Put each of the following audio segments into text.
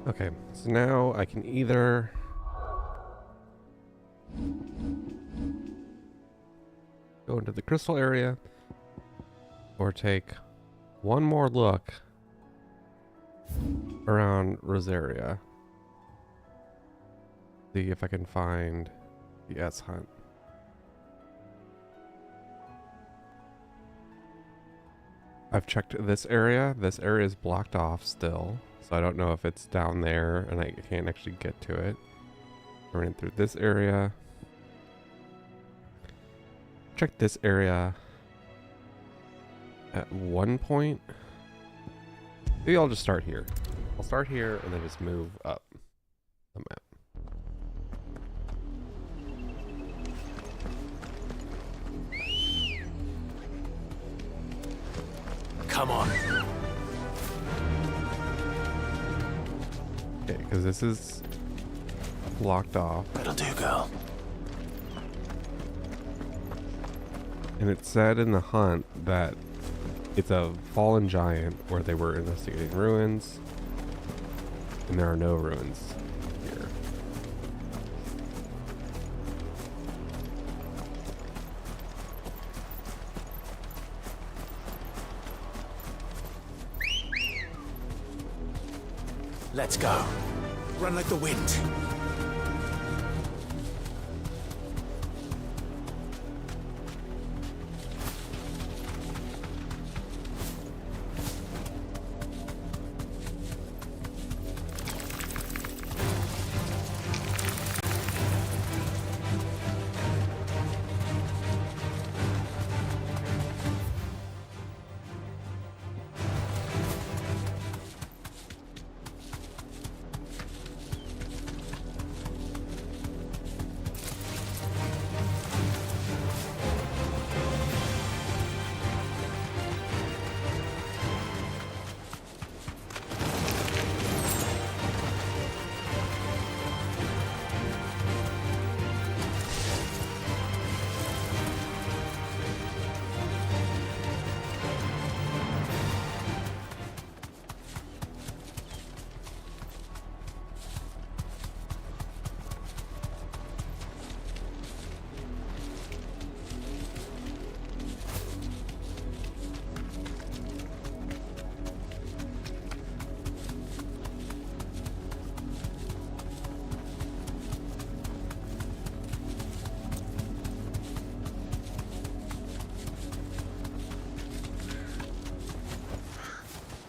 Okay, so now I can either go into the crystal area or take one more look around Rosaria. See if I can find the S hunt. I've checked this area. This area is blocked off still, so I don't know if it's down there and I can't actually get to it. I ran through this area. Check this area at one point. Maybe I'll just start here. I'll start here and then just move up the map. Come on. Okay, because this is blocked off. That'll do, girl. And it said in the hunt that it's a fallen giant where they were investigating ruins. And there are no ruins here. Let's go. Run like the wind.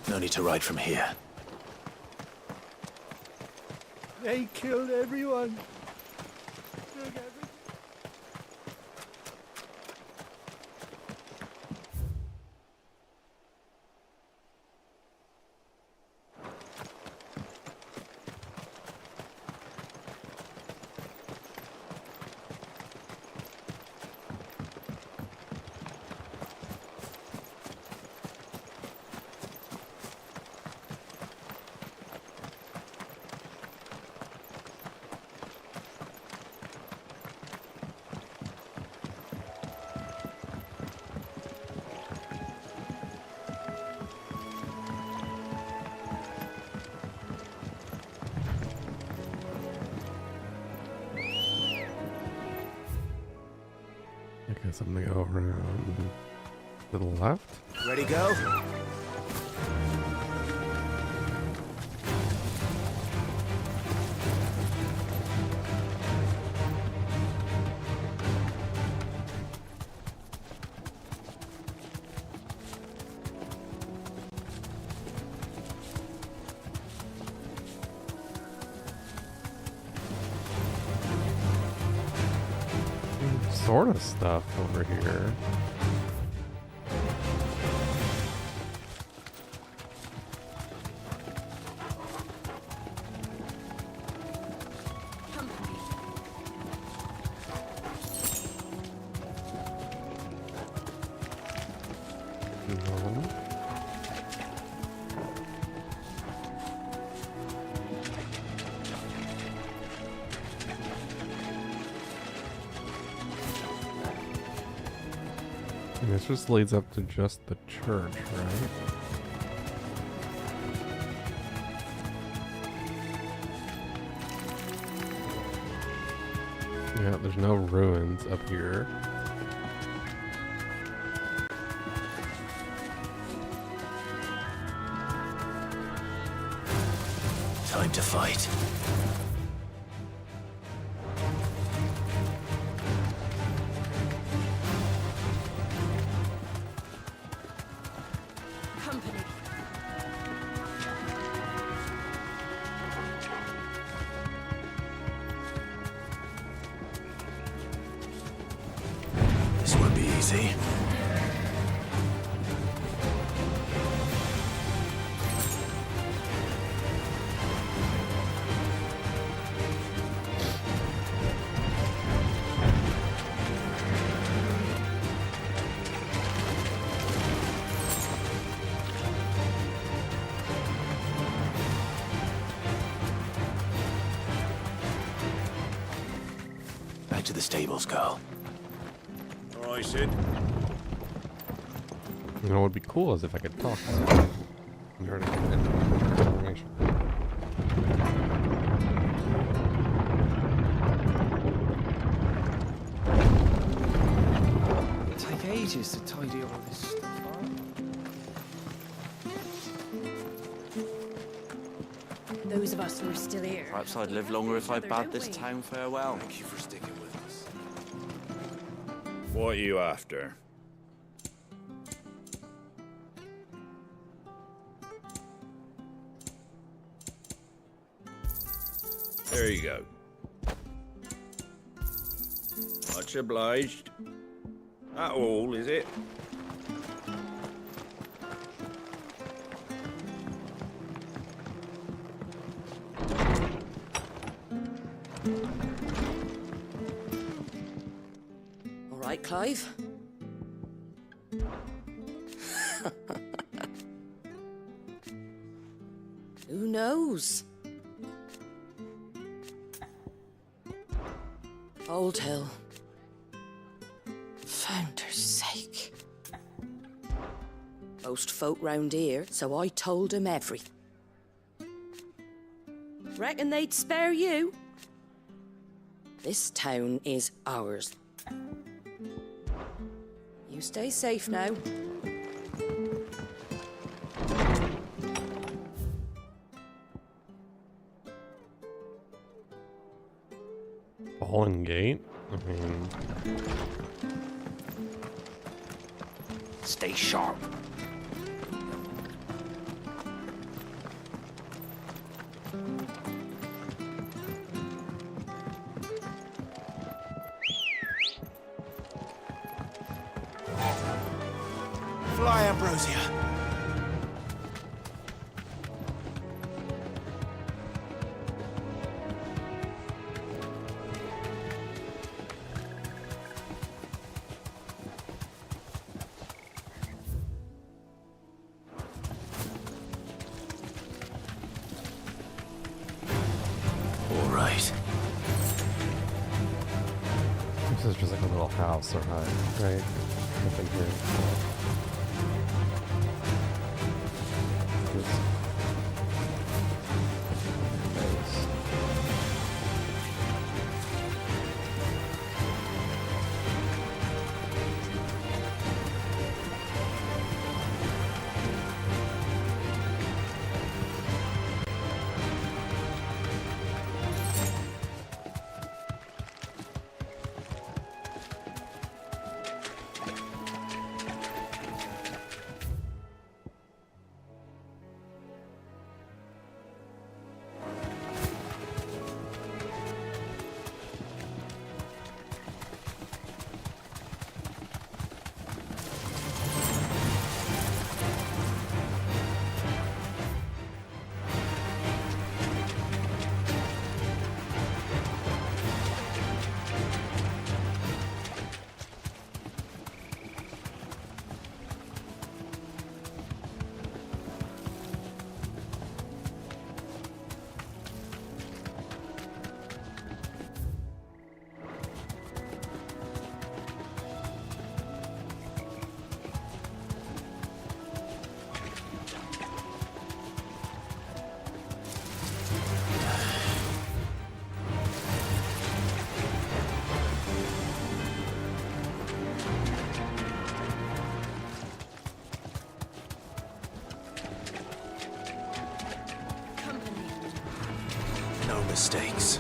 No need to ride from here. They killed everyone. Took everything. I guess I'm gonna go around to the left. Ready, go? Sort of stuff over here. No. And this just leads up to just the church, right? Yeah, there's no ruins up here. Time to fight. Company. This won't be easy. Back to the stables, Carl. All right, Sid. You know what would be cool is if I could talk to someone in order to get information. It'll take ages to tidy all this stuff up. Those of us who are still here. Perhaps I'd live longer if I Other, bade don't this we? town farewell. Thank you for sticking with us. What are you after? There you go. Much obliged. That all, is it? All right, Clive. Who knows? Old Hill. Founder's sake. Most folk round here, so I told 'em everything. Reckon they'd spare you? This town is ours. You stay safe now. Fallen Gate? I mean, Stay sharp. Fly, Ambrosia. All right. this is just like a little house or hut, right? Nothing here. This- Nice. mistakes.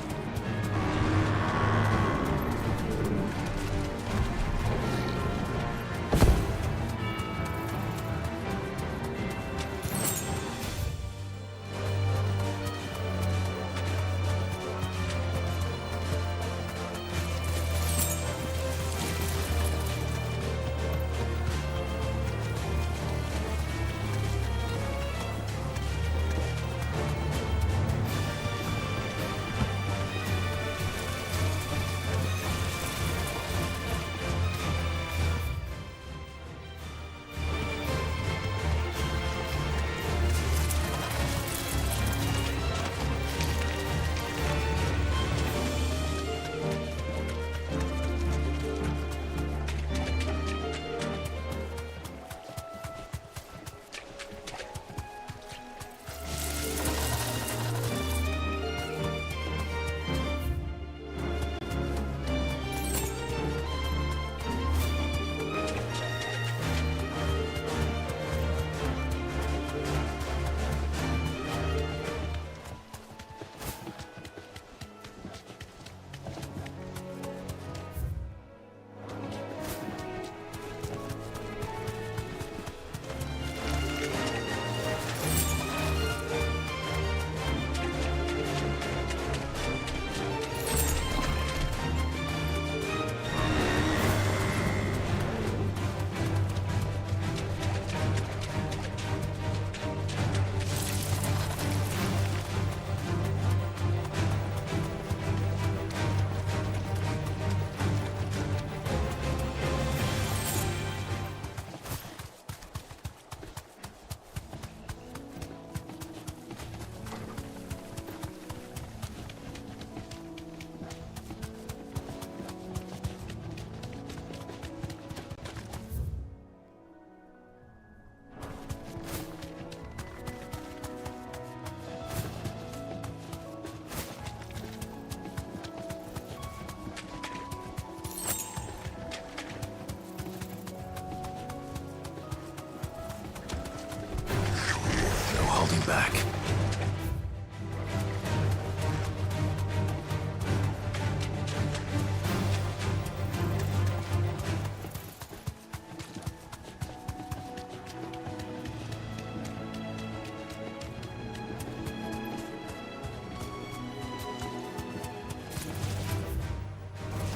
Holding back.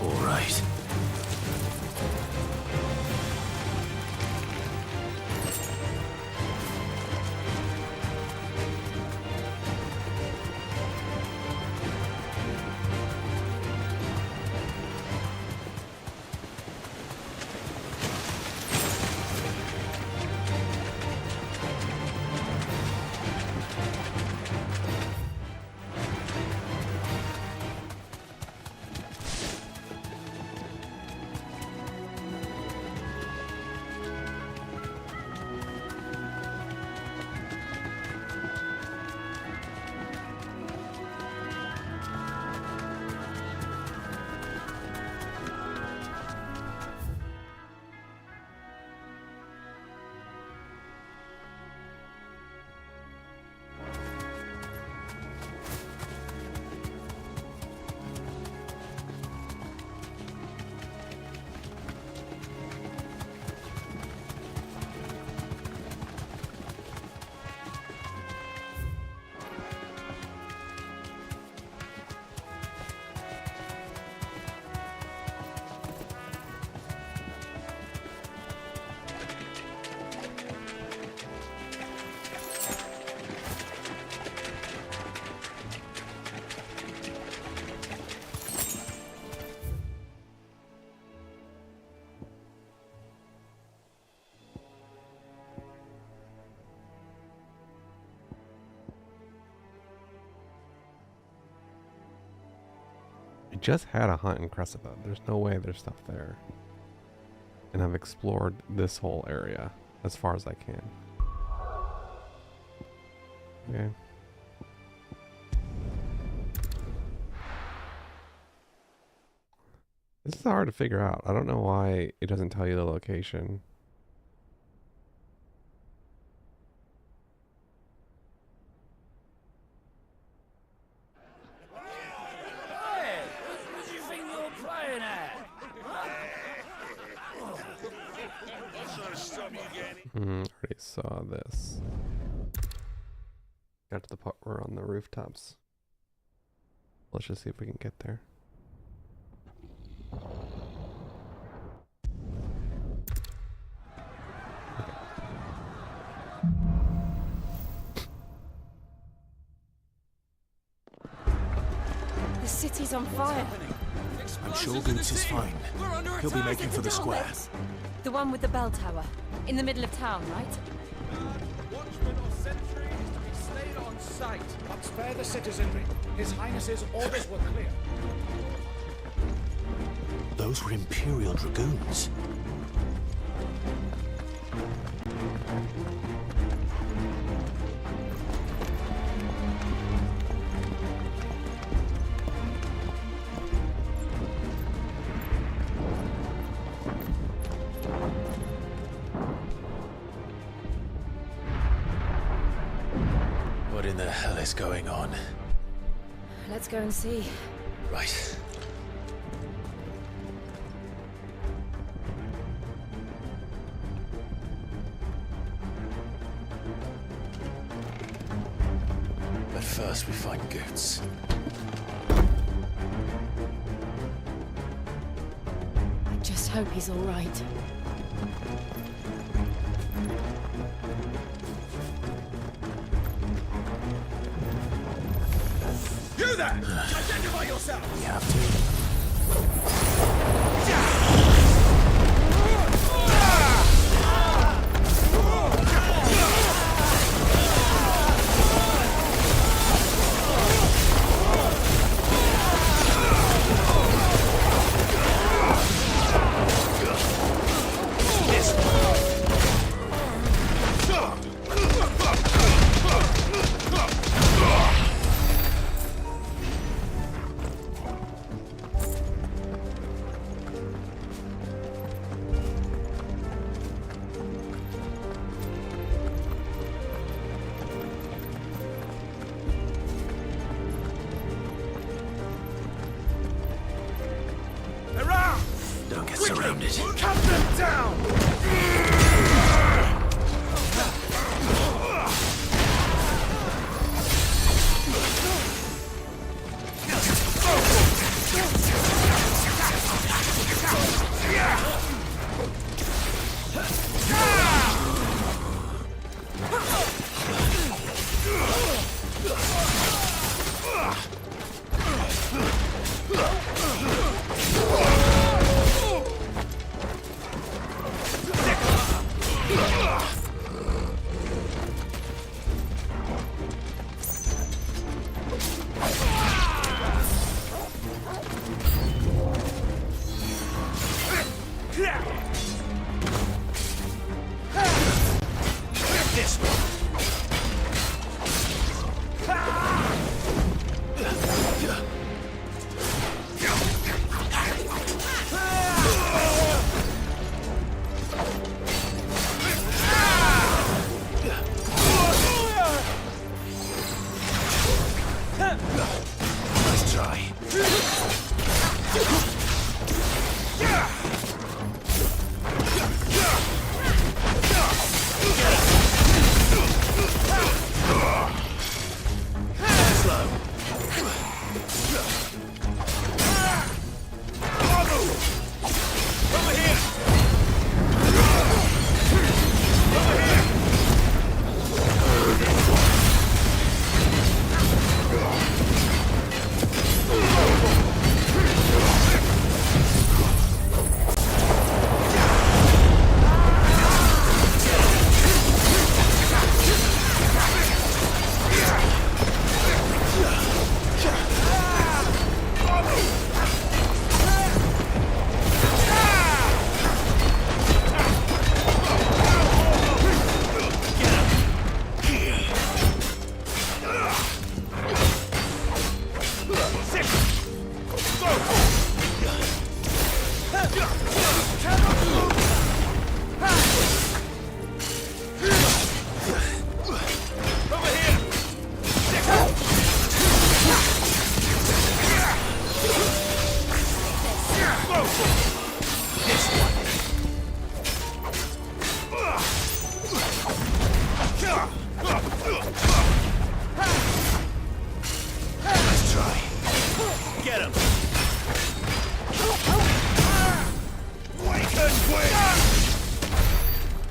All right. Just had a hunt in Cressida. There's no way there's stuff there. And I've explored this whole area as far as I can. Okay. This is hard to figure out. I don't know why it doesn't tell you the location. Already saw this. Got to the part where we're on the rooftops. Let's just see if we can get there. The city's on fire. I'm sure Boots is fine. He'll be making for the square. The one with the bell tower. In the middle of town, right? Watchmen or sentry is to be stayed on sight. But spare the citizenry. His Highness's orders were clear. Those were Imperial Dragoons. What in the hell is going on? Let's go and see. Right. But first we find Goots. I just hope he's all right. You there! Identify yourself! We have to. Don't get surrounded. Cut them down!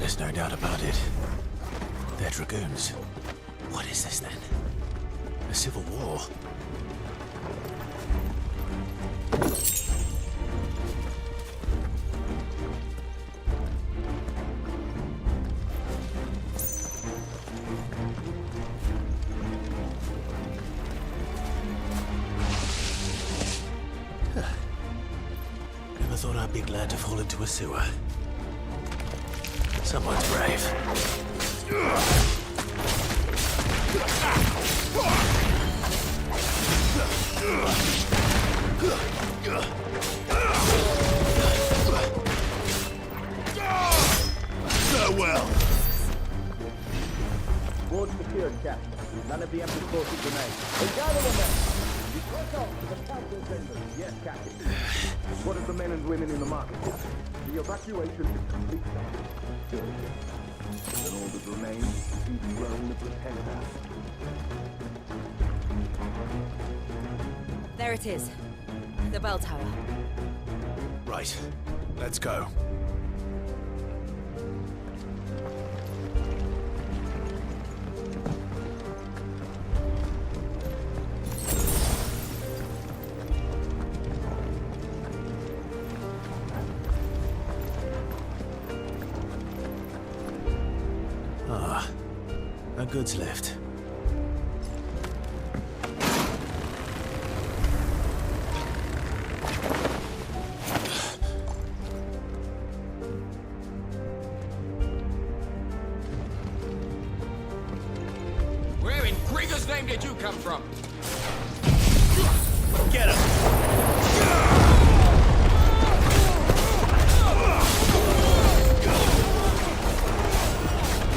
There's no doubt about it. They're dragoons. What is this then? A civil war? Never thought I'd be glad to fall into a sewer. Someone's brave. Farewell. Board secured, Captain. None of the empty forces remain. Hey, gather the men! You close off to the council chambers. Yes, Captain. What of the men and women in the market? The evacuation is complete. Good. Then all that remains is the throne of the penthouse. There it is. The bell tower. Right. Let's go. Ah, no goods left. Where in Grigger's name did you come from? Get him!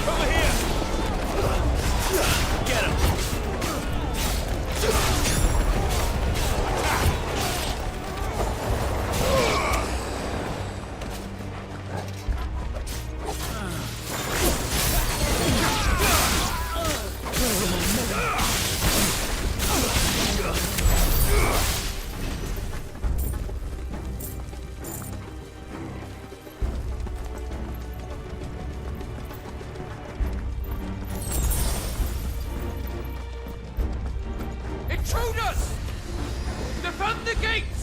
Over here! Get him! Intruders! Defend the gates!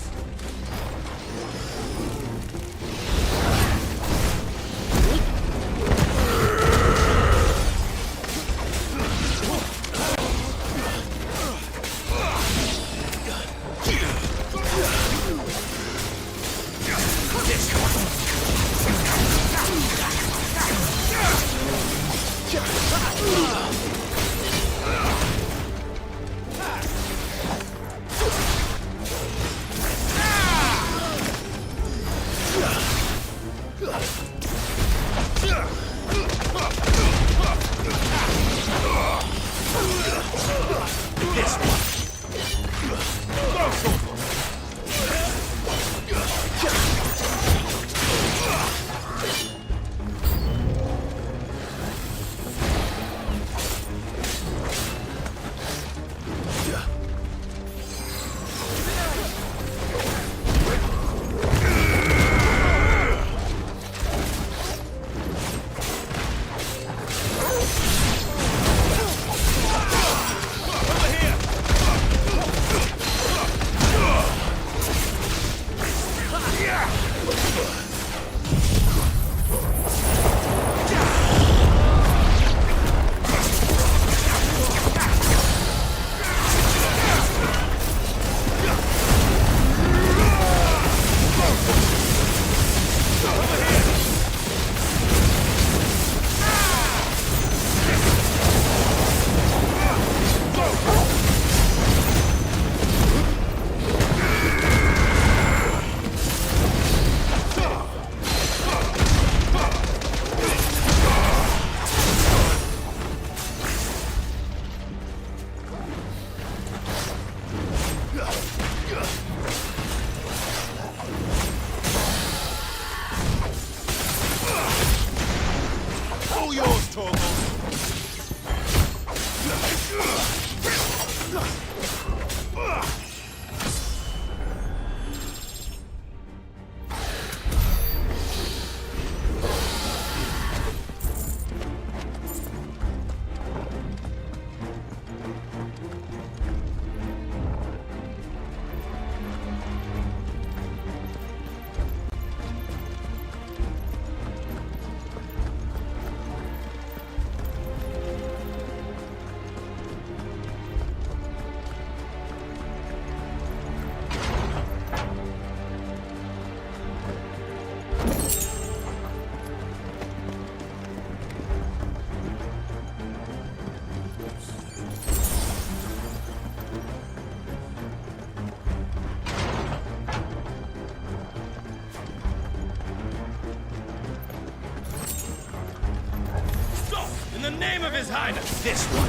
All yours, Torgal! name of His Highness? This one.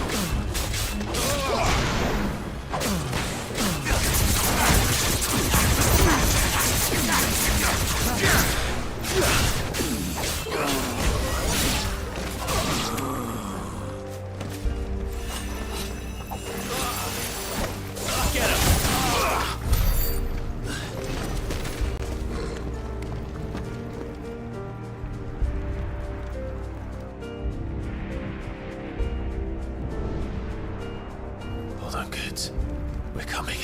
Get him! Hold on, kids. We're coming.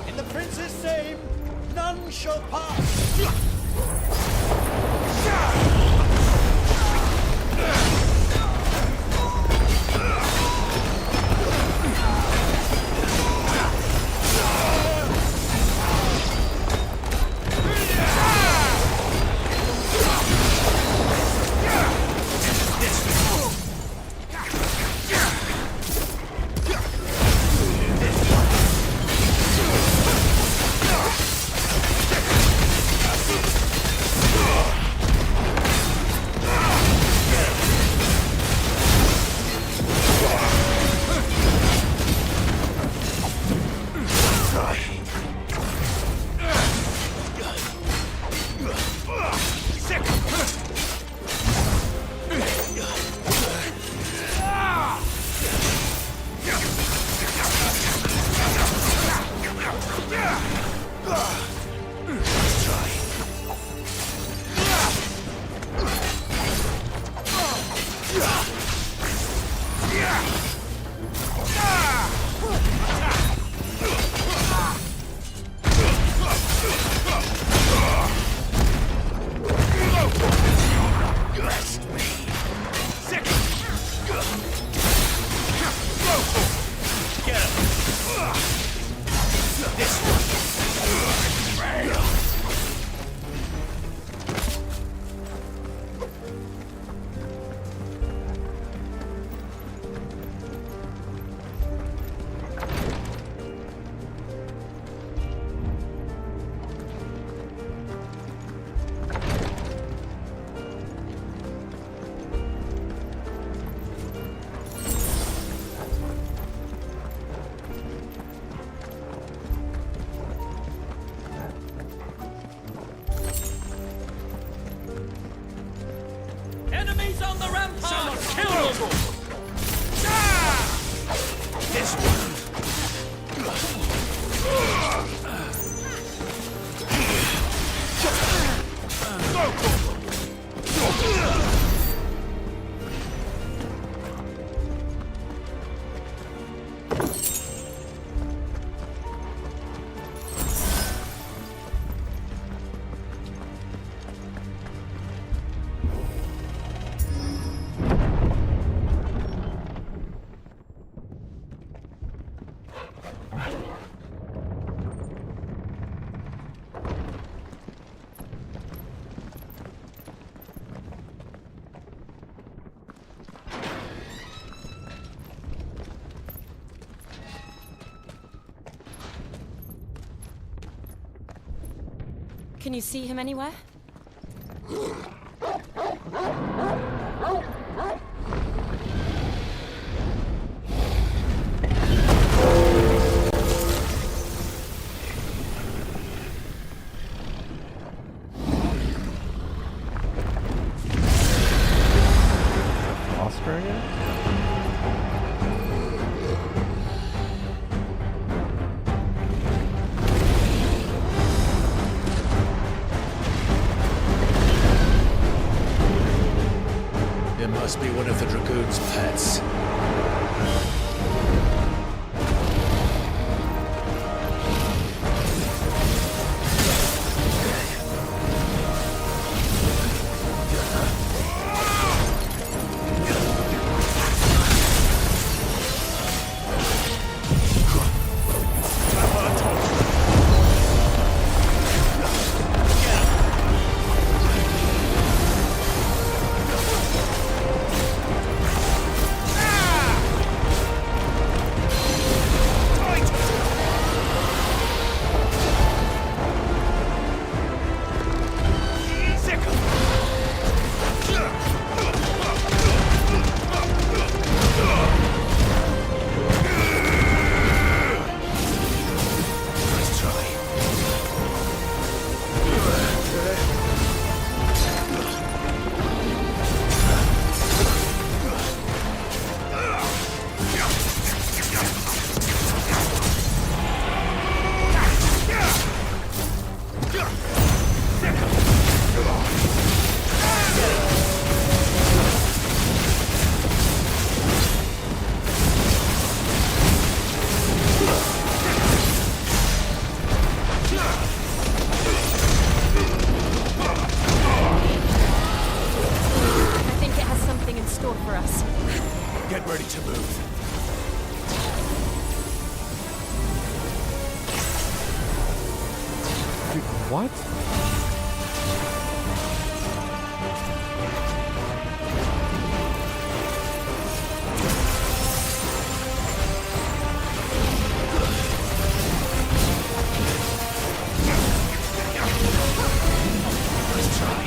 In the prince's name, none shall pass. Enemies on the rampart! Someone kill them! This one. Can you see him anywhere? Lost dragon? It must be one of the Dragoon's pets. for us. Get ready to move. Dude, what? Let's try.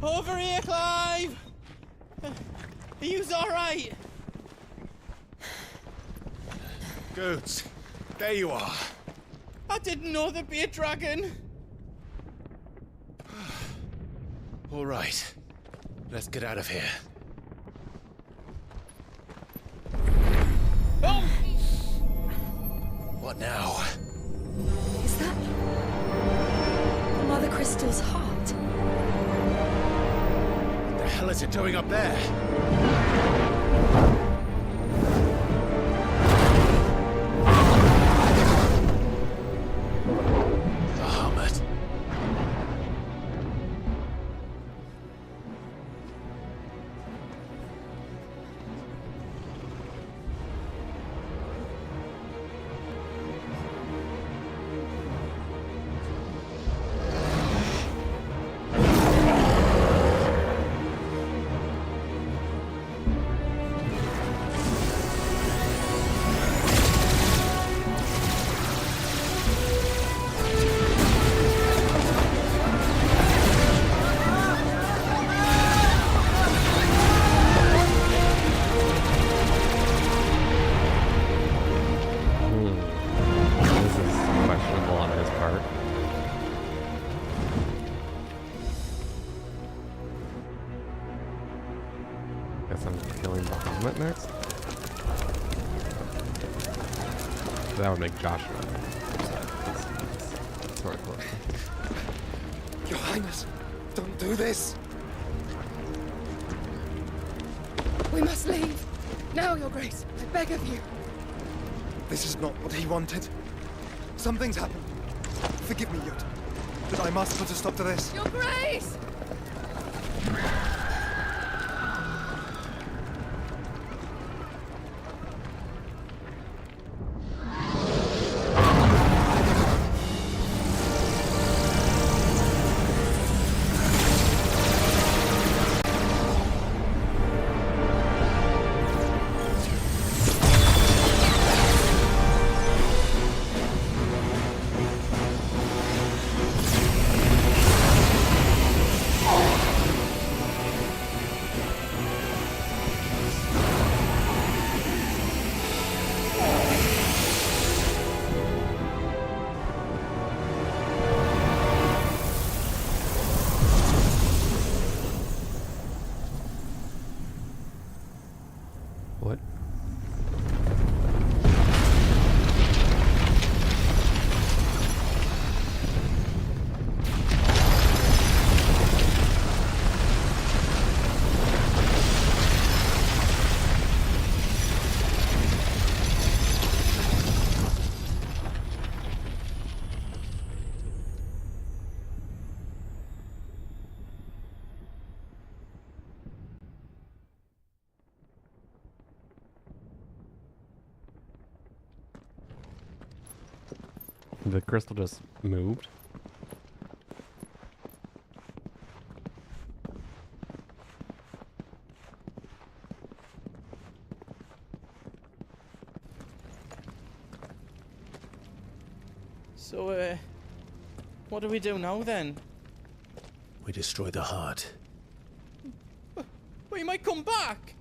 Over here, Clive! Are you alright? Goods, there you are. I didn't know there'd be a dragon. All right, let's get out of here. Oh! What now? Is that Mother Crystal's heart? What the hell is it doing up there? Bahamut. This is questionable on his part. Guess I'm killing Bahamut next. That would make Joshua. Sort of close. Your Highness, don't do this. We must leave. Now, Your Grace, I beg of you. This is not what he wanted. Something's happened. Forgive me, Yud, but I must put a stop to this. Your Grace! What? The crystal just moved. So, what do we do now then? We destroy the heart. Well, you might come back!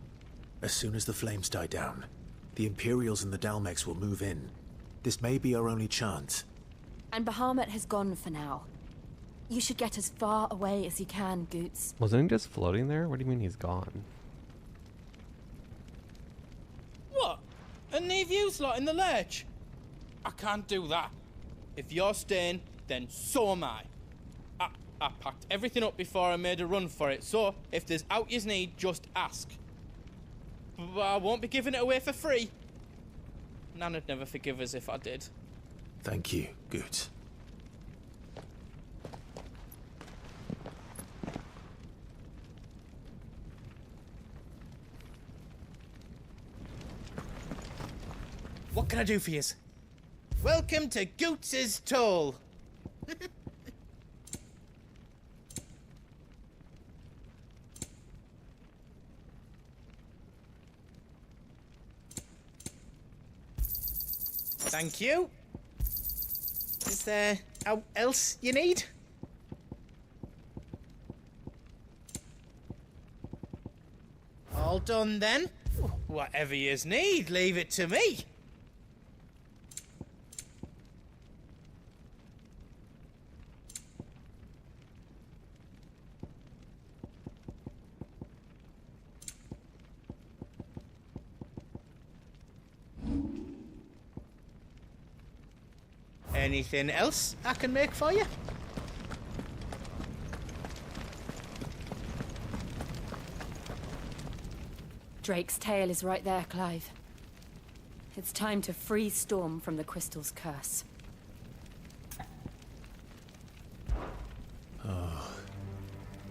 As soon as the flames die down, the Imperials and the Dalmex will move in. This may be our only chance. And Bahamut has gone for now. You should get as far away as you can, Goots. Wasn't he just floating there? What do you mean he's gone? What? And leave you lot in the lurch? I can't do that. If you're staying, then so am I. I packed everything up before I made a run for it, so if there's out you need, just ask. But I won't be giving it away for free. Nana'd never forgive us if I did. Thank you, Goots. What can I do for yous? Welcome to Goots's Toll. Thank you. Is there out else you need? all done then. Whatever yous need, leave it to me. Anything else I can make for you? Drake's tail is right there, Clive. It's time to free Storm from the crystal's curse.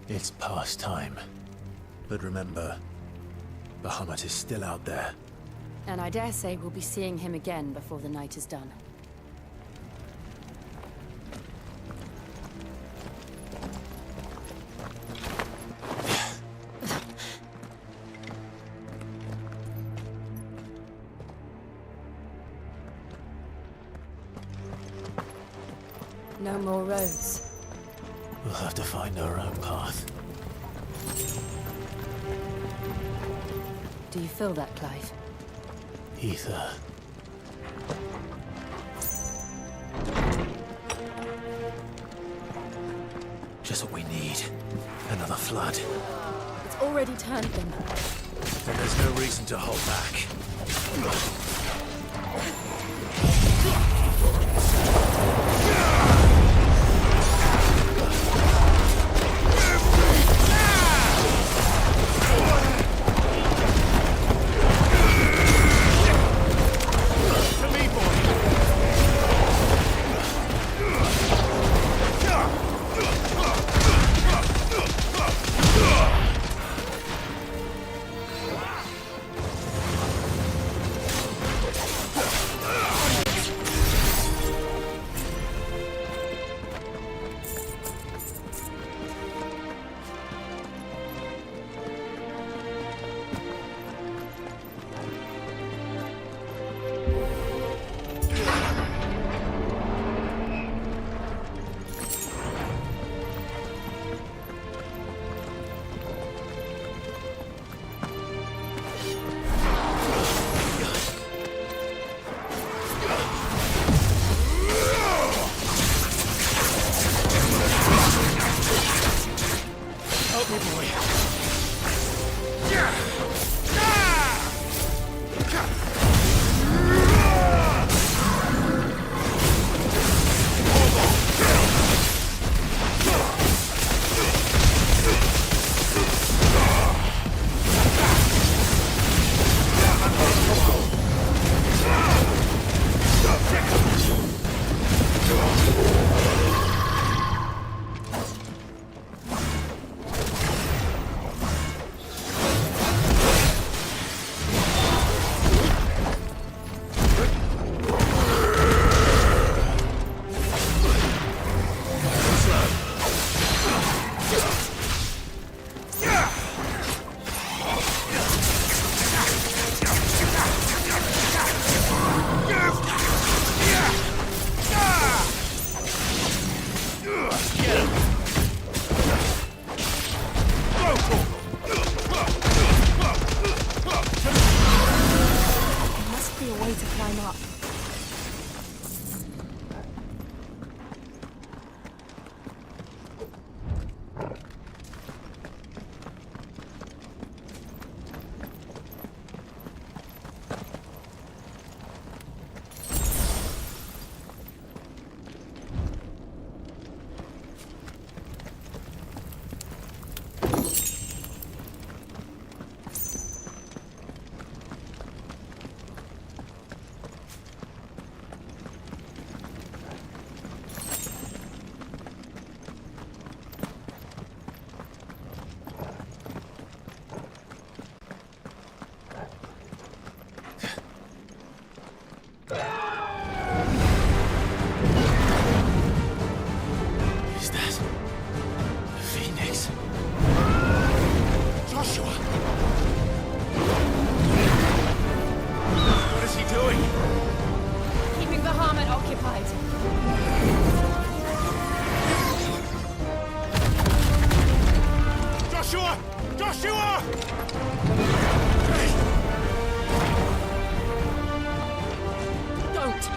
It's past time. But remember, Bahamut is still out there. And I dare say we'll be seeing him again before the night is done. No more roads. We'll have to find our own path. Do you feel that, Clive? Ether. Just what we need. Another flood. It's already turned them. Then there's no reason to hold back.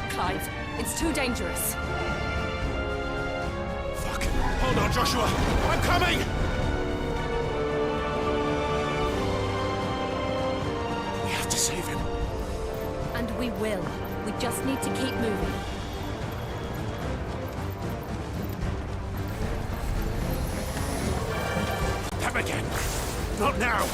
Clive. It's too dangerous. Fuck. Hold on, Joshua. I'm coming! We have to save him. And we will. We just need to keep moving. Them again. Not now.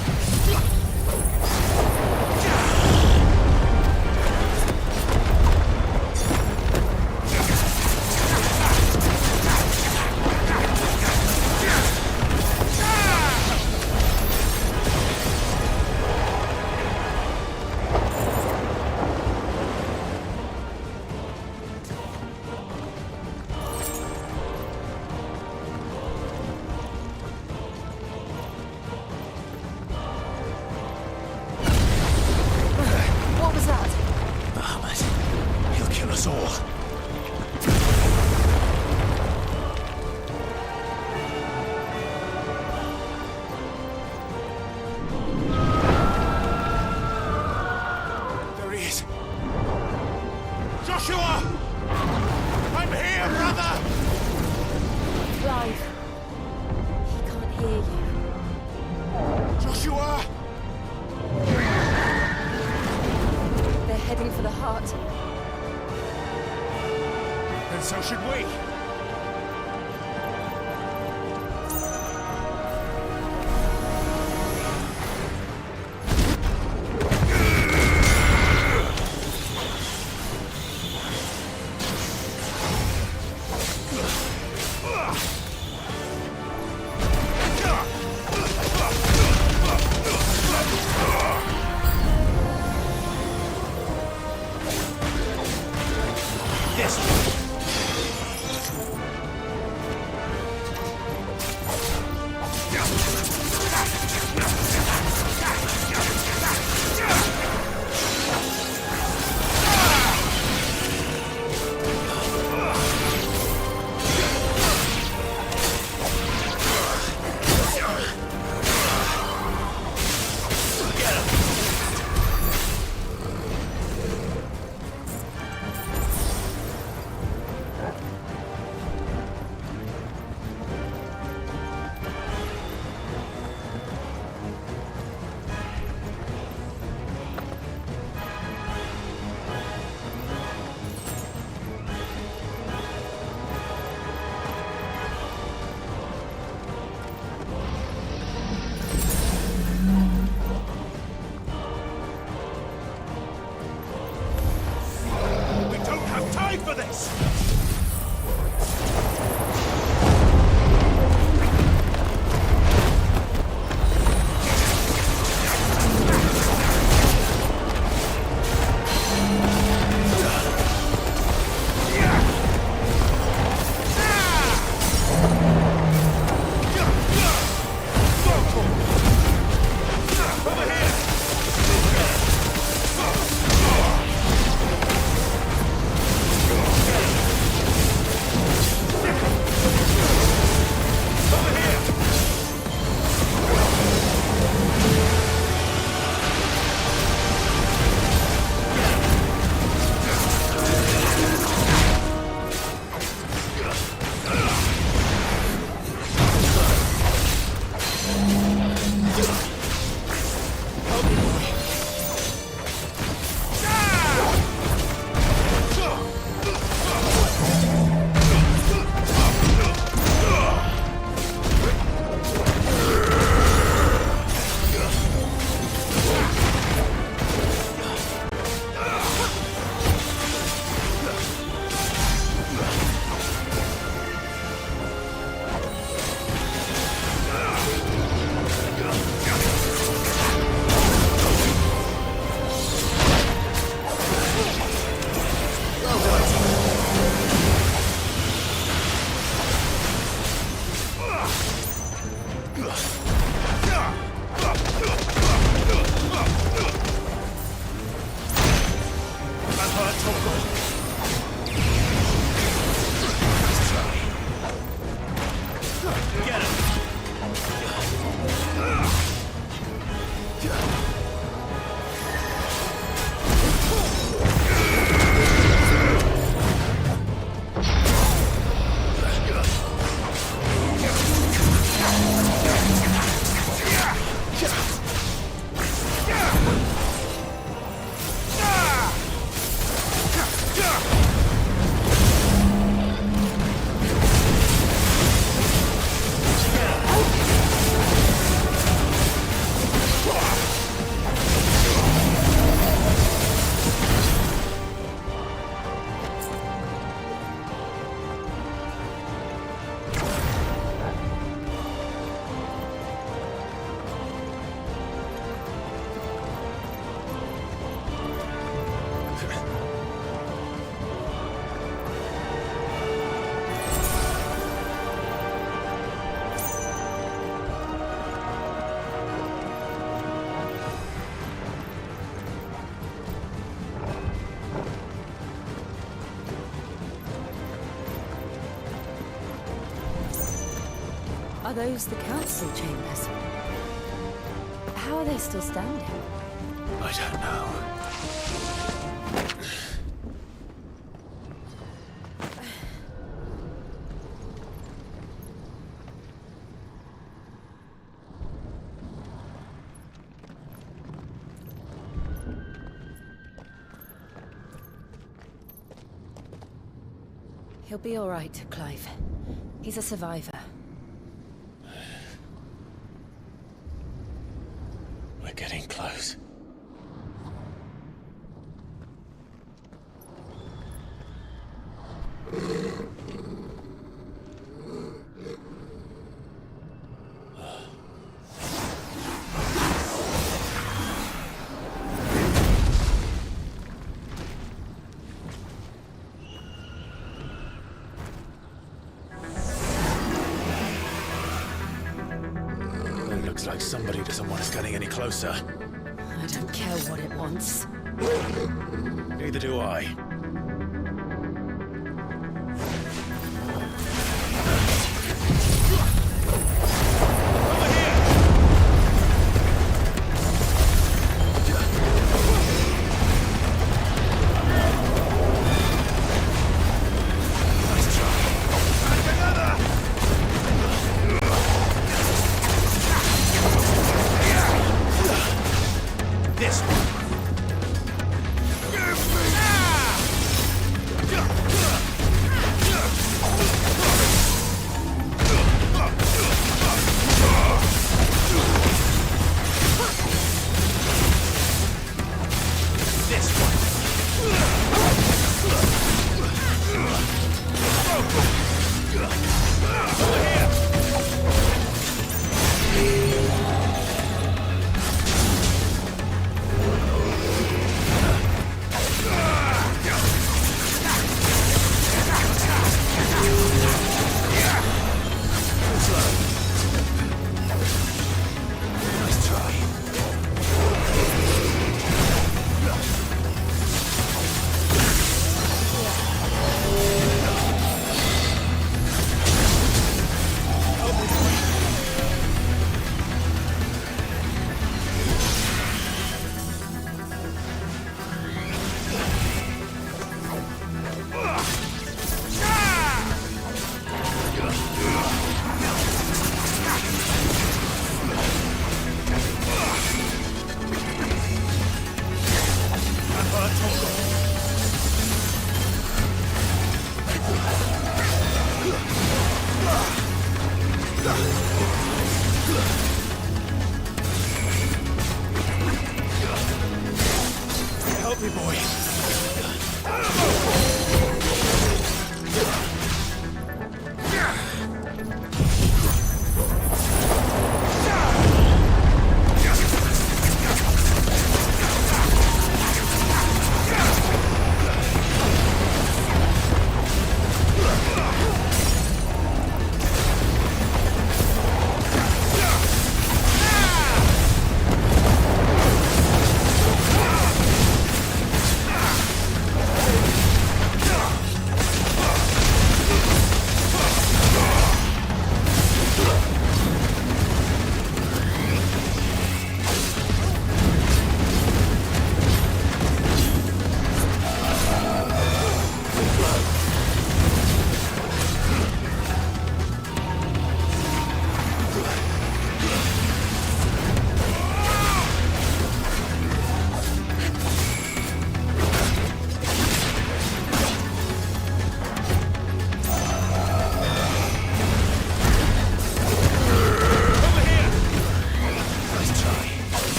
What was that? Bahamut. He'll kill us all. There he is. Joshua! I'm here, brother! Clive. He can't hear you. Joshua! They're heading for the heart. Then so should we. Are those the council chambers? How are they still standing? I don't know. He'll be all right, Clive. He's a survivor. We're getting close. It looks like somebody doesn't want us getting any closer. I don't care what it wants. Neither do I. This one.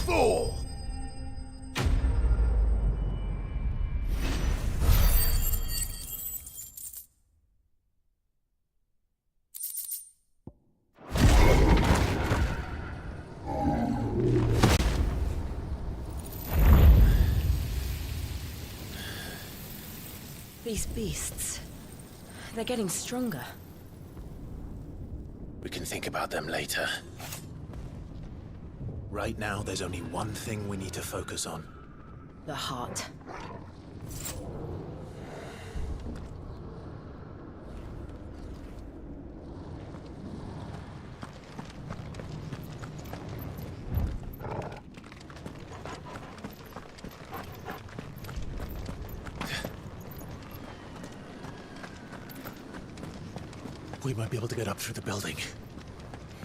Fool! These beasts, they're getting stronger. We can think about them later. Right now, there's only one thing we need to focus on. The heart. We might be able to get up through the building.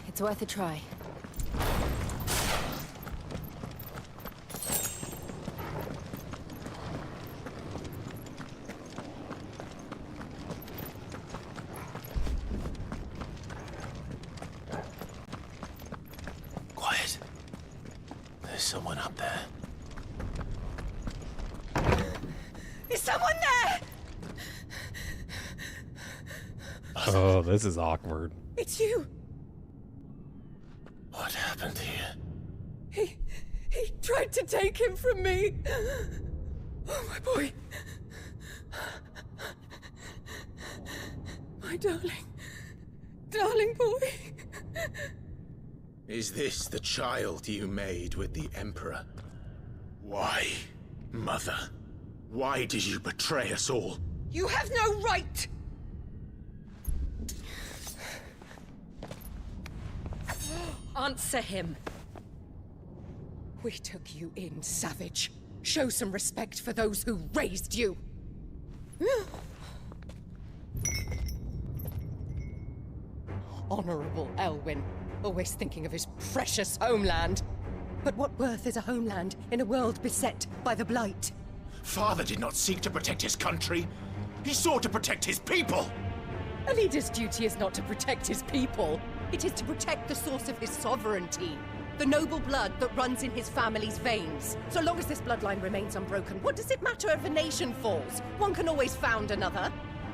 It's worth a try. Quiet. There's someone up there. Is someone there? Oh, this is awkward. It's you. What happened here? He tried to take him from me. Oh, my boy. My darling boy. Is this the child you made with the Emperor? Why, Mother? Why did you betray us all? You have no right. Answer him. We took you in, savage. Show some respect for those who raised you. Honorable Elwyn, always thinking of his precious homeland. But what worth is a homeland in a world beset by the Blight? Father did not seek to protect his country. He sought to protect his people. A leader's duty is not to protect his people. It is to protect the source of his sovereignty. The noble blood that runs in his family's veins. So long as this bloodline remains unbroken, what does it matter if a nation falls? One can always found another.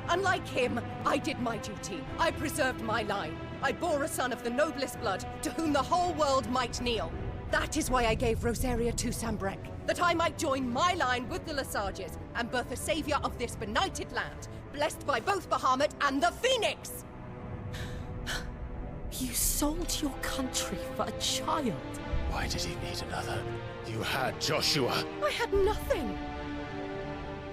Unlike him, I did my duty. I preserved my line. I bore a son of the noblest blood, to whom the whole world might kneel. That is why I gave Rosaria to Sambrek, that I might join my line with the Lesages and birth a savior of this benighted land, blessed by both Bahamut and the Phoenix! You sold your country for a child. Why did he need another? You had Joshua. I had nothing.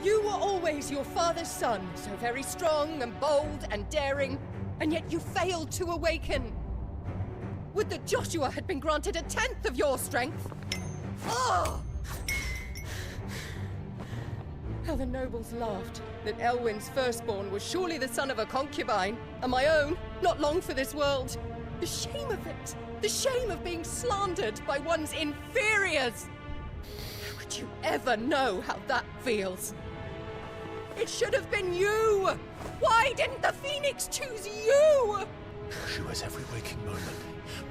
You were always your father's son, so very strong and bold and daring, and yet you failed to awaken. Would that Joshua had been granted 1/10 of your strength? Oh! How the nobles laughed that Elwyn's firstborn was surely the son of a concubine, and my own, not long for this world. The shame of it! The shame of being slandered by one's inferiors! How could you ever know how that feels? It should have been you! Why didn't the Phoenix choose you? Joshua's every waking moment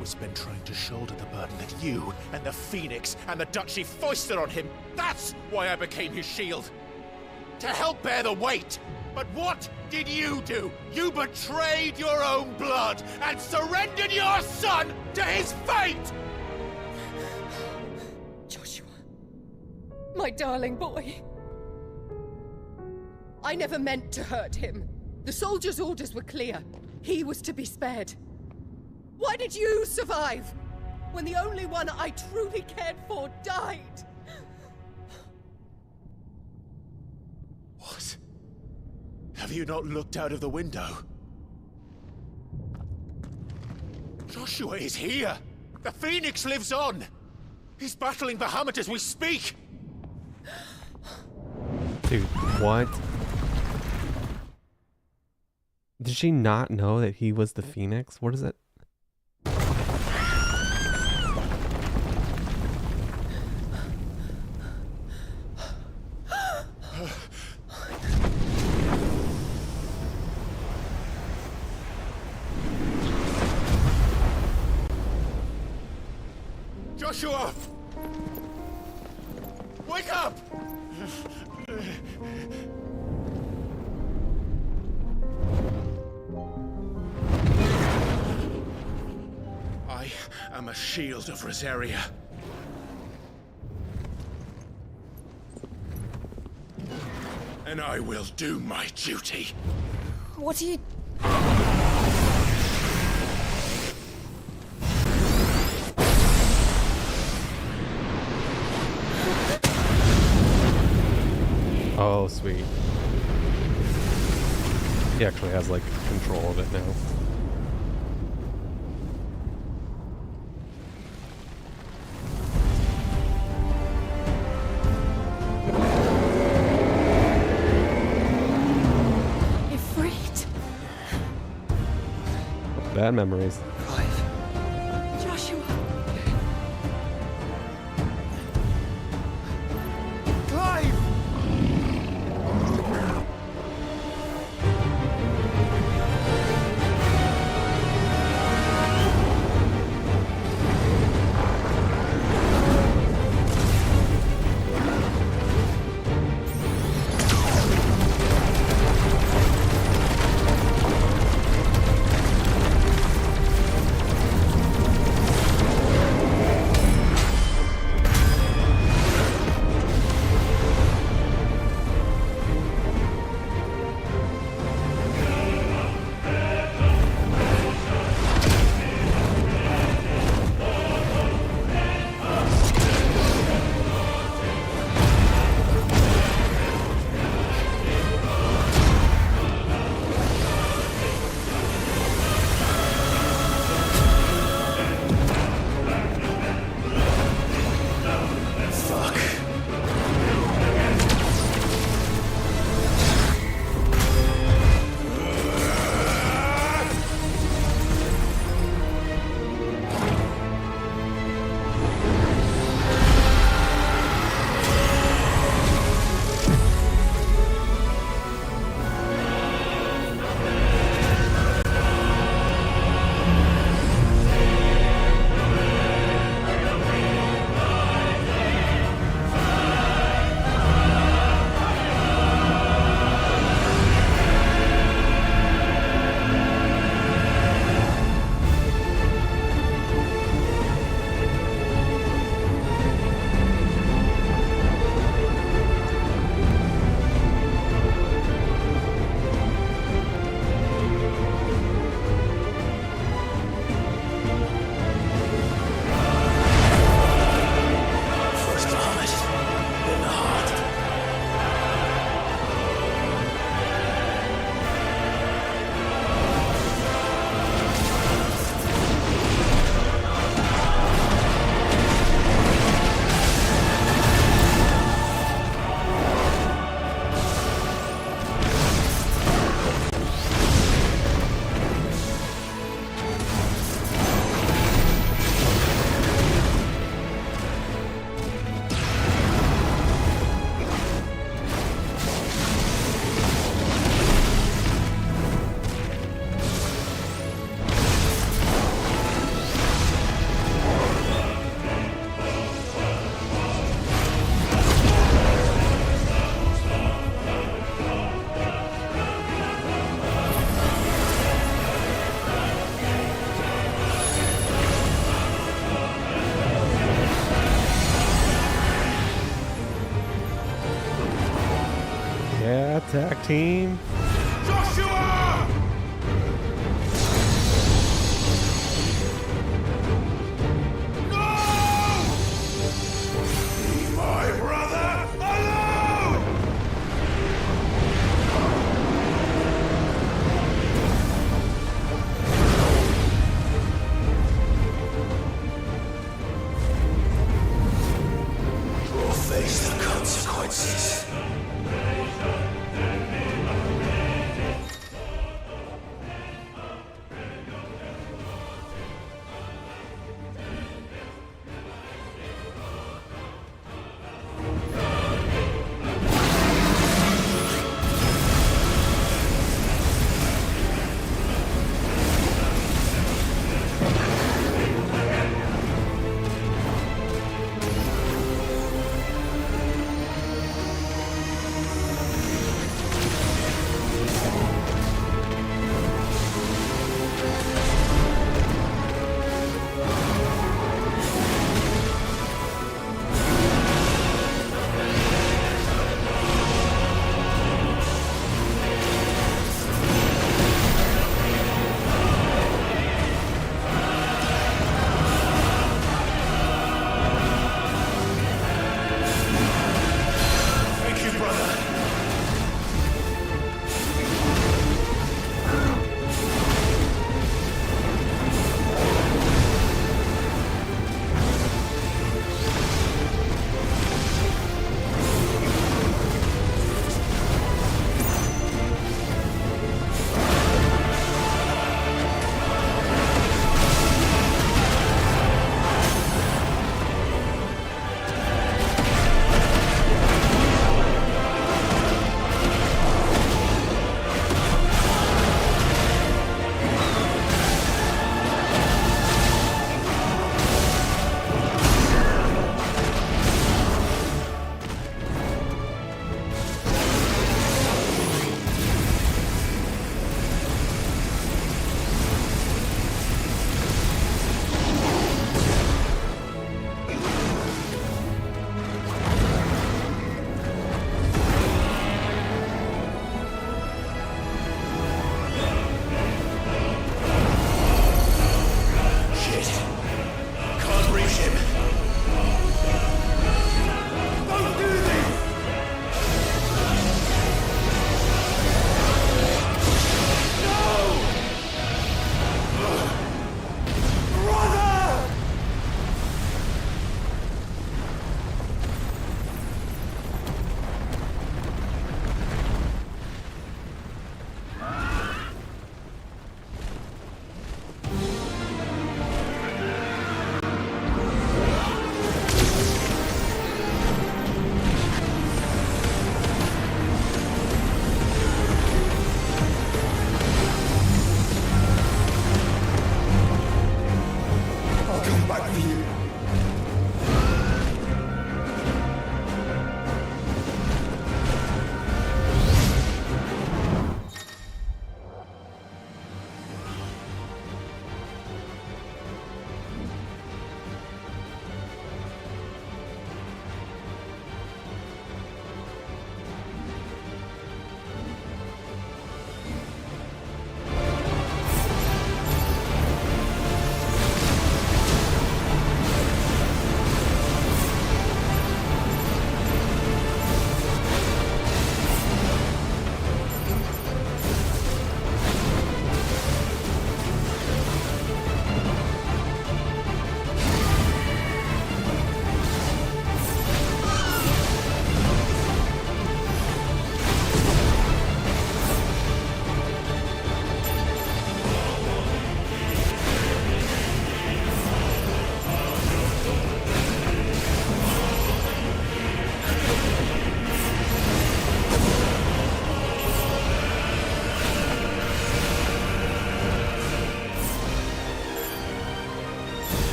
was spent trying to shoulder the burden that you and the Phoenix and the Duchy foisted on him. That's why I became his shield. To help bear the weight. But what did you do? You betrayed your own blood and surrendered your son to his fate! Joshua, my darling boy. I never meant to hurt him. The soldiers' orders were clear. He was to be spared. Why did you survive when the only one I truly cared for died? What? Have you not looked out of the window? Joshua is here! The Phoenix lives on! He's battling Bahamut as we speak! Dude, what? Did she not know that he was the Phoenix? What is it? Joshua! Wake up! I am a shield of Rosaria. And I will do my duty. What are you... Oh, sweet. He actually has, like, control of it now. You're freed. Bad memories. Joshua. Clive! Attack team. Joshua! No! Leave my brother alone! You'll face the consequences.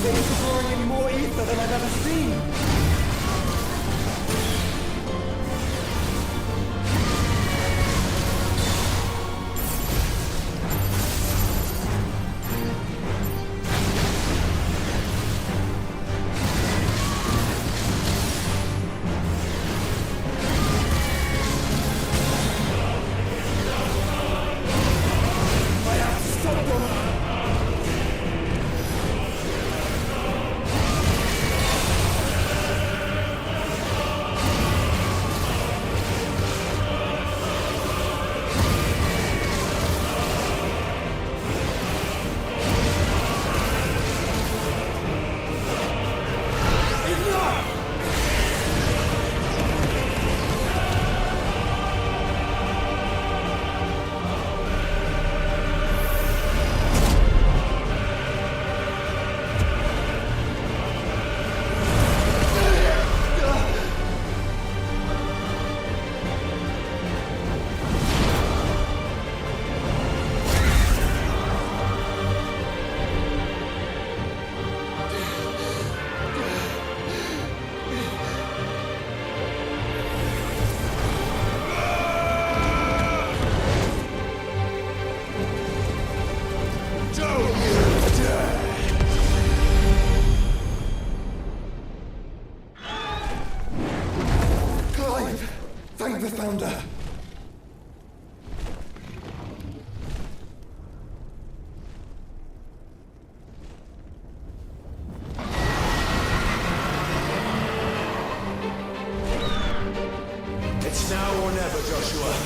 Things are drawing in more ether than I've ever seen. Thank the Founder! It's now or never, Joshua.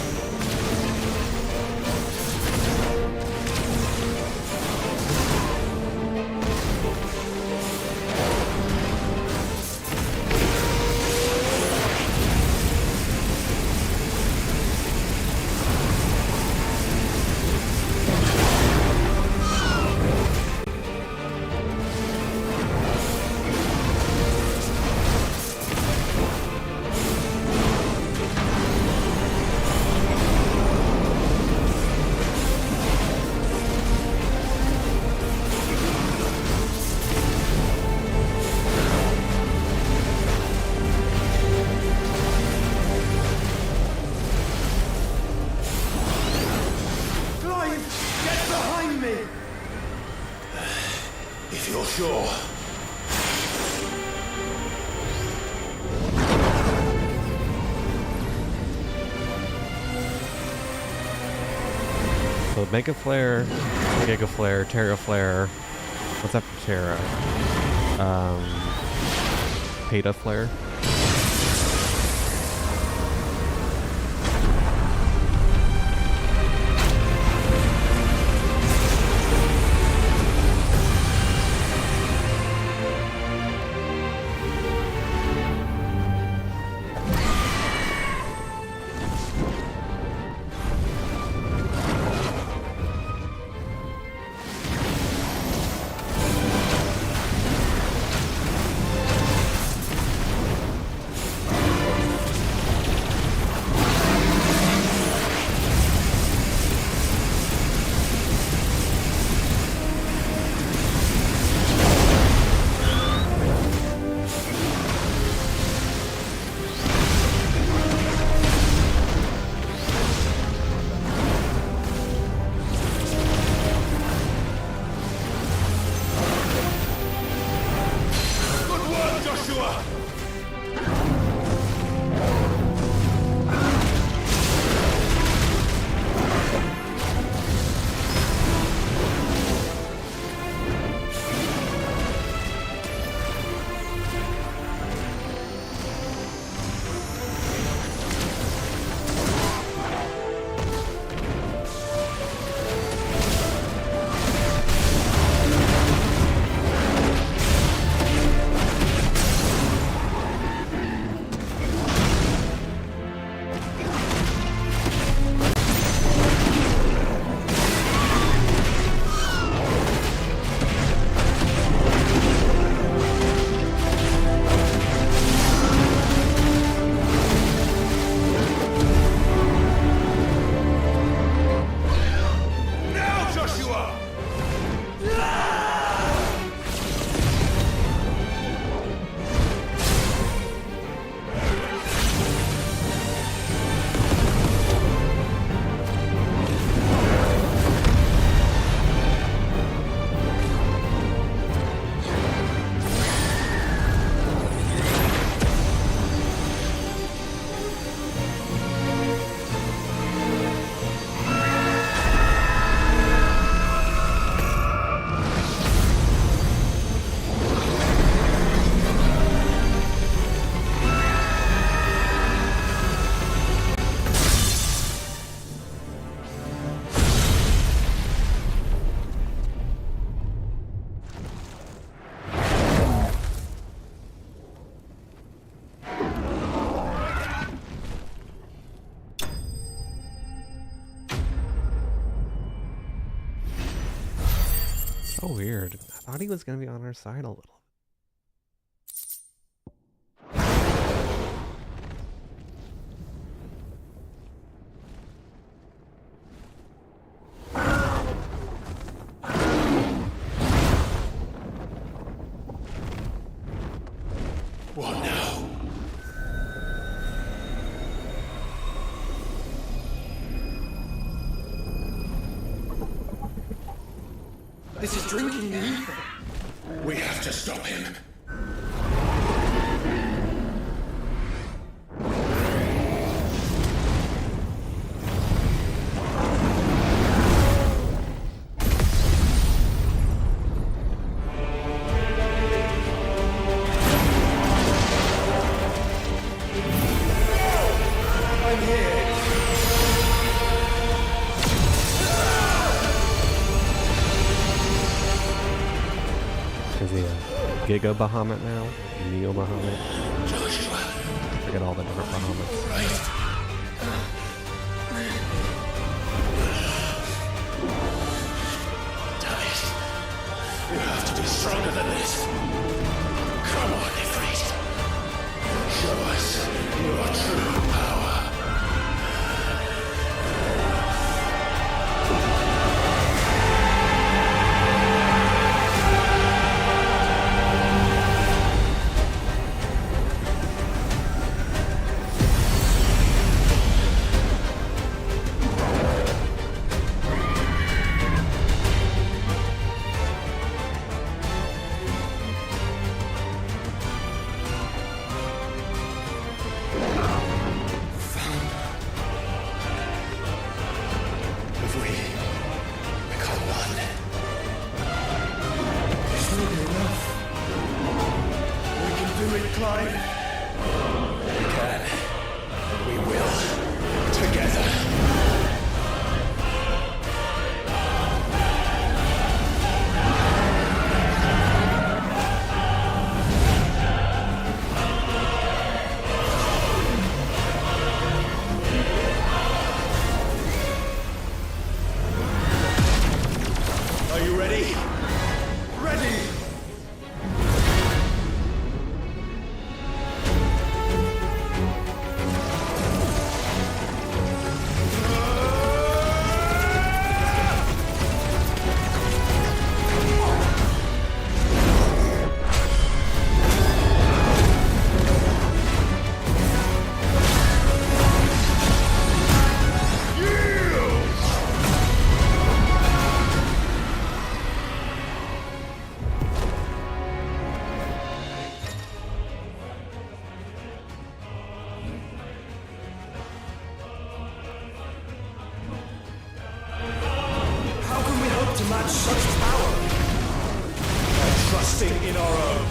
If you're sure. So Mega Flare, Giga Flare, Terra Flare. What's after Terra? Peta Flare. So weird. I thought he was gonna be on our side a little. What now? This is drinking the ether. We have to stop him. Is he a Giga Bahamut now? Neo Bahamut? Forget all the different Bahamuts. You have to be stronger than this. Come on, Ifrit. Show us your true power. Are you ready? Ready! To match such power. By trusting in our own.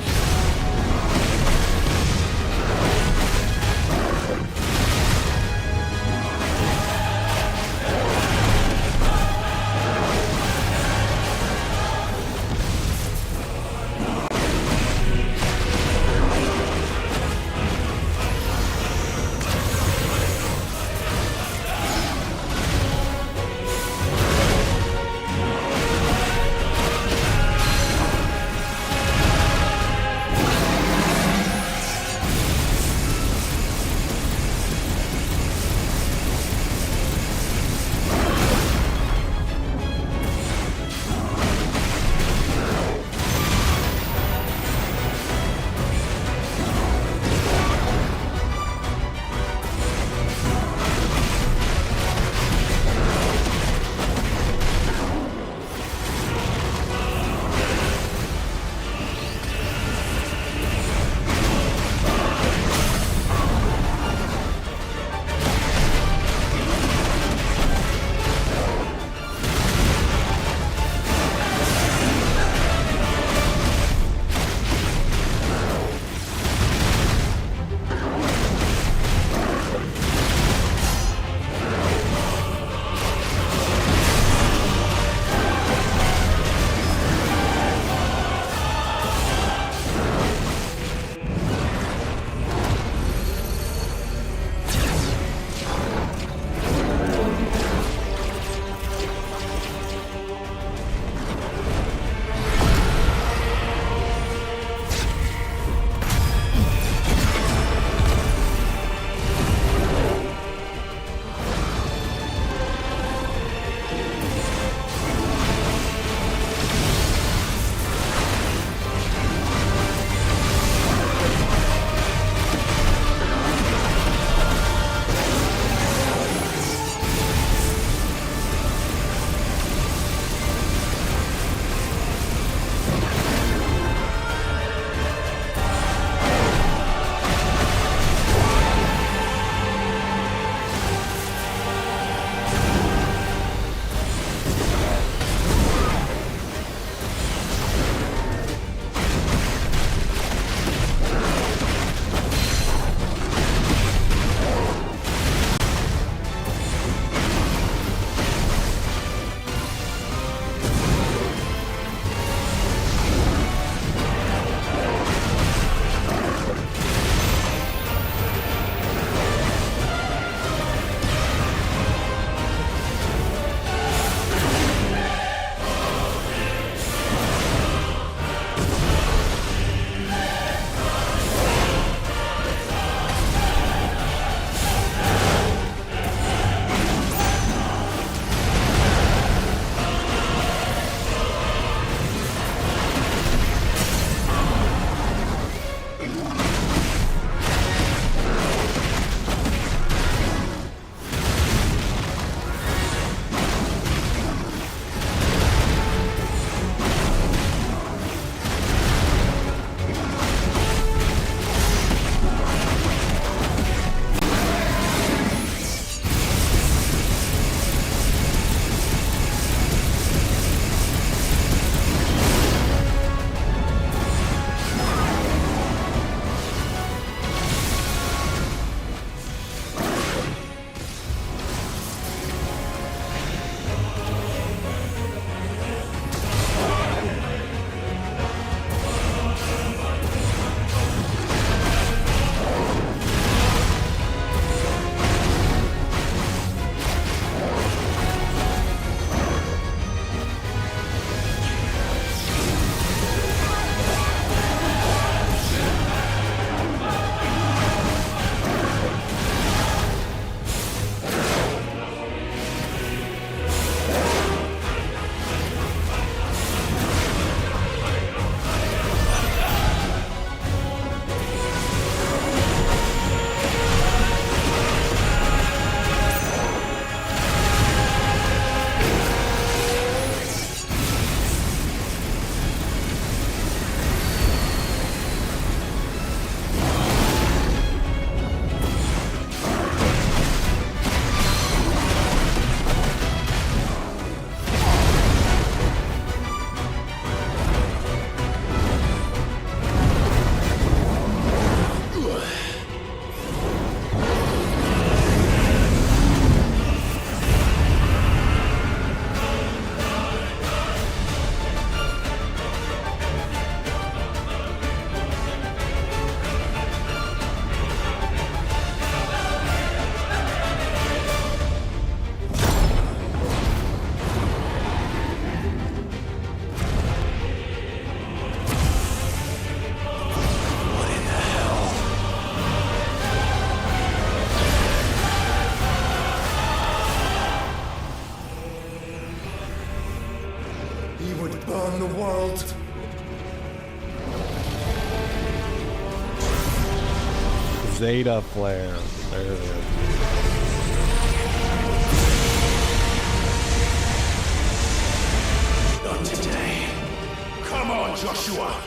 would burn the world. Zeta flare. There it is. Not today. Come on, Joshua.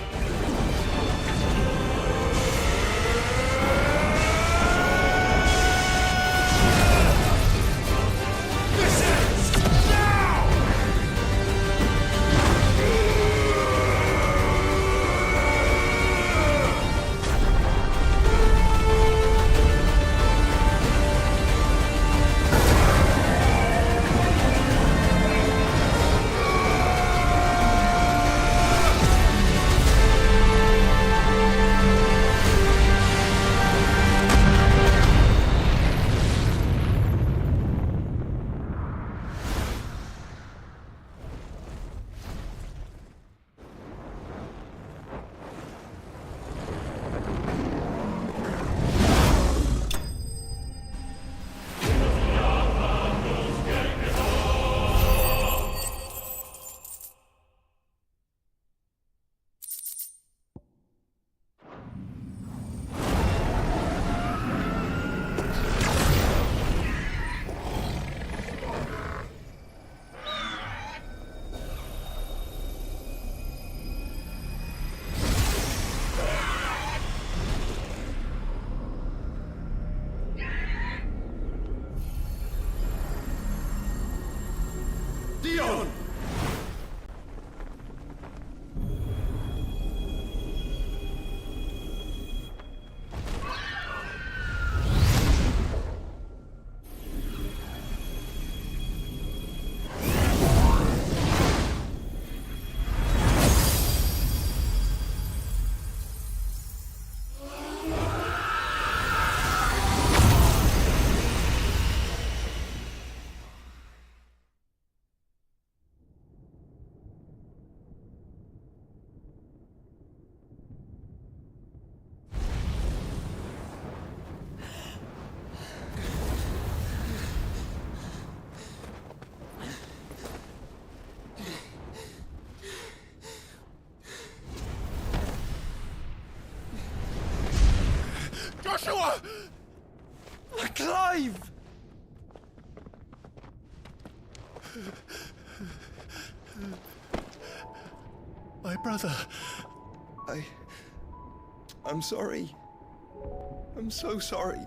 Dion! Joshua! Clive! My brother. I'm sorry. I'm so sorry.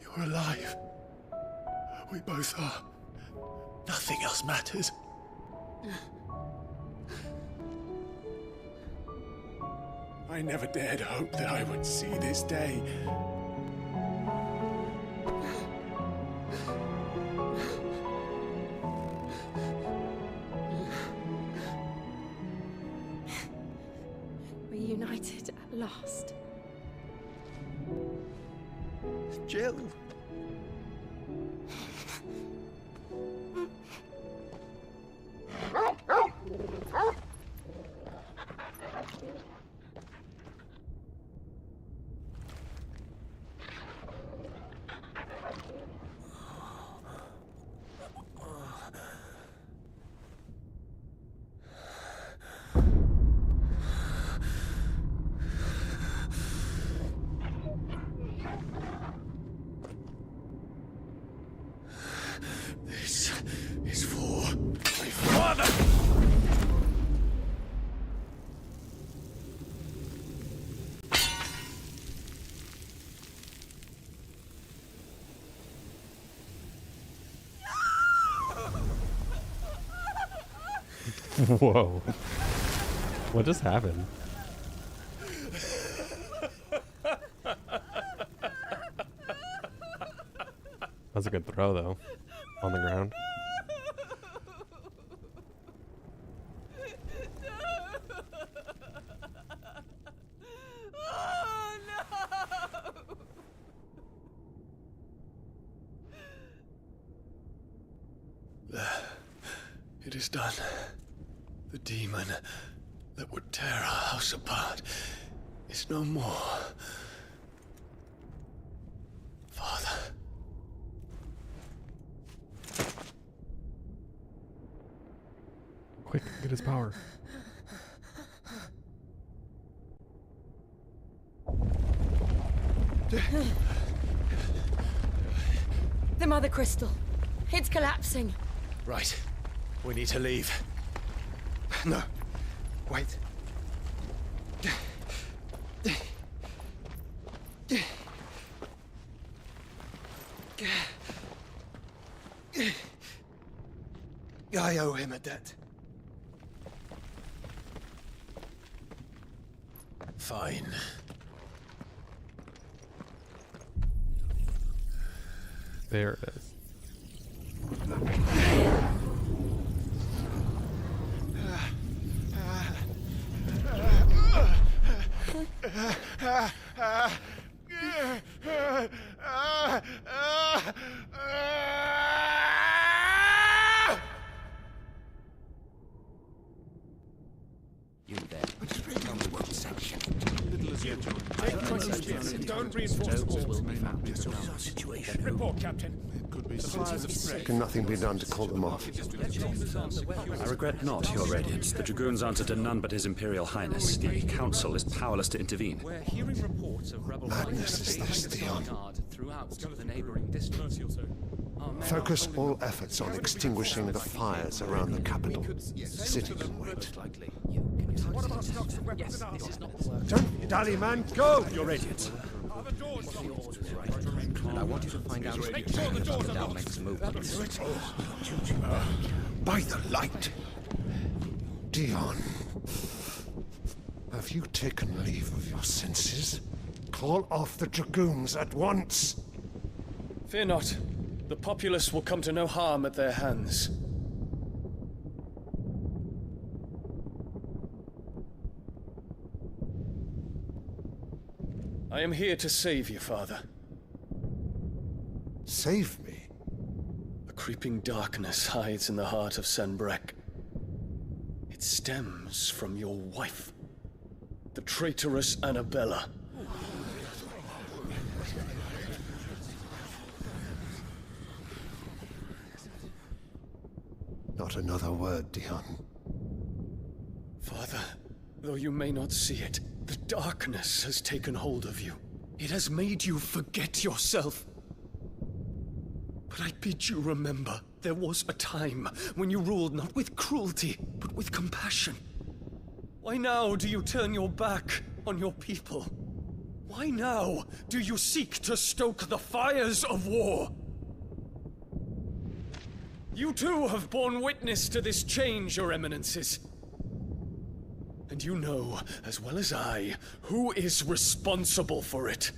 You're alive. We both are. Nothing else matters. I never dared hope that I would see this day. Reunited at last. Jill. This is for my father! Whoa. What just happened? That's a good throw, though. On the ground. Oh, no! It is done. The demon that would tear our house apart is no more. Father. Quick, get his power. The Mother Crystal. It's collapsing. Right. We need to leave. No. Wait. I owe him a debt. Fine. There it is. You there. Tell me what section. Don't reinforce the walls. Will be found around the situation. Report, Captain. Can nothing be done to call them off? I regret not, Your Radiance. The Dragoons answer to none but His Imperial Highness. The Council is powerless to intervene. We're hearing reports of rebel Madness is this, Dion. throughout the neighboring districts. Focus all efforts on extinguishing the fires around the capital. City can wait. What about stocks of weapons and armor? Don't dally, man. Go! Your Radiance. I want you to find out if Down makes a move. By the light. Dion. Have you taken leave of your senses? Call off the Dragoons at once. Fear not. The populace will come to no harm at their hands. I am here to save you, Father. Save me? A creeping darkness hides in the heart of Sanbreque. It stems from your wife, the traitorous Annabella. Not another word, Dion. Father, though you may not see it, the darkness has taken hold of you. It has made you forget yourself. But I bid you remember, there was a time when you ruled not with cruelty, but with compassion. Why now do you turn your back on your people? Why now do you seek to stoke the fires of war? You too have borne witness to this change, Your Eminences. And you know, as well as I, who is responsible for it.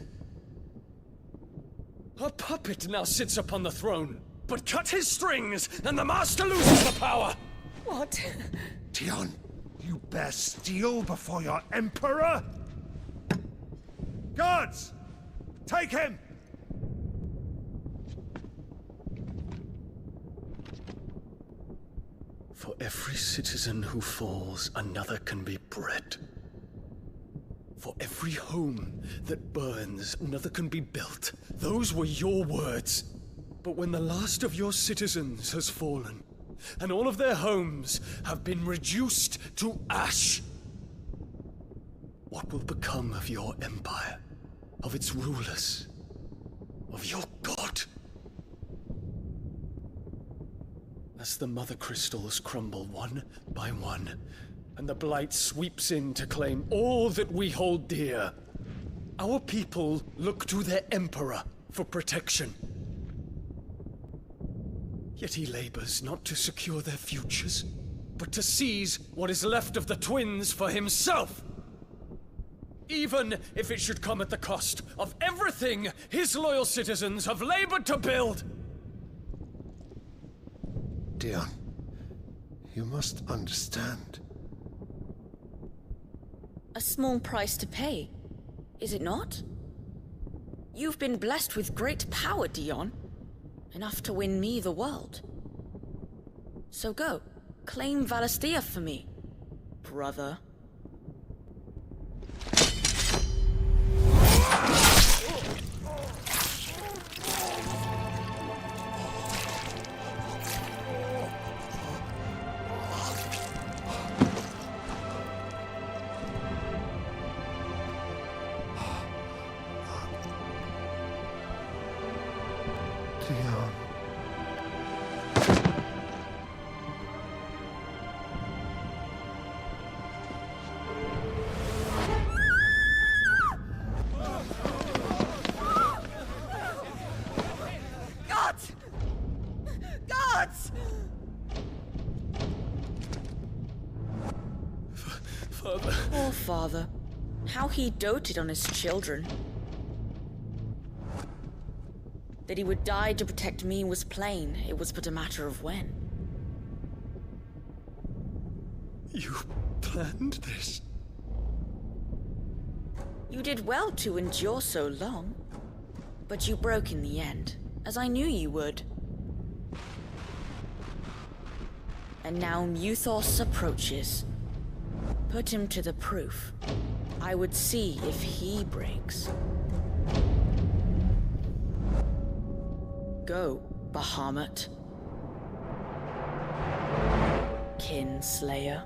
A puppet now sits upon the throne, but cut his strings, and the master loses the power! What? Dion, you bear steel before your Emperor? Guards! Take him! For every citizen who falls, another can be bred. For every home that burns, another can be built. Those were your words. But when the last of your citizens has fallen, and all of their homes have been reduced to ash, what will become of your empire, of its rulers, of your god? As the Mother Crystals crumble one by one, and the Blight sweeps in to claim all that we hold dear, our people look to their Emperor for protection. Yet he labors not to secure their futures, but to seize what is left of the twins for himself. Even if it should come at the cost of everything his loyal citizens have labored to build. Dion, you must understand. A small price to pay, is it not? You've been blessed with great power, Dion. Enough to win me the world. So go, claim Valisthea for me, brother. Father. Poor father. How he doted on his children. That he would die to protect me was plain. It was but a matter of when. You planned this? You did well to endure so long. But you broke in the end, as I knew you would. And now Muthos approaches. Put him to the proof. I would see if he breaks. Go, Bahamut. Kinslayer.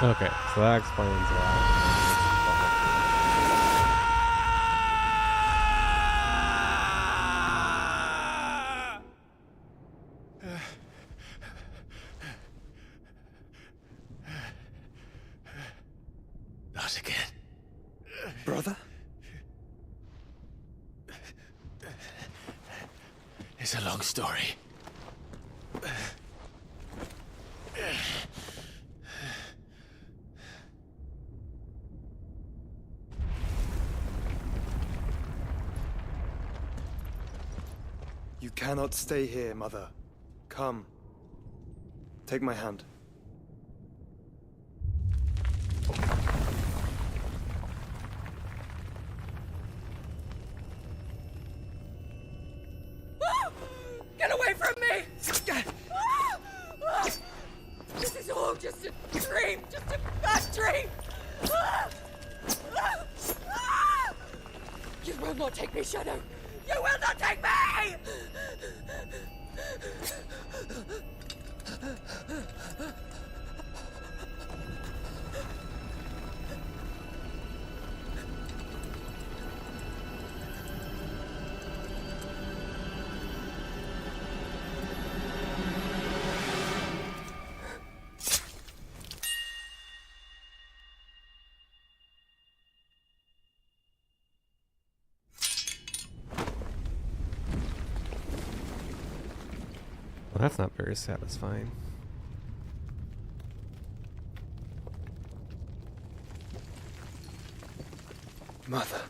Okay, so that explains a lot. Not again. Brother? It's a long story. You cannot stay here, Mother. Come. Take my hand. Get away from me! This is all just a dream, just a bad dream! You will not take me, Shadow! You will not take me! Well, that's not very satisfying. Mother.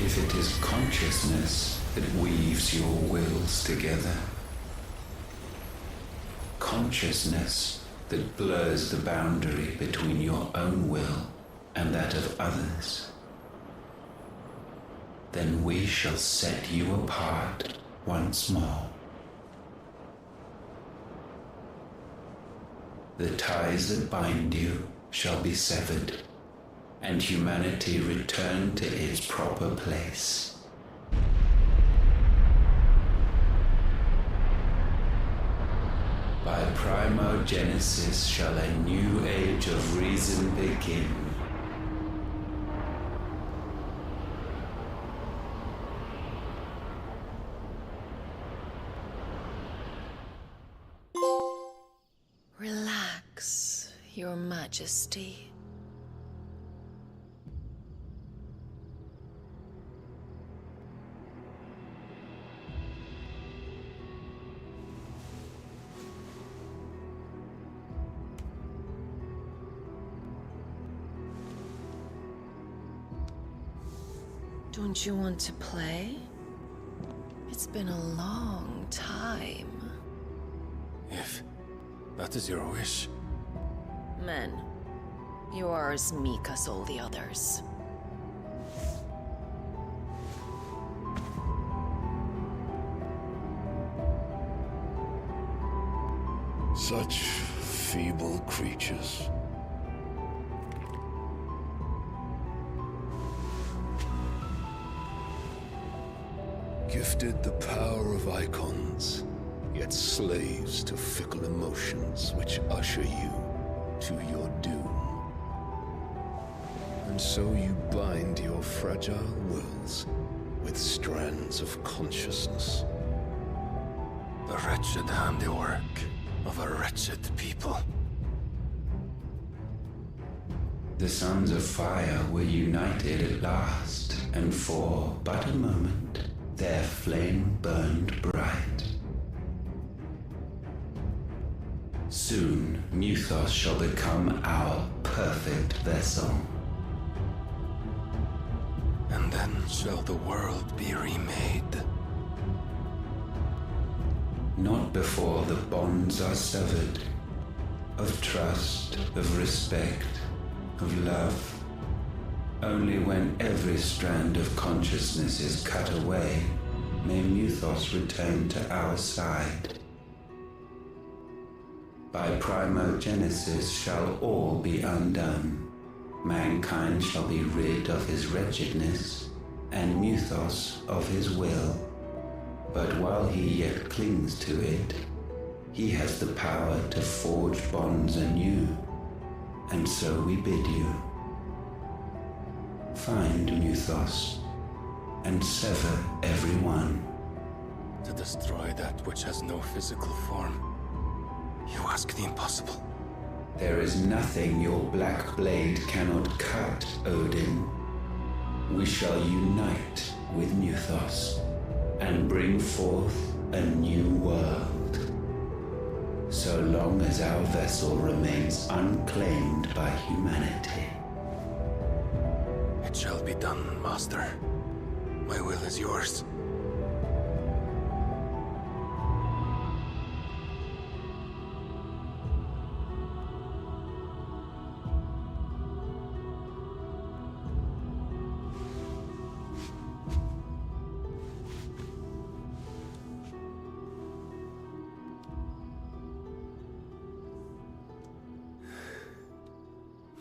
If it is consciousness that weaves your wills together, consciousness that blurs the boundary between your own will and that of others, then we shall set you apart once more. The ties that bind you shall be severed, and humanity return to its proper place. By primogenesis shall a new age of reason begin. Relax, Your Majesty. Don't you want to play? It's been a long time. If that is your wish. Men, you are as meek as all the others. Such feeble creatures. Gifted the power of icons, yet slaves to fickle emotions which usher you to your doom. And so you bind your fragile wills with strands of consciousness. The wretched handiwork of a wretched people. The sons of fire were united at last, and for but a moment their flame burned bright. Soon Muthos shall become our perfect vessel. And then shall the world be remade. Not before the bonds are severed, of trust, of respect, of love. Only when every strand of consciousness is cut away, may Muthos return to our side. By primogenesis shall all be undone. Mankind shall be rid of his wretchedness, and Muthos of his will. But while he yet clings to it, he has the power to forge bonds anew. And so we bid you, find Muthos, and sever every one. To destroy that which has no physical form, you ask the impossible. There is nothing your black blade cannot cut, Odin. We shall unite with Muthos, and bring forth a new world. So long as our vessel remains unclaimed by humanity. It shall be done, Master. My will is yours.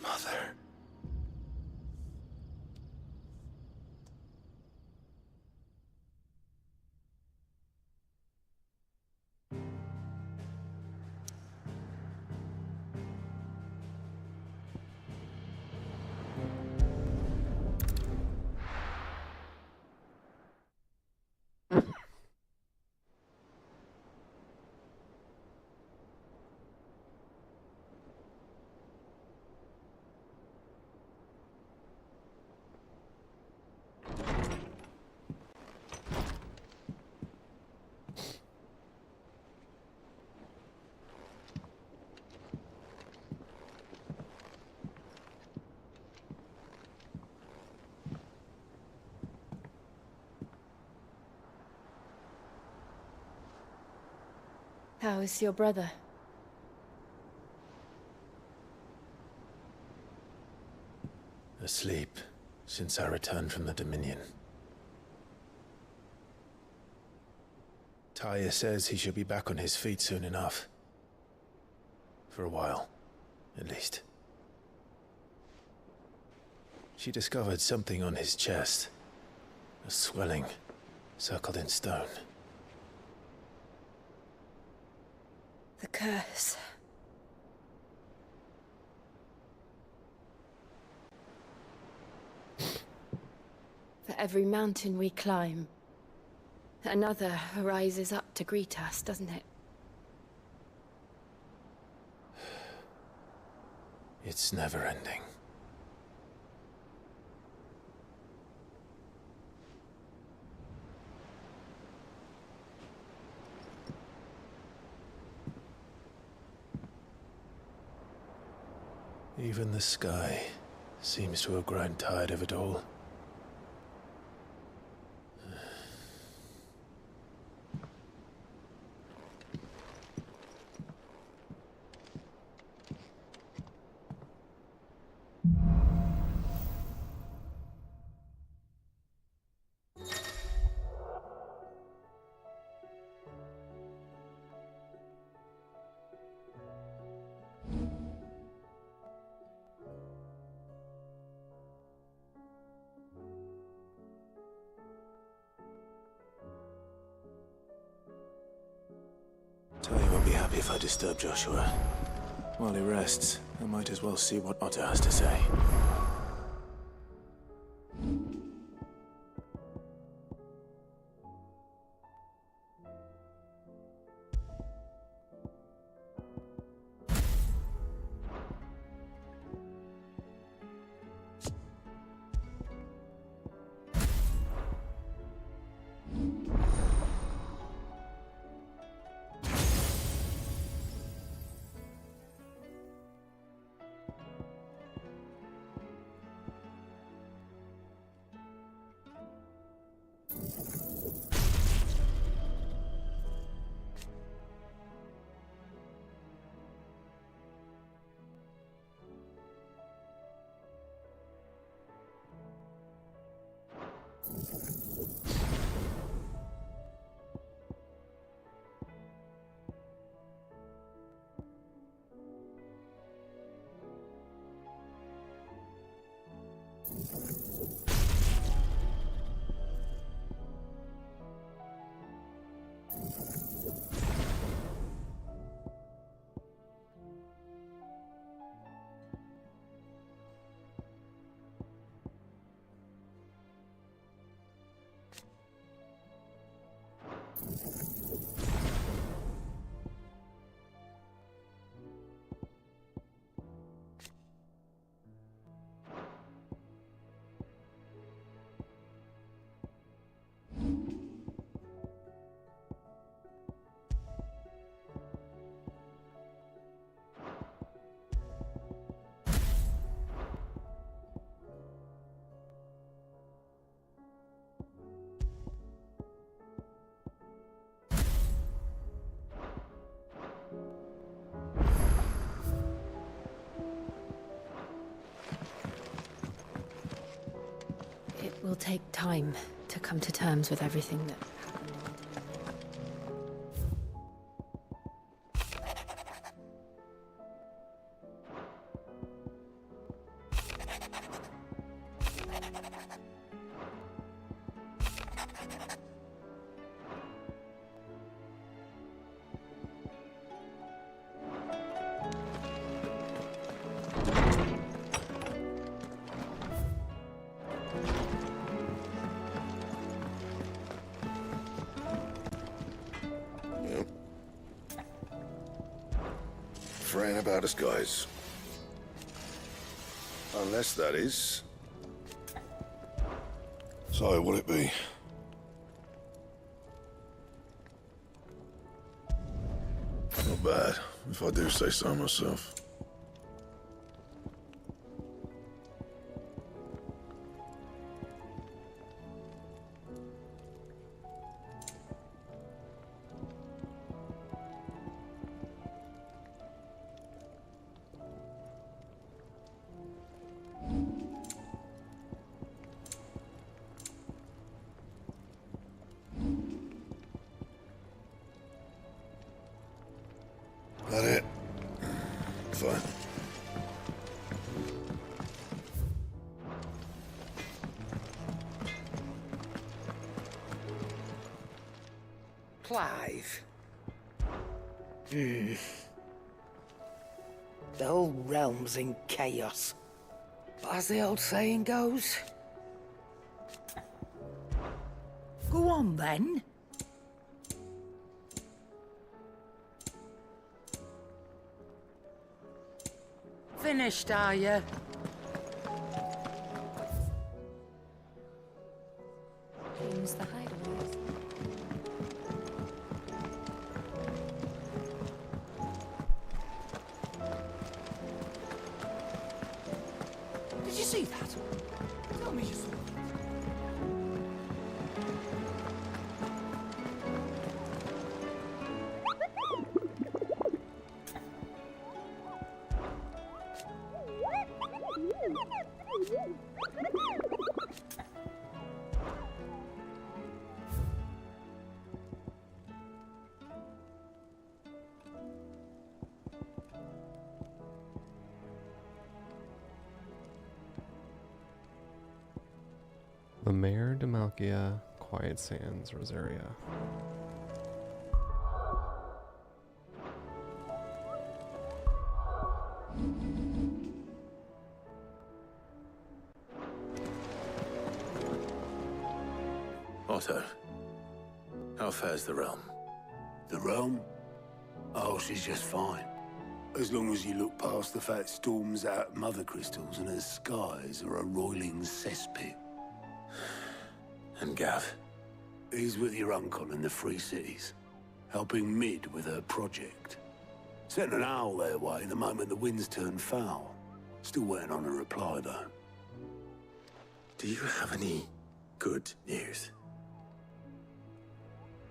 Mother. How is your brother? Asleep since I returned from the Dominion. Taya says he should be back on his feet soon enough. For a while, at least. She discovered something on his chest. A swelling, circled in stone. The curse. For every mountain we climb, another rises up to greet us, doesn't it? It's never ending. Even the sky seems to have grown tired of it all. happy if I disturb Joshua. While he rests, I might as well see what Otter has to say. It will take time to come to terms with everything that happened. Fraying about us, guys. Unless that is... So, will it be? Not bad, if I do say so myself. That it? Fine. Clive. The whole realm's in chaos. But as the old saying goes... Go on, then. Finished, are you? Aims the hideaways. Did you see that? Tell me you saw that. The Mare de Malkia, Quiet Sands, Rosaria. Otto, how fares the realm? The realm? Oh, she's just fine. As long as you look past the fat storms out mother crystals and her skies are a roiling cesspit. And Gav? He's with your uncle in the Free Cities, helping Mid with her project. Sent an owl their way the moment the winds turned foul. Still waiting on a reply, though. Do you have any good news?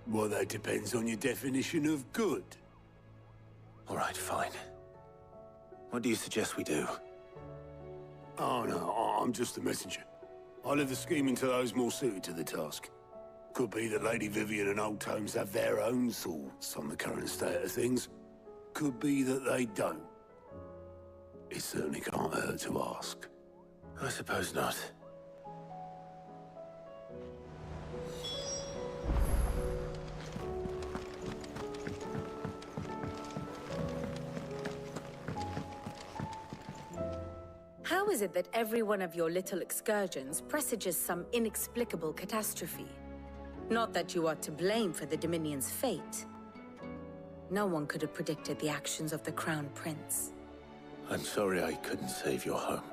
Well, that depends on your definition of good. All right, fine. What do you suggest we do? Oh, no, I'm just the messenger. I leave the scheming to those more suited to the task. Could be that Lady Vivian and Old Tomes have their own thoughts on the current state of things. Could be that they don't. It certainly can't hurt to ask. I suppose not. How is it that every one of your little excursions presages some inexplicable catastrophe? Not that you are to blame for the Dominion's fate. No one could have predicted the actions of the Crown Prince. I'm sorry I couldn't save your home.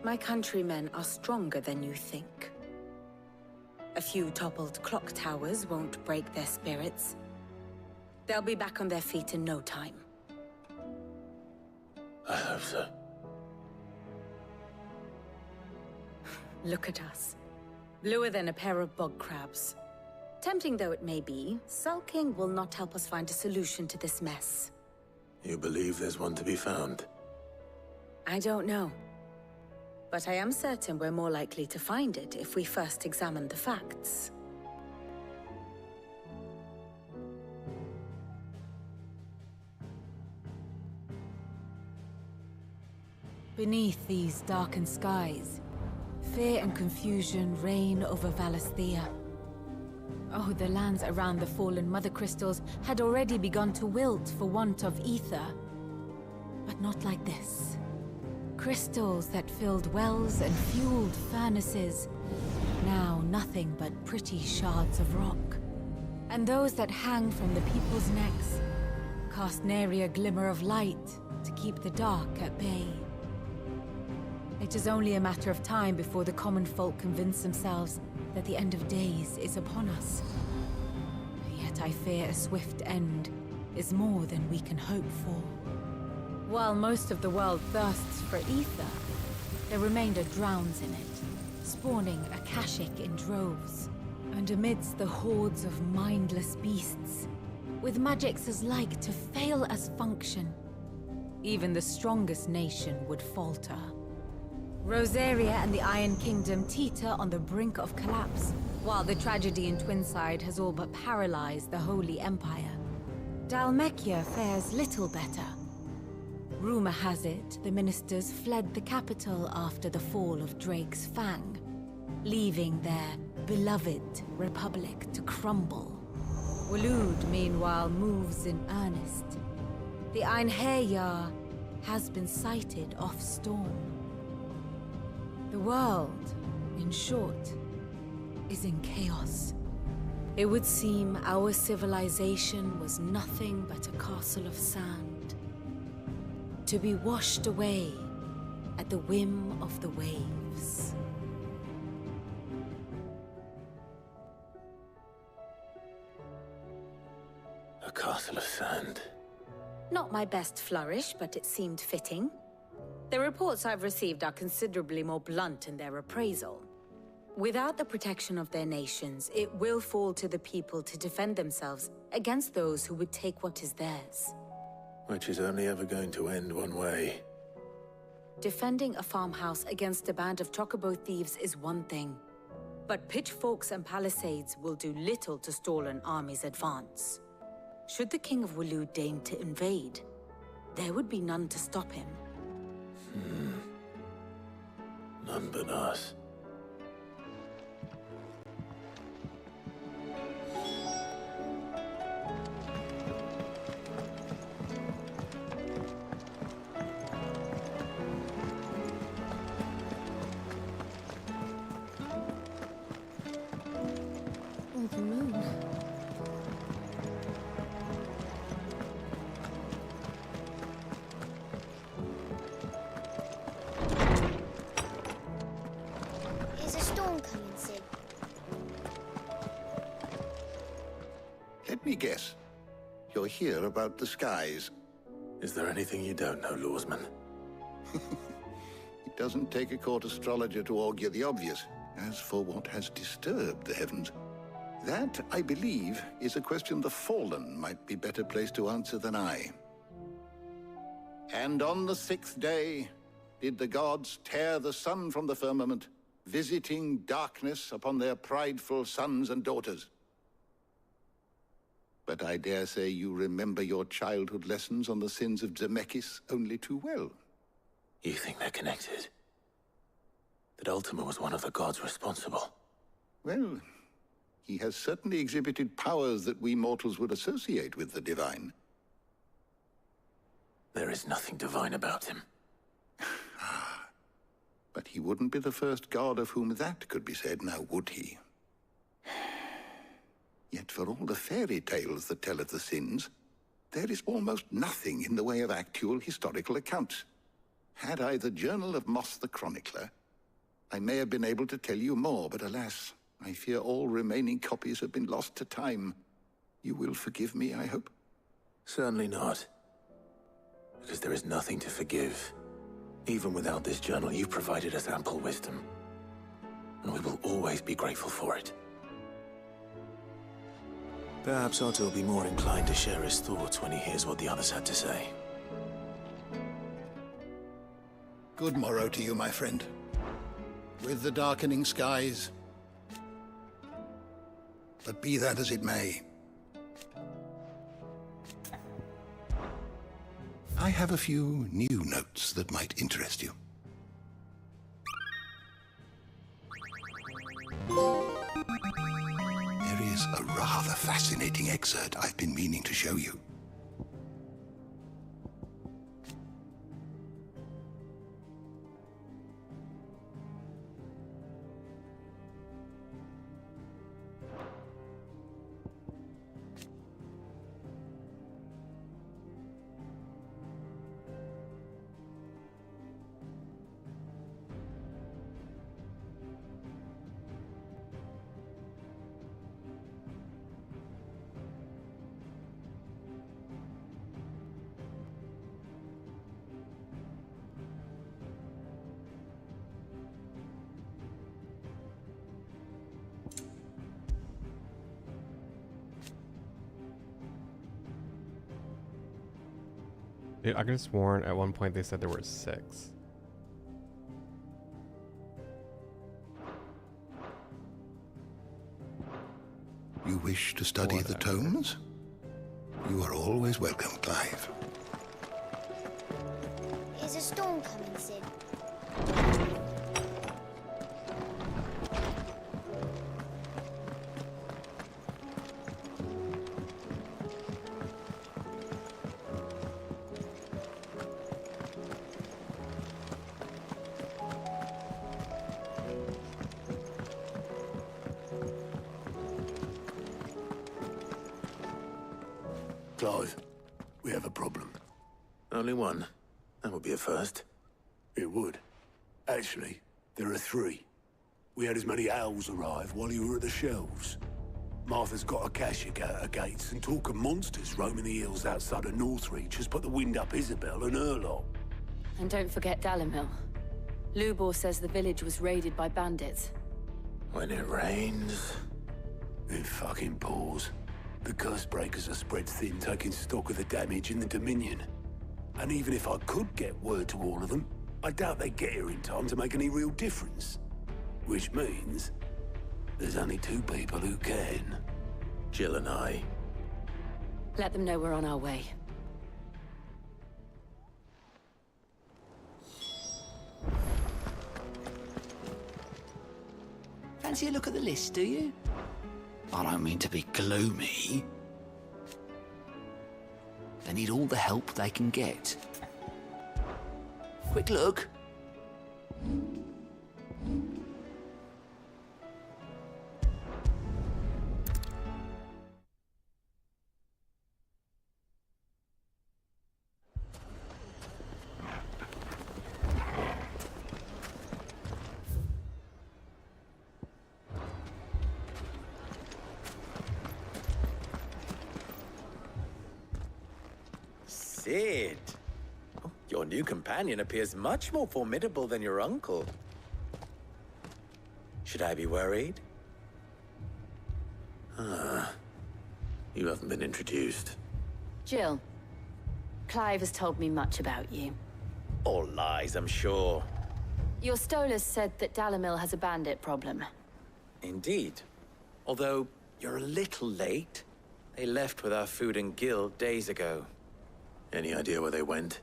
My countrymen are stronger than you think. A few toppled clock towers won't break their spirits. They'll be back on their feet in no time. I hope so. Look at us. Bluer than a pair of bog crabs. Tempting though it may be, sulking will not help us find a solution to this mess. You believe there's one to be found? I don't know. But I am certain we're more likely to find it if we first examine the facts. Beneath these darkened skies, fear and confusion reign over Valisthea. Oh, the lands around the fallen Mother Crystals had already begun to wilt for want of ether. But not like this. Crystals that filled wells and fueled furnaces, now nothing but pretty shards of rock. And those that hang from the people's necks cast nary a glimmer of light to keep the dark at bay. It is only a matter of time before the common folk convince themselves that the end of days is upon us. Yet I fear a swift end is more than we can hope for. While most of the world thirsts for ether, the remainder drowns in it, spawning Akashic in droves. And amidst the hordes of mindless beasts, with magics as like to fail as function, even the strongest nation would falter. Rosaria and the Iron Kingdom teeter on the brink of collapse, while the tragedy in Twinside has all but paralyzed the Holy Empire. Dalmekia fares little better. Rumor has it the ministers fled the capital after the fall of Drake's Fang, leaving their beloved republic to crumble. Waloed, meanwhile, moves in earnest. The Einherjar has been sighted off Storm. The world, in short, is in chaos. It would seem our civilization was nothing but a castle of sand, to be washed away at the whim of the waves. A castle of sand. Not my best flourish, but it seemed fitting. The reports I've received are considerably more blunt in their appraisal. Without the protection of their nations, it will fall to the people to defend themselves against those who would take what is theirs. Which is only ever going to end one way. Defending a farmhouse against a band of chocobo thieves is one thing, but pitchforks and palisades will do little to stall an army's advance. Should the King of Waloed deign to invade, there would be none to stop him. None but us. me guess. You're here about the skies. Is there anything you don't know, Lawsman? It doesn't take a court astrologer to augur the obvious. As for what has disturbed the heavens, that, I believe, is a question the Fallen might be better placed to answer than I. And on the 6th day, did the gods tear the sun from the firmament, visiting darkness upon their prideful sons and daughters. But I dare say you remember your childhood lessons on the sins of Zemeckis only too well. You think they're connected? That Ultima was one of the gods responsible? Well, he has certainly exhibited powers that we mortals would associate with the divine. There is nothing divine about him. But he wouldn't be the first god of whom that could be said, now would he? Yet for all the fairy tales that tell of the sins, there is almost nothing in the way of actual historical accounts. Had I the Journal of Moss the Chronicler, I may have been able to tell you more, but alas, I fear all remaining copies have been lost to time. You will forgive me, I hope? Certainly not. Because there is nothing to forgive. Even without this journal, you provided us ample wisdom. And we will always be grateful for it. Perhaps Otto will be more inclined to share his thoughts when he hears what the others had to say. Good morrow to you, my friend. With the darkening skies. But be that as it may, I have a few new notes that might interest you. There is a rather fascinating excerpt I've been meaning to show you. Yeah, I could have sworn at one point they said there were 6. You wish to study the tomes? You are always welcome, Clive. Is a storm coming, Sid? Clive, we have a problem. Only one. That would be a first. It would. Actually, there are 3. We had as many owls arrive while you were at the shelves. Martha's got a cashier at her gates, and talk of monsters roaming the hills outside of Northreach has put the wind up Isabel and her lot. And don't forget Dalimil. Lubor says the village was raided by bandits. When it rains... It fucking pours. The curse breakers are spread thin, taking stock of the damage in the Dominion. And even if I could get word to all of them, I doubt they'd get here in time to make any real difference. Which means there's only 2 people who can. Jill and I. Let them know we're on our way. Fancy a look at the list, do you? I don't mean to be gloomy. They need all the help they can get. Quick look. Sid. Oh, your new companion appears much more formidable than your uncle. Should I be worried? You haven't been introduced. Jill. Clive has told me much about you. All lies, I'm sure. Your Stolas said that Dalamil has a bandit problem. Indeed. Although, you're a little late. They left with our food and guild days ago. Any idea where they went?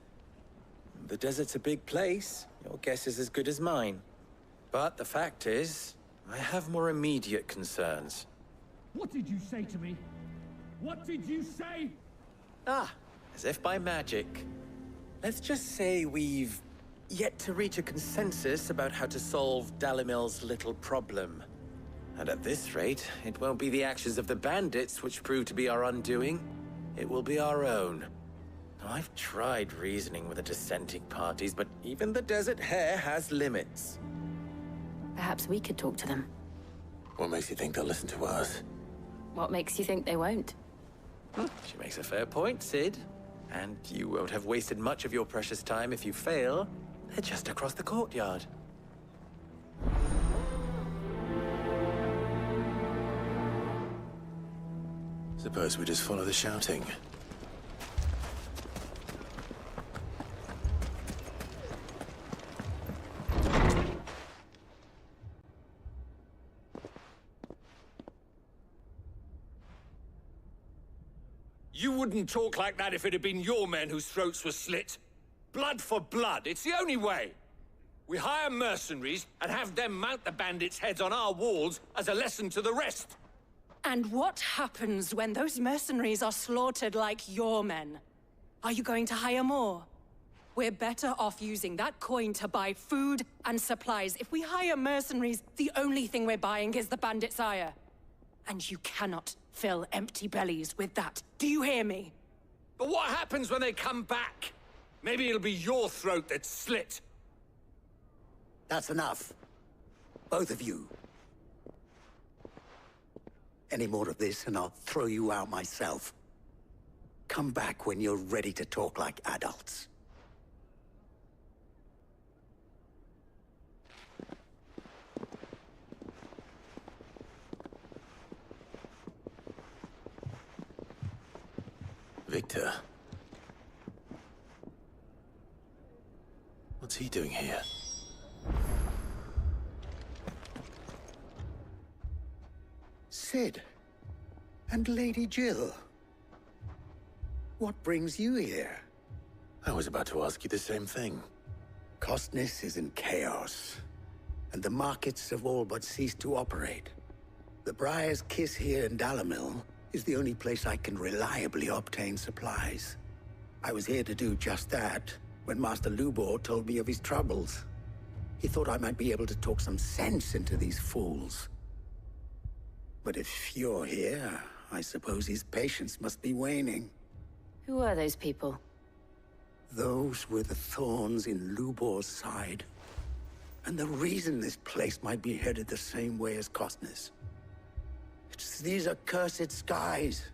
The desert's a big place. Your guess is as good as mine. But the fact is, I have more immediate concerns. What did you say to me? What did you say? Ah, as if by magic. Let's just say we've yet to reach a consensus about how to solve Dalimil's little problem. And at this rate, it won't be the actions of the bandits which prove to be our undoing. It will be our own. Now, I've tried reasoning with the dissenting parties, but even the Desert Hare has limits. Perhaps we could talk to them. What makes you think they'll listen to us? What makes you think they won't? She makes a fair point, Sid. And you won't have wasted much of your precious time if you fail. They're just across the courtyard. Suppose we just follow the shouting. You wouldn't talk like that if it had been your men whose throats were slit. Blood for blood, it's the only way. We hire mercenaries and have them mount the bandits' heads on our walls as a lesson to the rest. And what happens when those mercenaries are slaughtered like your men? Are you going to hire more? We're better off using that coin to buy food and supplies. If we hire mercenaries, the only thing we're buying is the bandits' ire. And you cannot fill empty bellies with that. Do you hear me? But what happens when they come back? Maybe it'll be your throat that's slit. That's enough. Both of you. Any more of this and I'll throw you out myself. Come back when you're ready to talk like adults. Victor. What's he doing here? Sid. And Lady Jill. What brings you here? I was about to ask you the same thing. Costness is in chaos, and the markets have all but ceased to operate. The Briar's Kiss here in Dalamil is the only place I can reliably obtain supplies. I was here to do just that when Master Lubor told me of his troubles. He thought I might be able to talk some sense into these fools. But if you're here, I suppose his patience must be waning. Who are those people? Those were the thorns in Lubor's side. And the reason this place might be headed the same way as Costness. It's these accursed skies.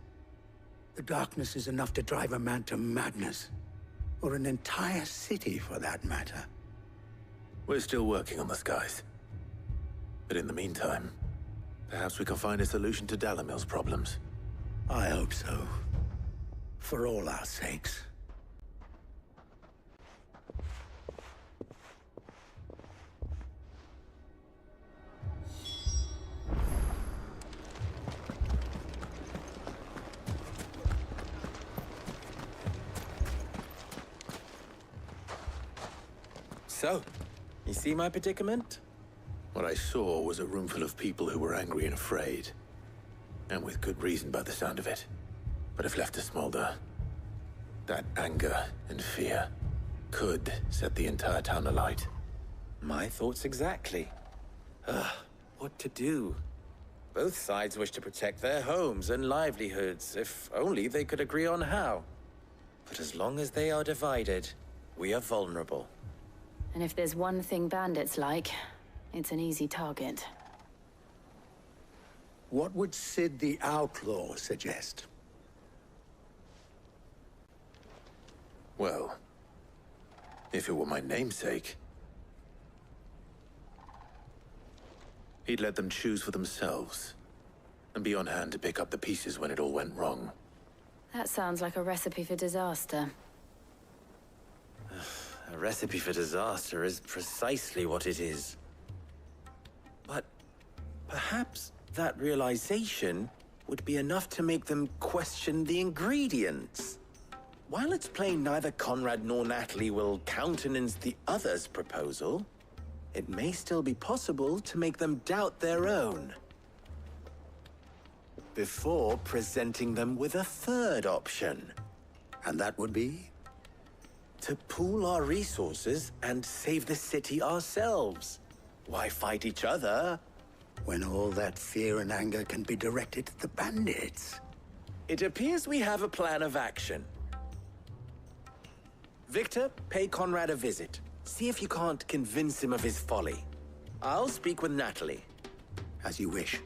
The darkness is enough to drive a man to madness. Or an entire city, for that matter. We're still working on the skies. But in the meantime, perhaps we can find a solution to Dalamil's problems. I hope so. For all our sakes. So, you see my predicament? What I saw was a room full of people who were angry and afraid. And with good reason by the sound of it. But if left to smolder, that anger and fear could set the entire town alight. My thoughts exactly. What to do? Both sides wish to protect their homes and livelihoods, if only they could agree on how. But as long as they are divided, we are vulnerable. And if there's one thing bandits like, it's an easy target. What would Sid the Outlaw suggest? Well, if it were my namesake, he'd let them choose for themselves and be on hand to pick up the pieces when it all went wrong. That sounds like a recipe for disaster. A recipe for disaster is precisely what it is. But perhaps that realization would be enough to make them question the ingredients. While it's plain neither Conrad nor Natalie will countenance the other's proposal, it may still be possible to make them doubt their own before presenting them with a third option. And that would be? To pool our resources and save the city ourselves. Why fight each other? When all that fear and anger can be directed at the bandits. It appears we have a plan of action. Victor, pay Conrad a visit. See if you can't convince him of his folly. I'll speak with Natalie. As you wish.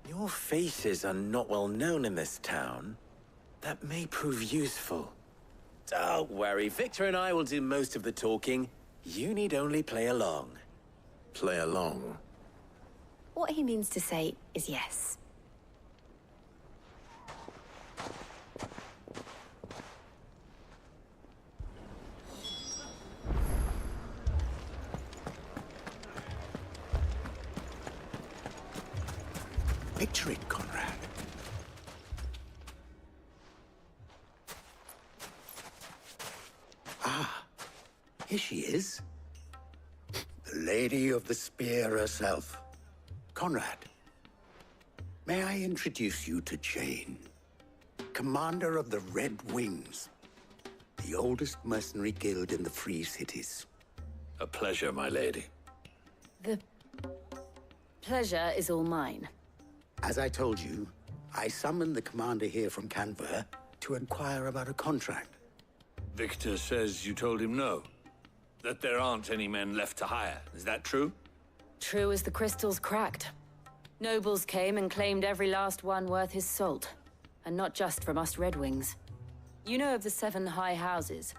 Your faces are not well known in this town. That may prove useful. Don't worry, Victor and I will do most of the talking. You need only play along. Play along? What he means to say is yes. Picture it, Conrad. Ah, here she is. The Lady of the Spear herself. Conrad, may I introduce you to Jane, commander of the Red Wings, the oldest mercenary guild in the Free Cities. A pleasure, my lady. The pleasure is all mine. As I told you, I summoned the commander here from Canver to inquire about a contract. Victor says you told him no. That there aren't any men left to hire. Is that true? True as the crystals cracked. Nobles came and claimed every last one worth his salt. And not just from us Red Wings. You know of the 7 high houses.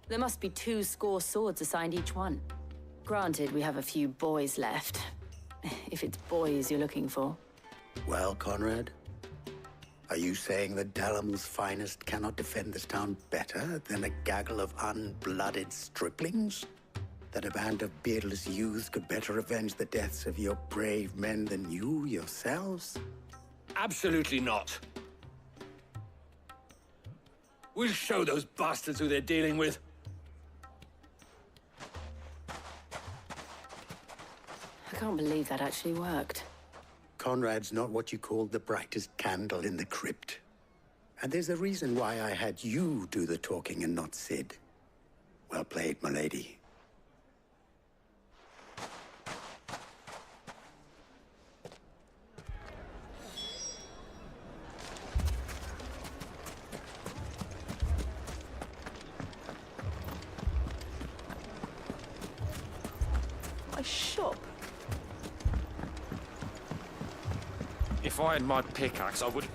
There must be 2 swords assigned each one. Granted, we have a few boys left. If it's boys you're looking for. Well, Conrad, are you saying that Dalamil's finest cannot defend this town better than a gaggle of unblooded striplings? That a band of beardless youths could better avenge the deaths of your brave men than you yourselves? Absolutely not. We'll show those bastards who they're dealing with. I can't believe that actually worked. Conrad's not what you call the brightest candle in the crypt. And there's a reason why I had you do the talking and not Sid. Well played, my lady. My shop. If I had my pickaxe, I would...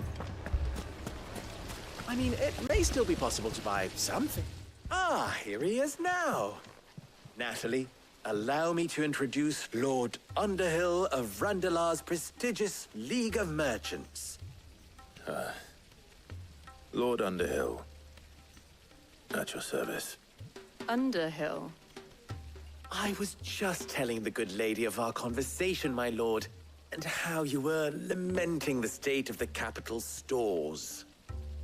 I mean, it may still be possible to buy something. Ah, here he is now. Natalie, allow me to introduce Lord Underhill of Randalar's prestigious League of Merchants. Lord Underhill. At your service. Underhill. I was just telling the good lady of our conversation, my lord, and how you were lamenting the state of the capital's stores.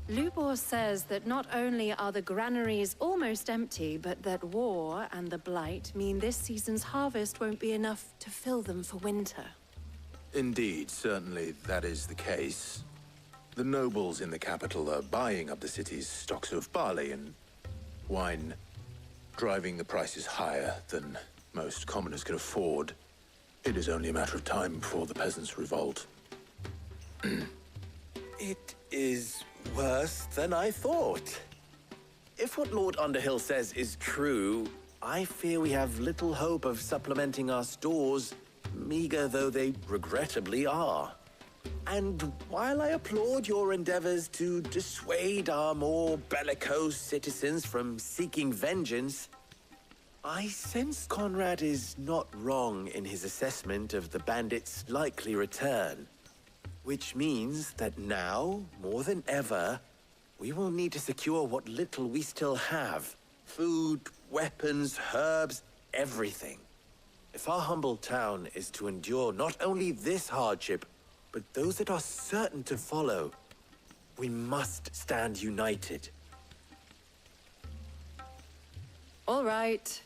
Lubor says that not only are the granaries almost empty, but that war and the Blight mean this season's harvest won't be enough to fill them for winter. Indeed, certainly that is the case. The nobles in the capital are buying up the city's stocks of barley and wine, driving the prices higher than most commoners can afford. It is only a matter of time before the peasants revolt. It is worse than I thought. If what Lord Underhill says is true, I fear we have little hope of supplementing our stores, meager though they regrettably are. And while I applaud your endeavors to dissuade our more bellicose citizens from seeking vengeance, I sense Conrad is not wrong in his assessment of the bandits' likely return. Which means that now, more than ever, we will need to secure what little we still have. Food, weapons, herbs, everything. If our humble town is to endure not only this hardship, but those that are certain to follow, we must stand united. All right.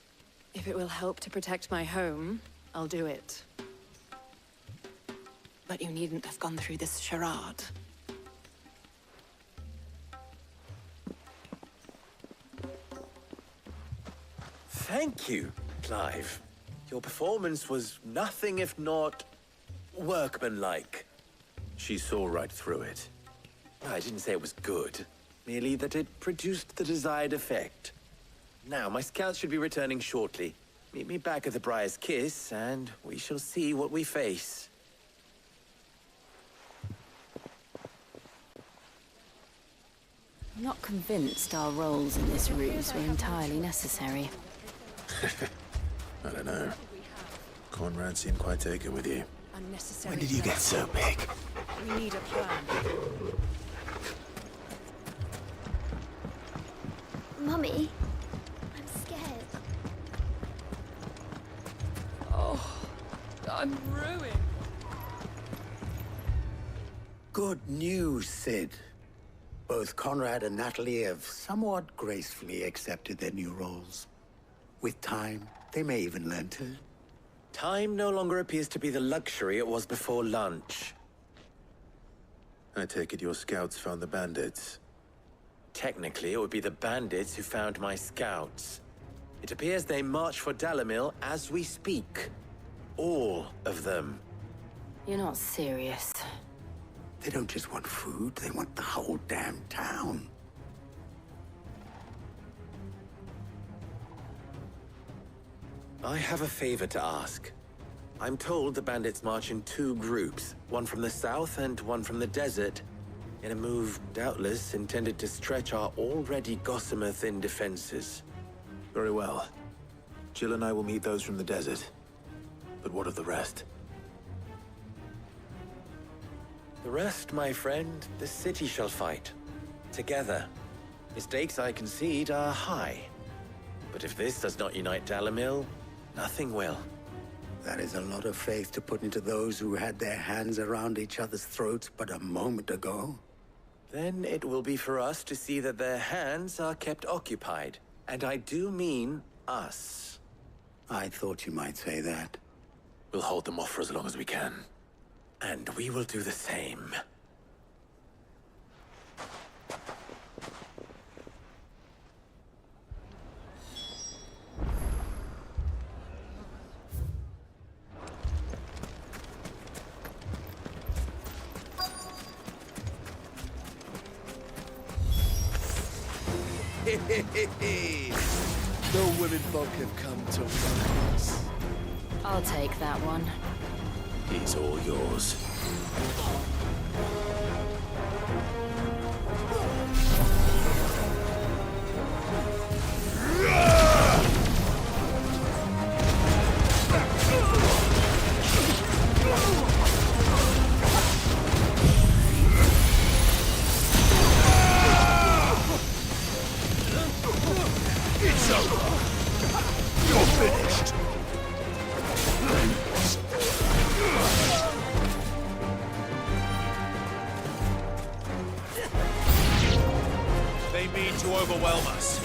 If it will help to protect my home, I'll do it. But you needn't have gone through this charade. Thank you, Clive. Your performance was nothing if not workmanlike. She saw right through it. I didn't say it was good, merely that it produced the desired effect. Now, my scouts should be returning shortly. Meet me back at the Briar's Kiss, and we shall see what we face. I'm not convinced our roles in this ruse were entirely necessary. I don't know. Conrad seemed quite taken with you. Unnecessary. When did you get so big? We need a plan. Mummy, I'm scared. Oh, I'm ruined. Good news, Sid. Both Conrad and Natalie have somewhat gracefully accepted their new roles. With time, they may even learn to. Time no longer appears to be the luxury it was before lunch. I take it your scouts found the bandits. Technically, it would be the bandits who found my scouts. It appears they march for Dalimil as we speak. All of them. You're not serious. They don't just want food, they want the whole damn town. I have a favor to ask. I'm told the bandits march in two groups, one from the south and one from the desert, in a move doubtless intended to stretch our already gossamer-thin defenses. Very well. Jill and I will meet those from the desert. But what of the rest? The rest, my friend, the city shall fight. Together. The stakes, I concede, are high. But if this does not unite Dalimil, nothing will. That is a lot of faith to put into those who had their hands around each other's throats but a moment ago. Then it will be for us to see that their hands are kept occupied. And I do mean us. I thought you might say that. We'll hold them off for as long as we can. And we will do the same. The women folk have come to find us. I'll take that one. He's all yours. It's over. You're finished. They mean to overwhelm us.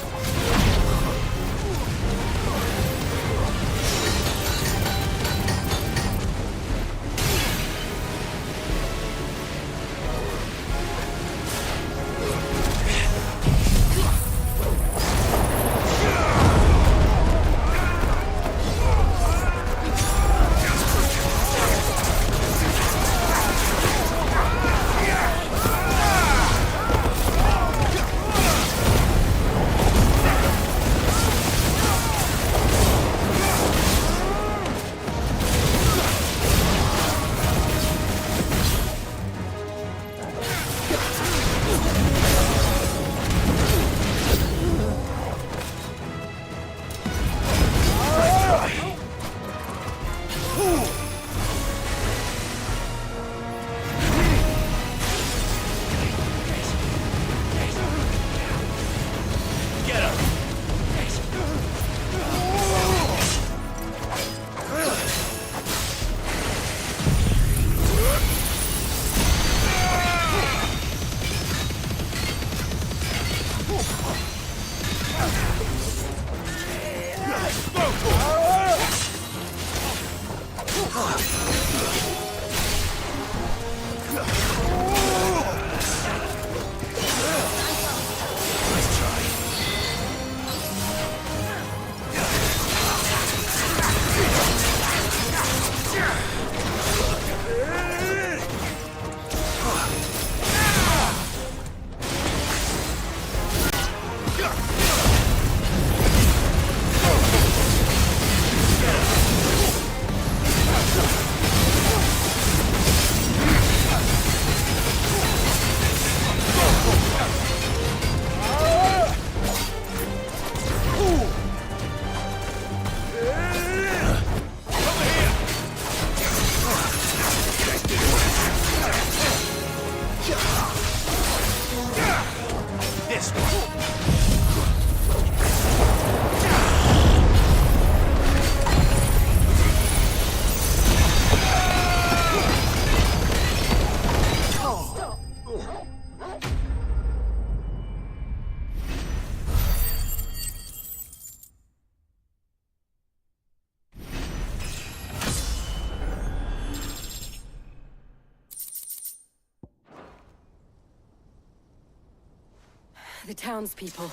The townspeople.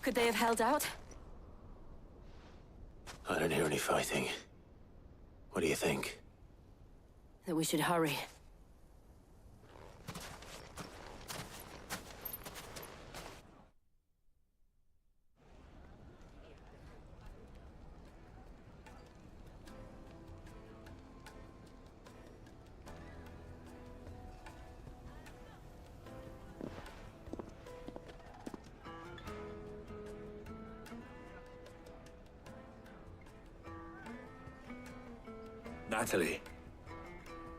Could they have held out? I don't hear any fighting. What do you think? That we should hurry. Natalie,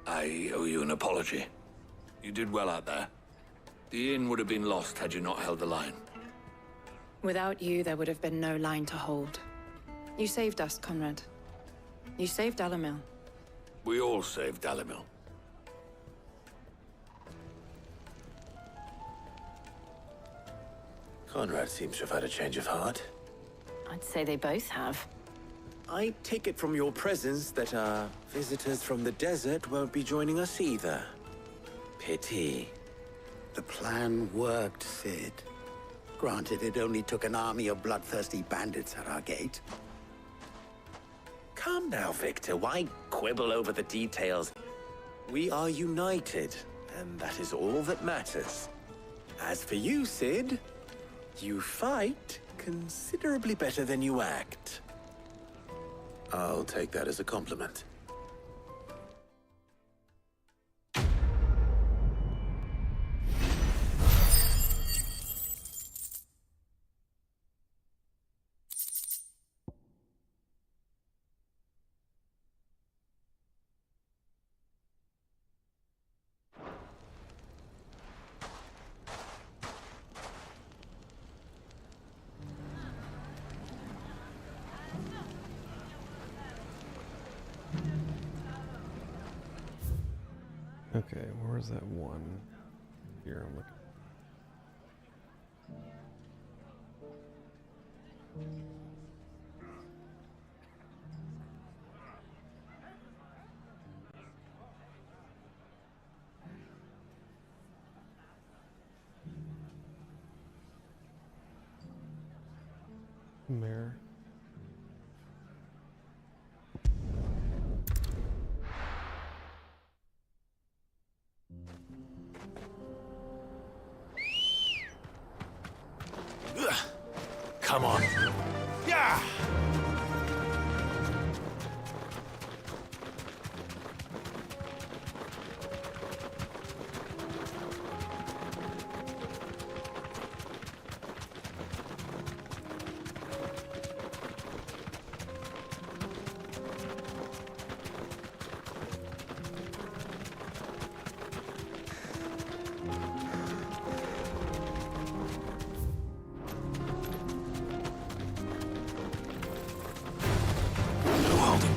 I owe you an apology. You did well out there. The inn would have been lost had you not held the line. Without you, there would have been no line to hold. You saved us, Conrad. You saved Dalimil. We all saved Dalimil. Conrad seems to have had a change of heart. I'd say they both have. I take it from your presence that our visitors from the desert won't be joining us either. Pity. The plan worked, Sid. Granted, it only took an army of bloodthirsty bandits at our gate. Come now, Victor. Why quibble over the details? We are united, and that is all that matters. As for you, Sid, you fight considerably better than you act. I'll take that as a compliment. Okay, where's that one? Here, I'm looking. Mare. Come on. Yeah!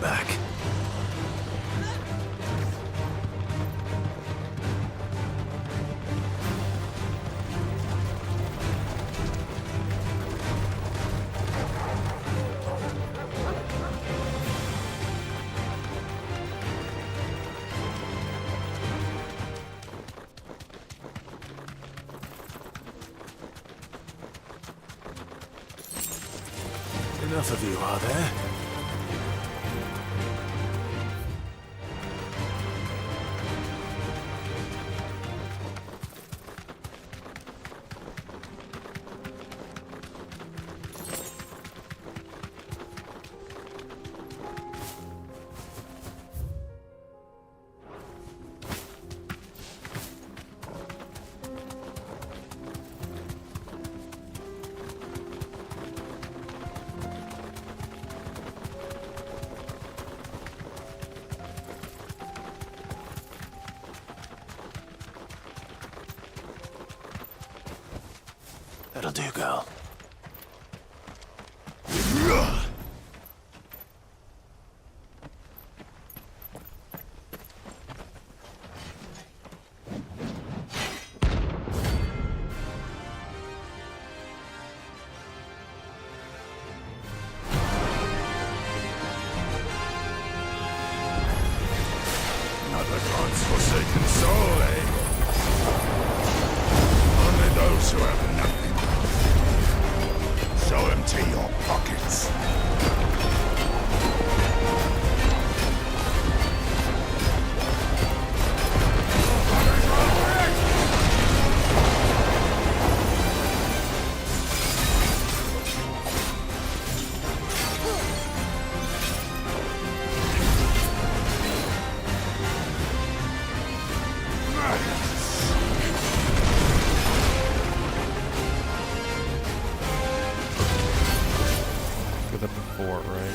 Back. Enough of you, are there? That'll do, girl. Another god's-forsaken soul, eh? Only those who have nothing part, right?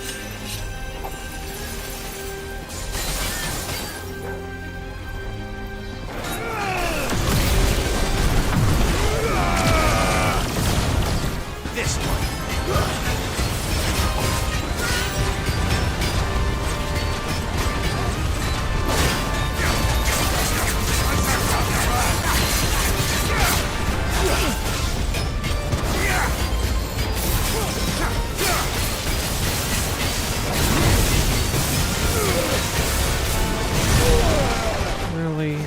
This one. Really?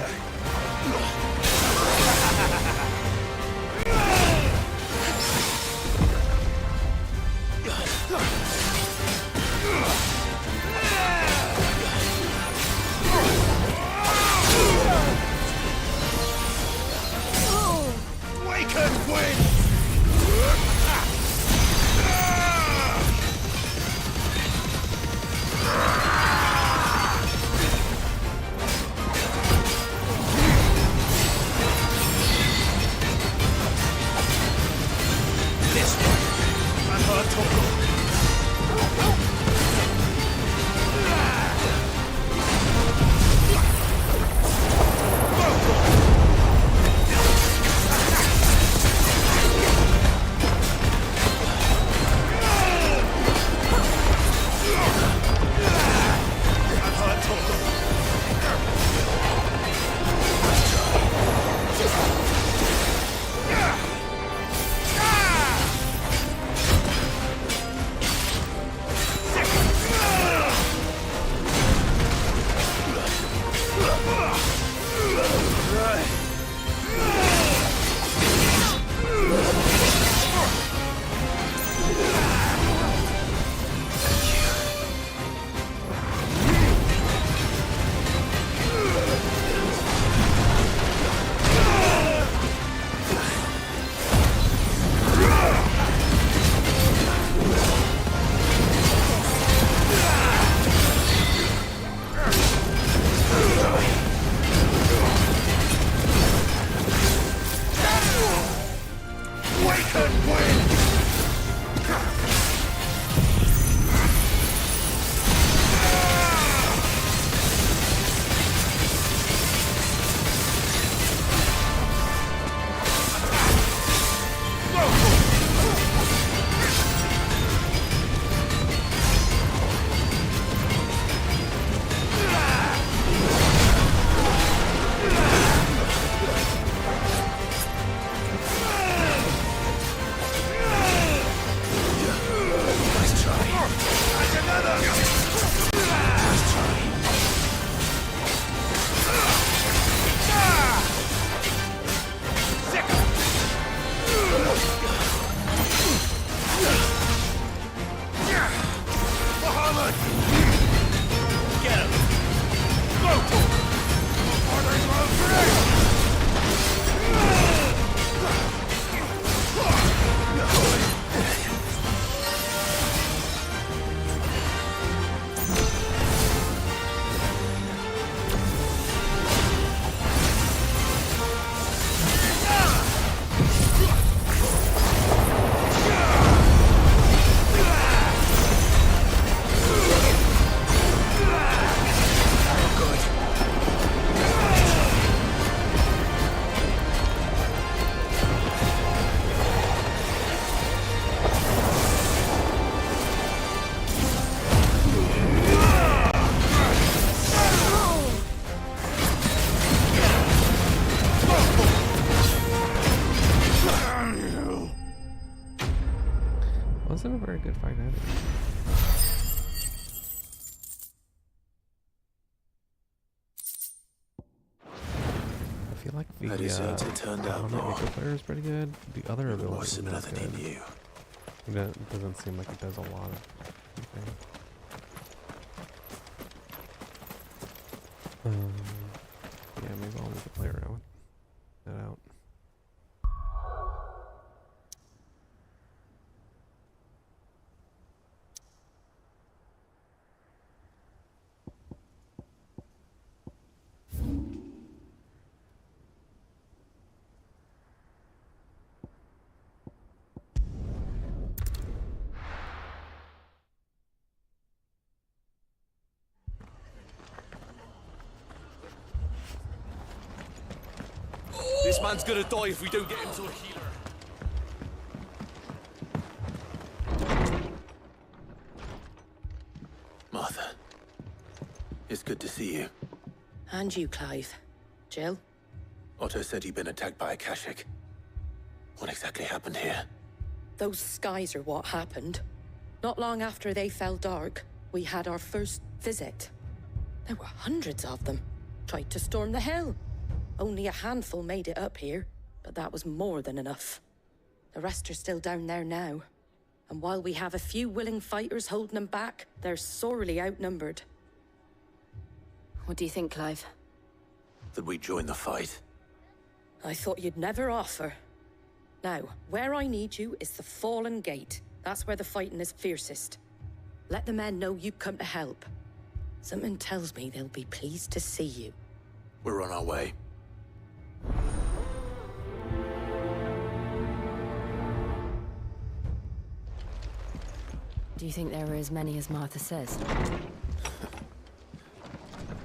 Wake and win! This one. I'm her Toko. Wasn't a very good fight either. I feel like the Nico player is pretty good. The other ability is not good. It doesn't seem like it does a lot of anything. Yeah, maybe I'll need to play around with that out. This man's gonna die if we don't get him to a healer. Martha, it's good to see you. And you, Clive. Jill? Otto said you'd been attacked by a Akashic. What exactly happened here? Those skies are what happened. Not long after they fell dark, we had our first visit. There were hundreds of them. Tried to storm the hill. Only a handful made it up here, but that was more than enough. The rest are still down there now. And while we have a few willing fighters holding them back, they're sorely outnumbered. What do you think, Clive? That we join the fight? I thought you'd never offer. Now, where I need you is the Fallen Gate. That's where the fighting is fiercest. Let the men know you come to help. Something tells me they'll be pleased to see you. We're on our way. Do you think there are as many as Martha says?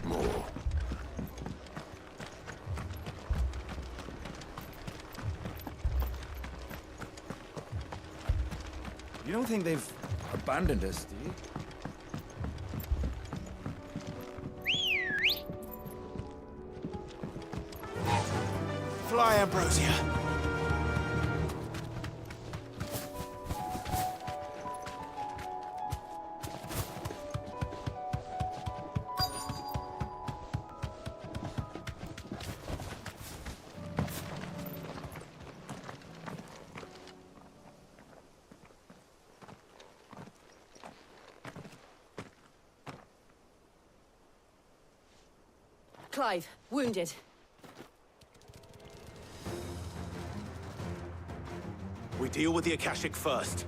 More. You don't think they've abandoned us, do you? Fly, Ambrosia! Clive, wounded. We deal with the Akashic first.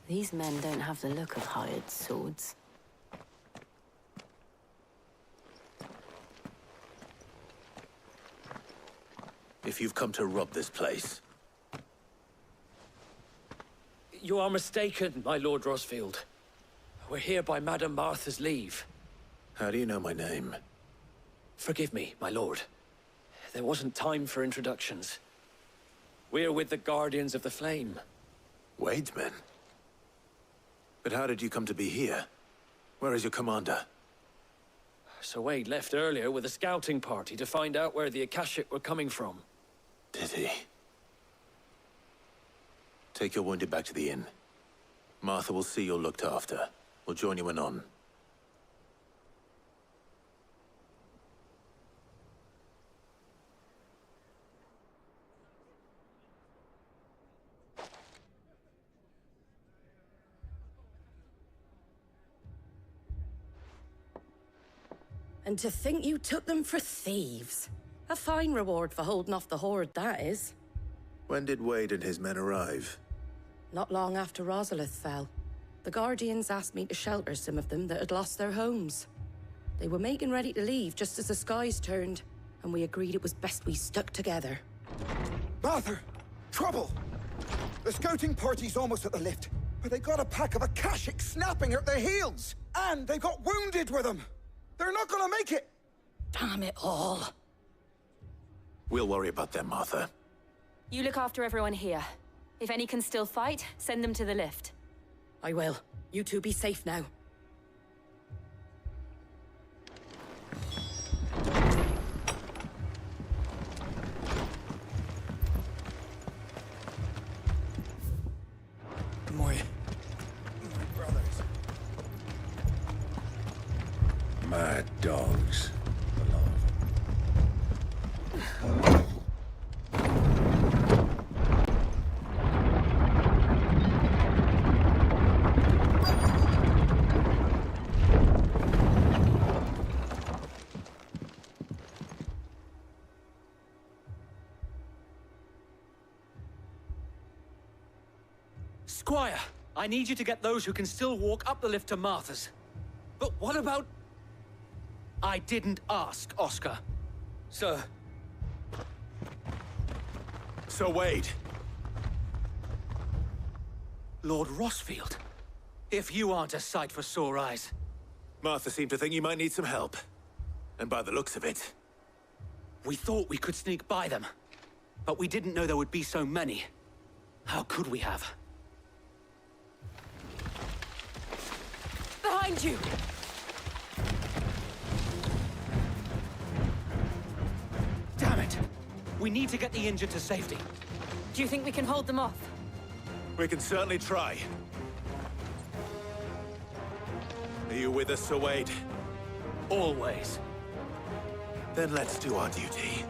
These men don't have the look of hired swords. If you've come to rob this place, You are mistaken, my Lord Rosfield. We're here by Madame Martha's leave. how do you know my name? Forgive me, my lord. There wasn't time for introductions. We're with the Guardians of the Flame. Wade's men? But how did you come to be here? Where is your commander? Sir Wade left earlier with a scouting party to find out where the Akashic were coming from. Did he? Take your wounded back to the inn. Martha will see you're looked after. We'll join you anon. And to think you took them for thieves. A fine reward for holding off the horde, that is. When did Wade and his men arrive? Not long after Rosalith fell. The Guardians asked me to shelter some of them that had lost their homes. They were making ready to leave just as the skies turned, and we agreed it was best we stuck together. Martha! Trouble! The scouting party's almost at the lift, but they got a pack of Akashics snapping at their heels! And they got wounded with them! They're not gonna make it! Damn it all. We'll worry about them, Martha. You look after everyone here. If any can still fight, send them to the lift. I will. You two be safe now. My brothers. Mad dogs. Squire, I need you to get those who can still walk up the lift to Martha's. But what about... I didn't ask, Oscar. Sir. So Wade. Lord Rossfield. If you aren't a sight for sore eyes. Martha seemed to think you might need some help. And by the looks of it... We thought we could sneak by them. But we didn't know there would be so many. How could we have? Behind you! Damn it! We need to get the injured to safety. Do you think we can hold them off? We can certainly try. Are you with us, Sir Wade? Always. Then let's do our duty.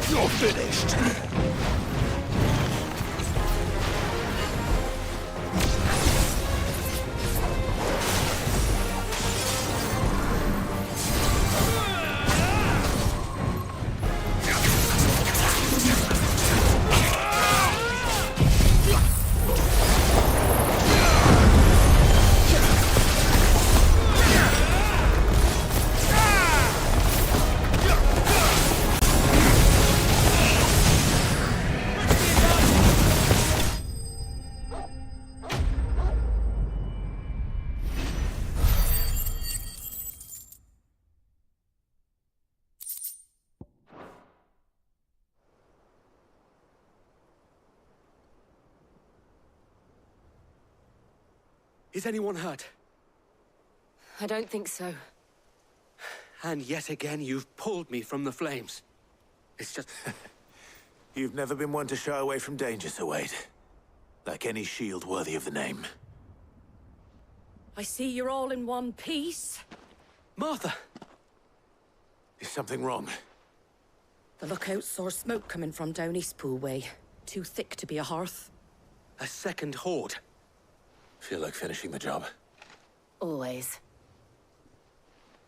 You're finished. Is anyone hurt? I don't think so. And yet again, you've pulled me from the flames. It's just... You've never been one to shy away from danger, Sir Wade. Like any shield worthy of the name. I see you're all in one piece. Martha! Is something wrong? The lookout saw smoke coming from down Eastpool way. Too thick to be a hearth. A second horde. Feel like finishing the job. Always.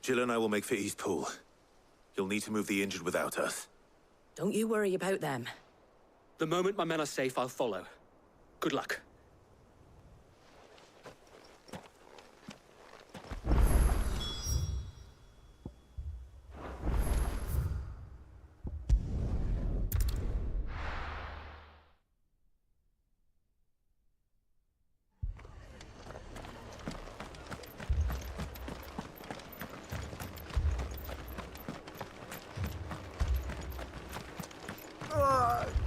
Jill and I will make for Eastpool. You'll need to move the injured without us. Don't you worry about them. The moment my men are safe, I'll follow. Good luck.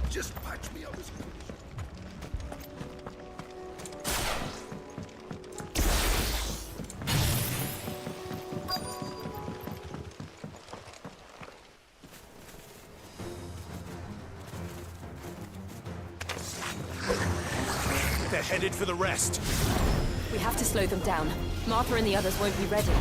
Just patch me up. They're headed for the rest. We have to slow them down. Martha and the others won't be ready.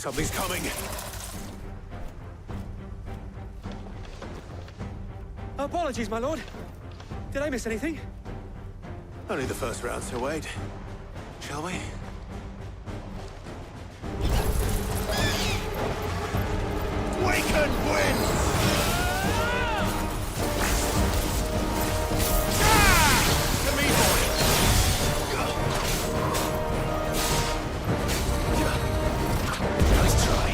Something's coming. Apologies, my lord. Did I miss anything? Only the first round, Sir Wade. Shall we? Waken winds! To me, boy! Nice try.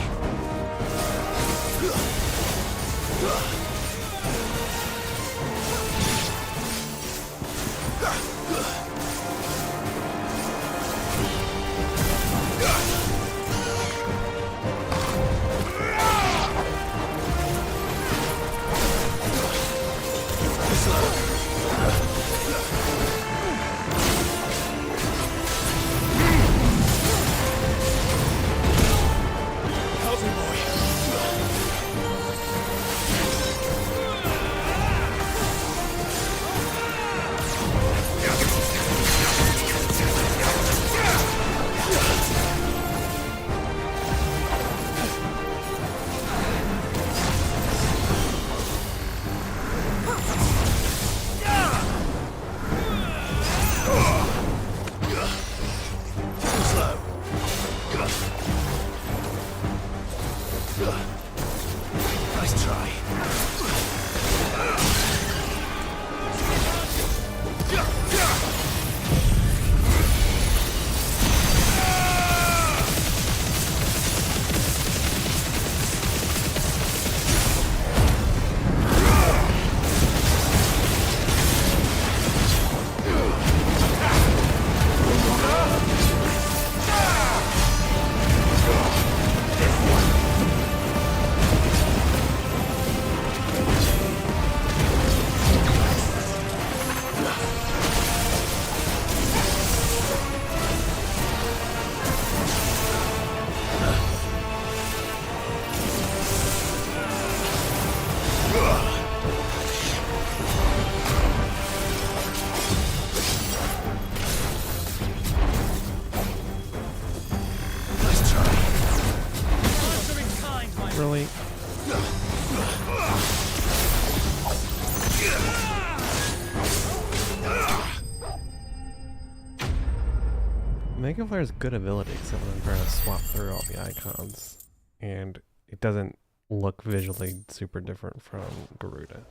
Megaflare's good ability, except when I'm trying to swap through all the icons. And it doesn't look visually super different from Garuda.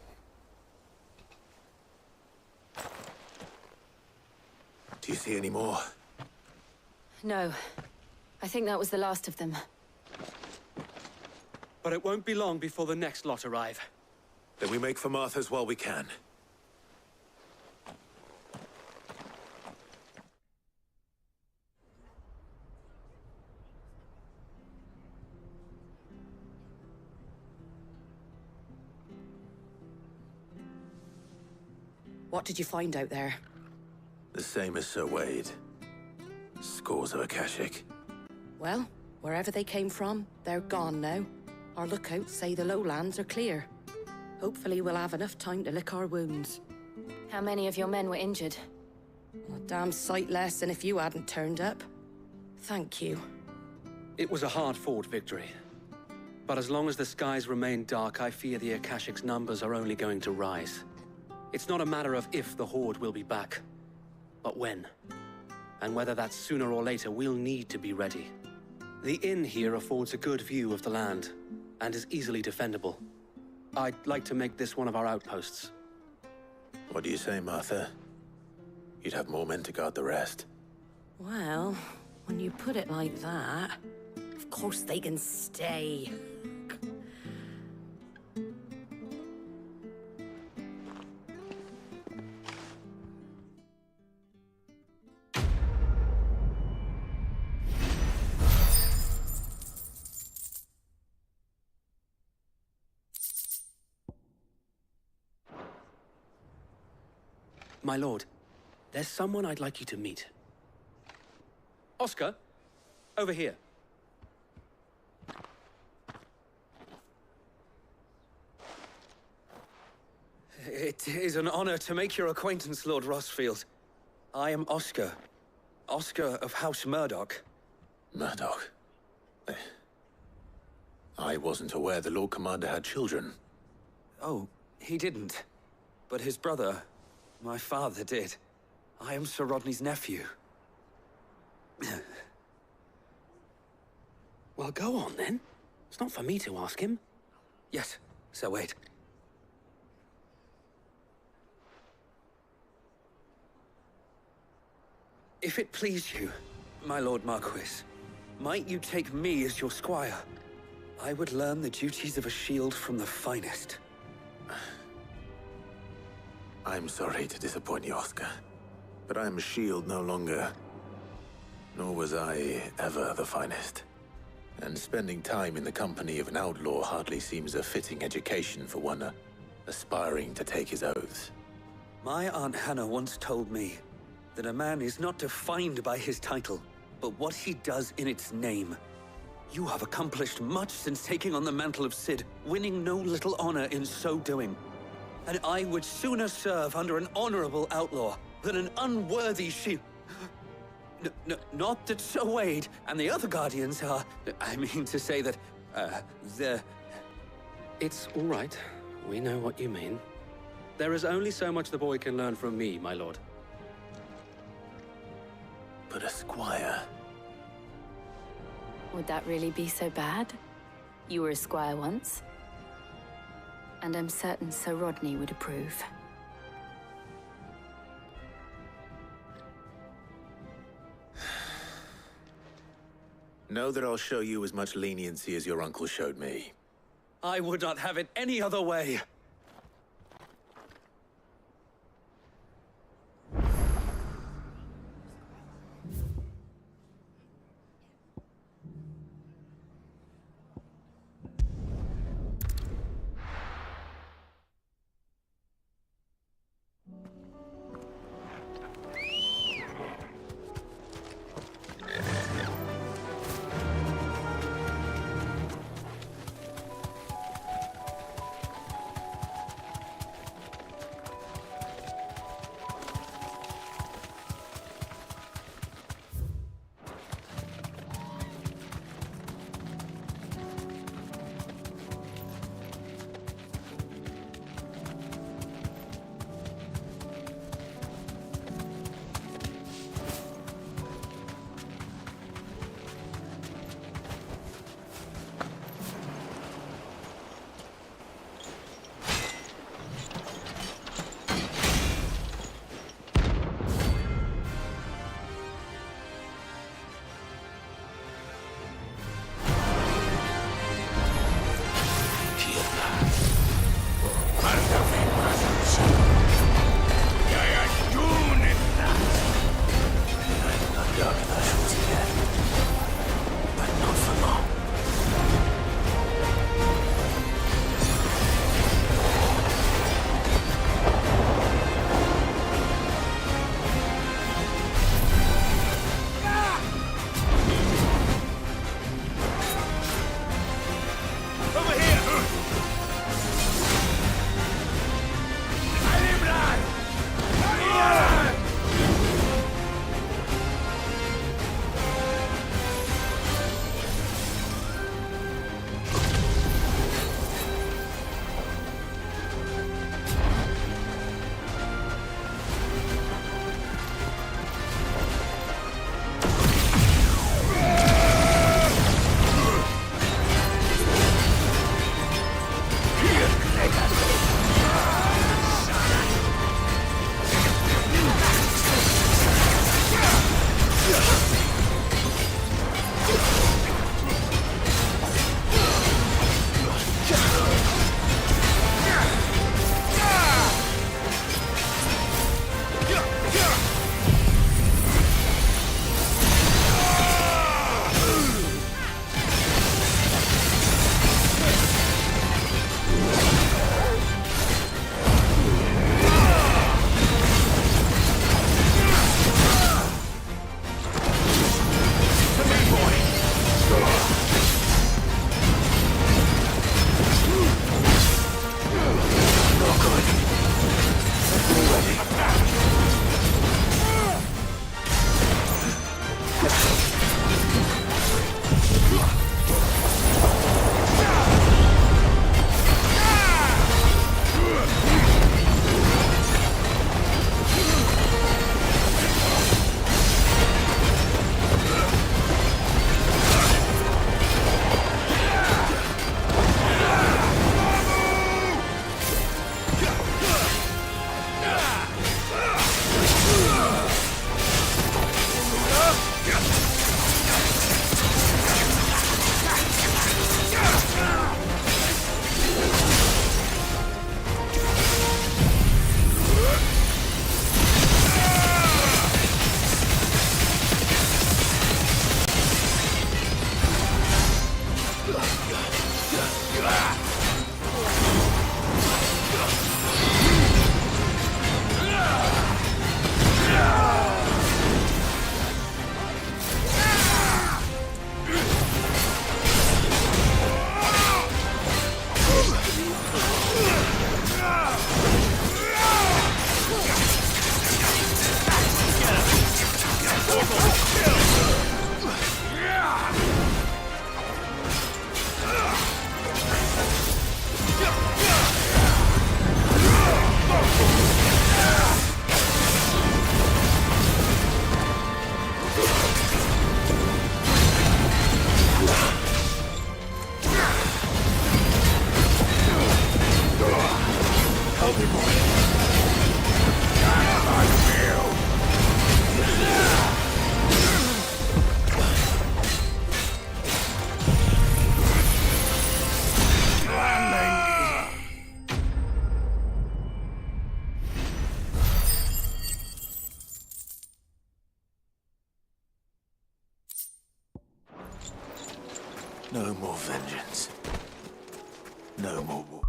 Do you see any more? No. I think that was the last of them. But it won't be long before the next lot arrive. Then we make for Martha's while we can. What did you find out there? The same as Sir Wade. Scores of Akashic. Well, wherever they came from, they're gone now. Our lookouts say the lowlands are clear. Hopefully we'll have enough time to lick our wounds. How many of your men were injured? A damn sight less than if you hadn't turned up. Thank you. It was a hard-fought victory. But as long as the skies remain dark, I fear the Akashic's numbers are only going to rise. It's not a matter of if the Horde will be back, but when. And whether that's sooner or later, we'll need to be ready. The inn here affords a good view of the land, and is easily defendable. I'd like to make this one of our outposts. What do you say, Martha? You'd have more men to guard the rest. Well, when you put it like that, of course they can stay. My lord, there's someone I'd like you to meet. Oscar, over here. It is an honor to make your acquaintance, Lord Rossfield. I am Oscar. Oscar of House Murdoch. Murdoch? I wasn't aware the Lord Commander had children. Oh, he didn't. But his brother, my father, did. I am Sir Rodney's nephew. Well, go on then. It's not for me to ask him. Yes, Sir Wade. If it please you, my Lord Marquis, might you take me as your squire? I would learn the duties of a shield from the finest. I'm sorry to disappoint you, Oscar, but I am a shield no longer. Nor was I ever the finest. And spending time in the company of an outlaw hardly seems a fitting education for one aspiring to take his oaths. My Aunt Hannah once told me that a man is not defined by his title, but what he does in its name. You have accomplished much since taking on the mantle of Cid, winning no little honor in so doing. And I would sooner serve under an honorable outlaw than an unworthy shield. Not that Sir Wade and the other Guardians are... I mean to say that, they're... It's all right. We know what you mean. There is only so much the boy can learn from me, my lord. But a squire... Would that really be so bad? You were a squire once. And I'm certain Sir Rodney would approve. Know that I'll show you as much leniency as your uncle showed me. I would not have it any other way. No more vengeance. No more war.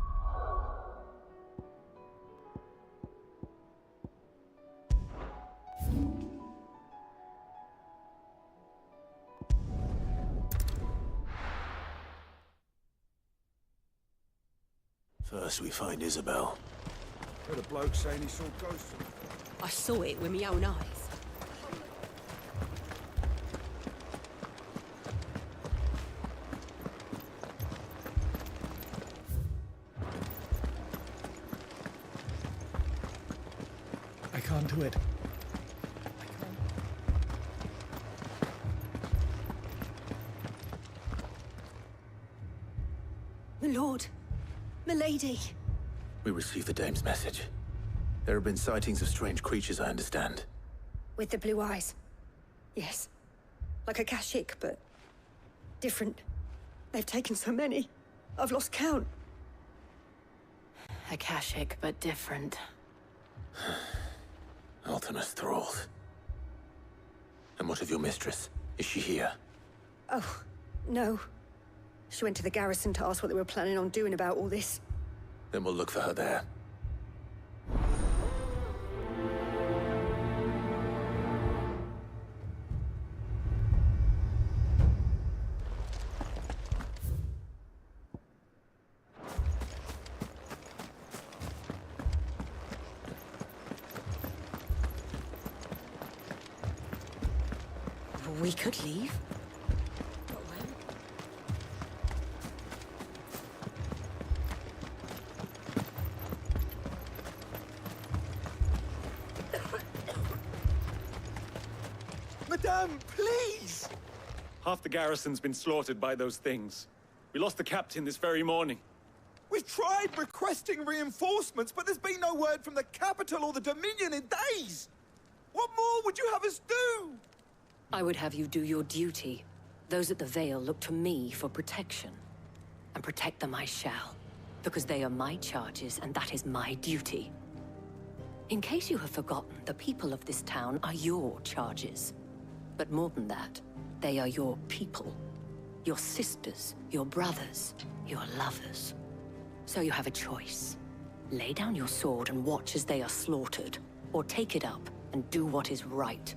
First we find Isabel. Heard a bloke saying he saw ghosts. I saw it with my own eyes. I can't do it. My lord. My lady. We received the dame's message. There have been sightings of strange creatures, I understand. With the blue eyes. Yes. Like a Kashik, but different. They've taken so many. I've lost count. Akashic, but different. Ultimus thralls. And what of your mistress? Is she here? Oh, no. She went to the garrison to ask what they were planning on doing about all this. Then we'll look for her there. We could leave. Madame, please! Half the garrison's been slaughtered by those things. We lost the captain this very morning. We've tried requesting reinforcements, but there's been no word from the capital or the Dominion in days! What more would you have us do? I would have you do your duty. Those at the Vale look to me for protection. And protect them I shall. Because they are my charges, and that is my duty. In case you have forgotten, the people of this town are your charges. But more than that, they are your people. Your sisters, your brothers, your lovers. So you have a choice. Lay down your sword and watch as they are slaughtered, or take it up and do what is right.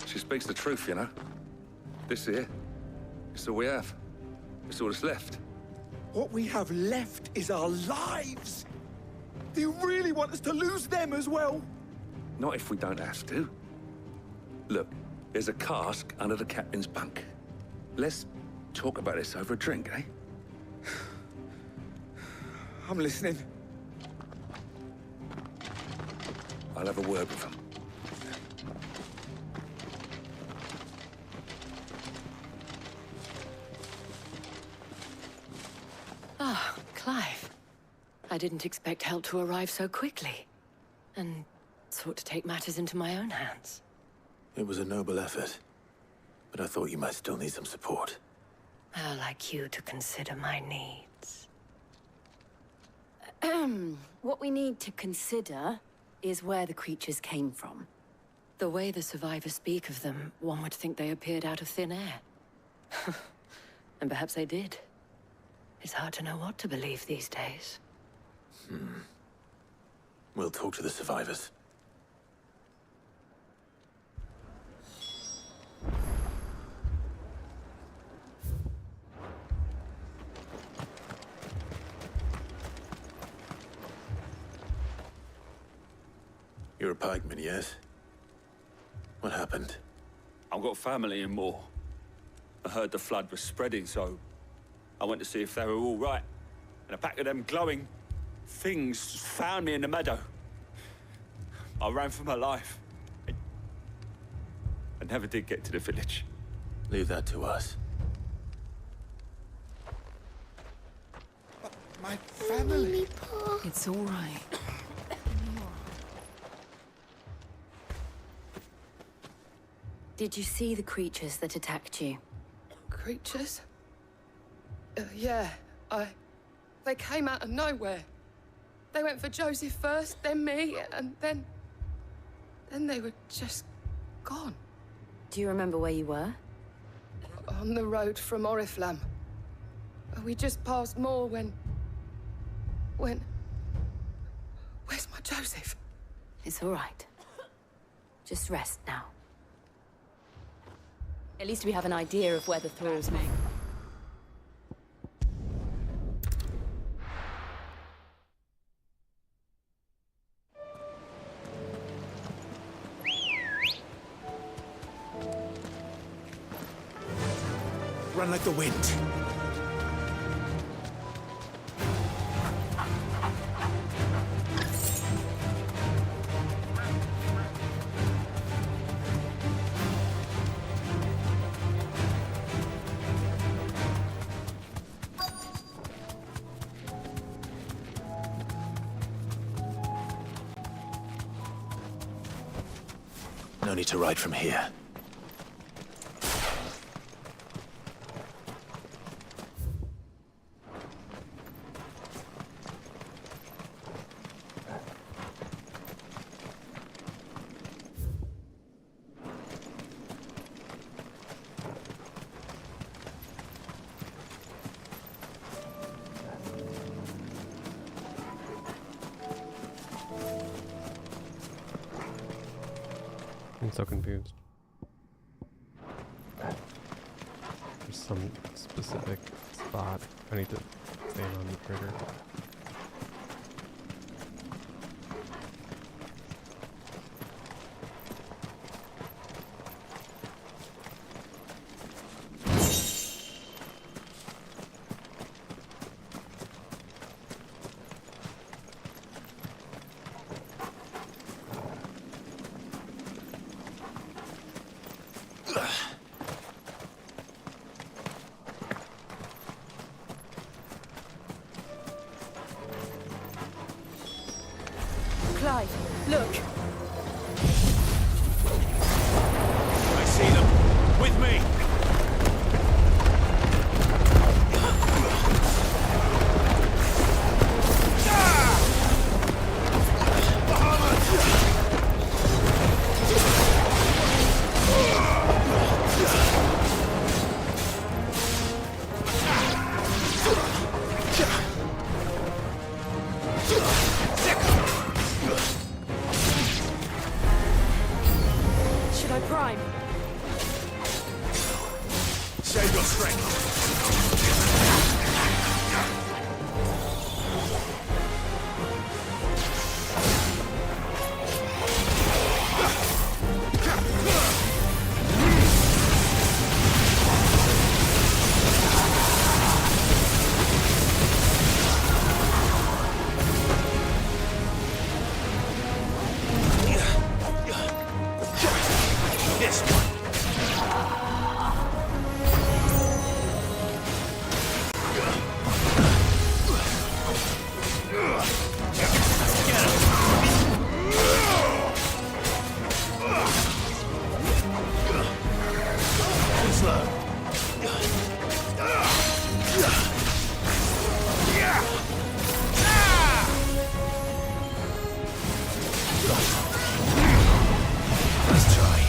She speaks the truth, you know. This here, it's all we have. It's all that's left. What we have left is our lives! Do you really want us to lose them as well? Not if we don't have to. Look, there's a cask under the captain's bunk. Let's talk about this over a drink, eh? I'm listening. I'll have a word with him. Ah, Clive. I didn't expect help to arrive so quickly. And sought to take matters into my own hands. It was a noble effort, but I thought you might still need some support. I'd like you to consider my needs. What we need to consider is where the creatures came from. The way the survivors speak of them, one would think they appeared out of thin air. And perhaps they did. It's hard to know what to believe these days. We'll talk to the survivors. You're a pikeman, yes? What happened? I've got family in Moor. I heard the flood was spreading, so I went to see if they were all right. And a pack of them glowing things found me in the meadow. I ran for my life. I never did get to the village. Leave that to us. My family. It's all right. Did you see the creatures that attacked you? Creatures? Yeah, they came out of nowhere. They went for Joseph first, then me, and then they were just gone. Do you remember where you were? on the road from Oriflamme. We just passed more when... Where's my Joseph? It's all right. Just rest now. At least we have an idea of where the thralls may. Run like the wind. No need to ride from here. I'm so confused. There's some specific spot I need to stand on the trigger. Clive, look! I see them. With me. Should I prime? Save your strength. This one. Let's try.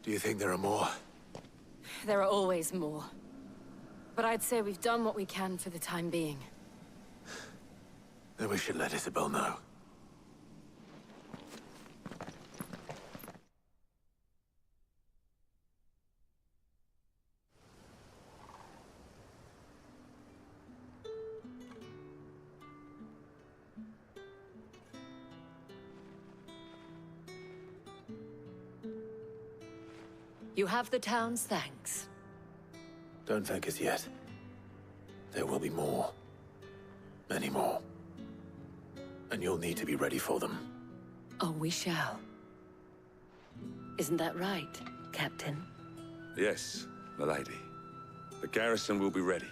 Do you think there are more? There are always more. But I'd say we've done what we can for the time being. Then we should let Isabel know. You have the town's thanks. Don't thank us yet. There will be more. Many more. And you'll need to be ready for them. Oh, we shall. Isn't that right, Captain? Yes, milady. The garrison will be ready.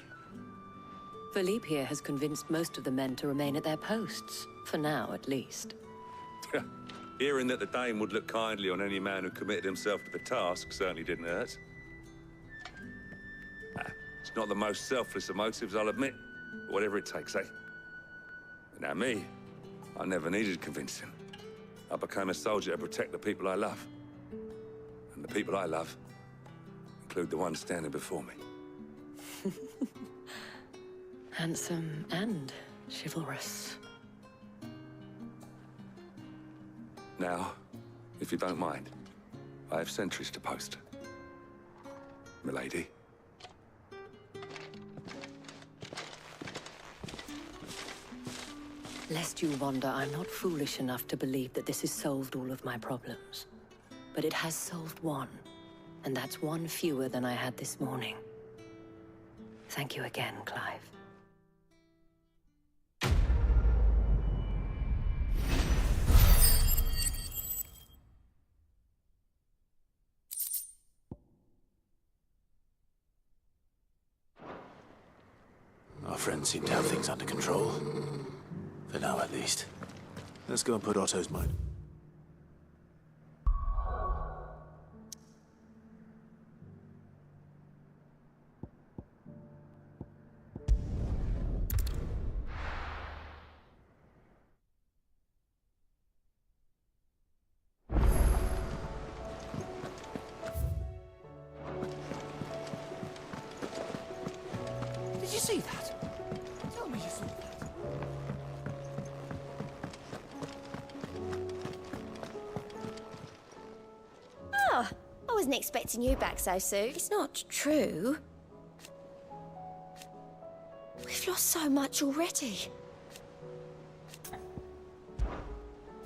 Philippe here has convinced most of the men to remain at their posts. For now, at least. Hearing that the Dane would look kindly on any man who committed himself to the task certainly didn't hurt. It's not the most selfless of motives, I'll admit. But whatever it takes, eh? Now me, I never needed convincing. I became a soldier to protect the people I love. And the people I love include the ones standing before me. Handsome and chivalrous. Now, if you don't mind, I have sentries to post. Milady. Lest you wonder, I'm not foolish enough to believe that this has solved all of my problems. But it has solved one, and that's one fewer than I had this morning. Thank you again, Clive. Our friends seem to have things under control. For now, at least. Let's go and put Otto's mind. Did you see that? Tell me you saw that. Oh, I wasn't expecting you back so soon. It's not true. We've lost so much already.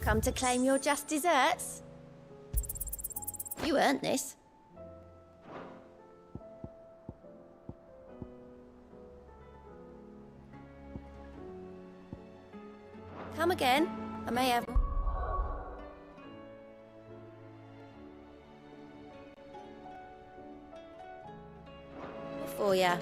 Come to claim your just desserts? You earned this. Come again. I may have... for ya.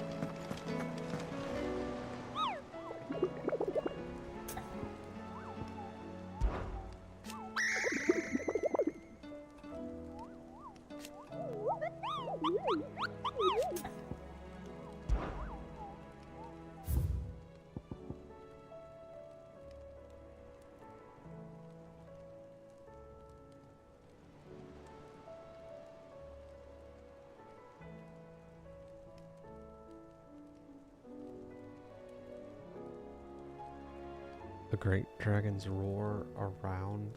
The great dragons roar around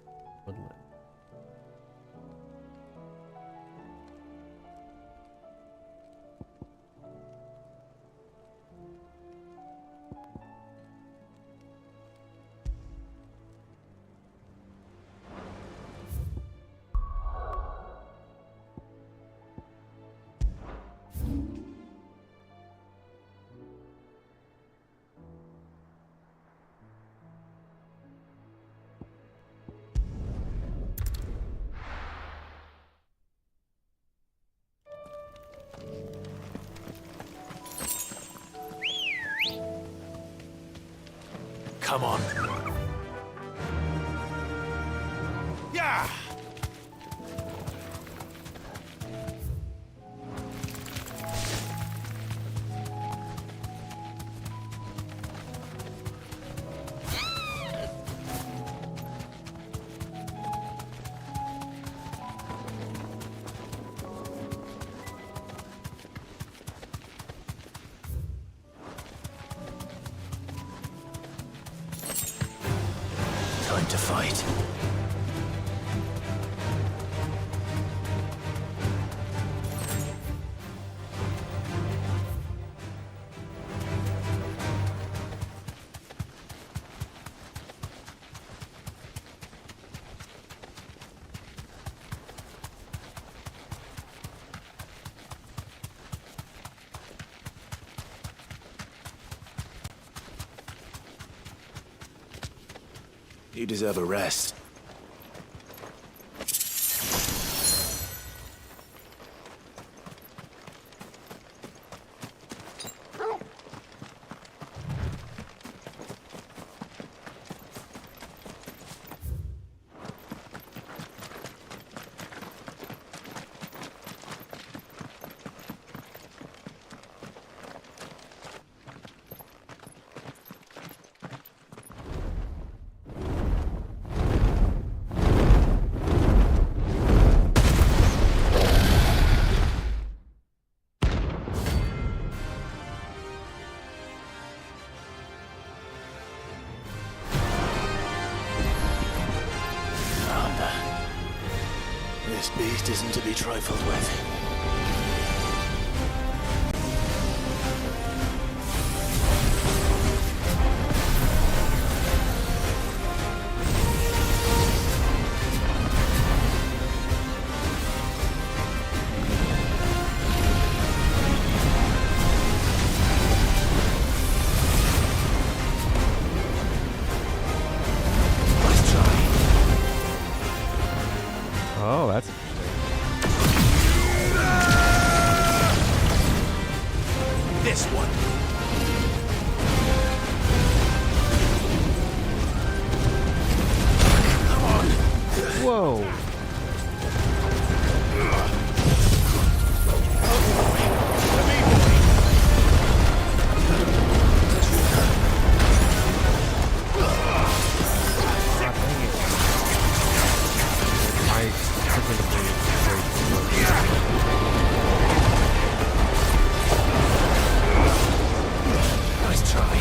woodland. Come on. Yeah! fight. You deserve a rest. This beast isn't to be trifled with. Oh, that's interesting. This one. Come on. Whoa. Nice try.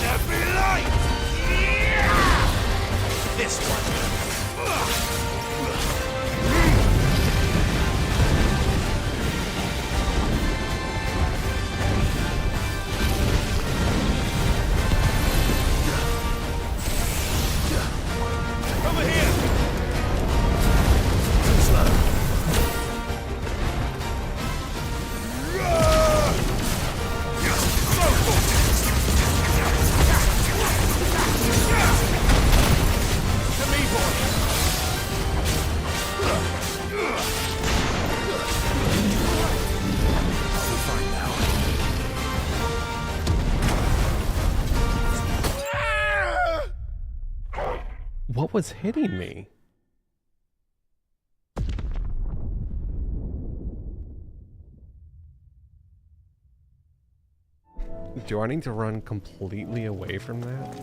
There be light! This one. Over here! Slow. To me, boy! I'll be fine now. What was hitting me? Do I need to run completely away from that?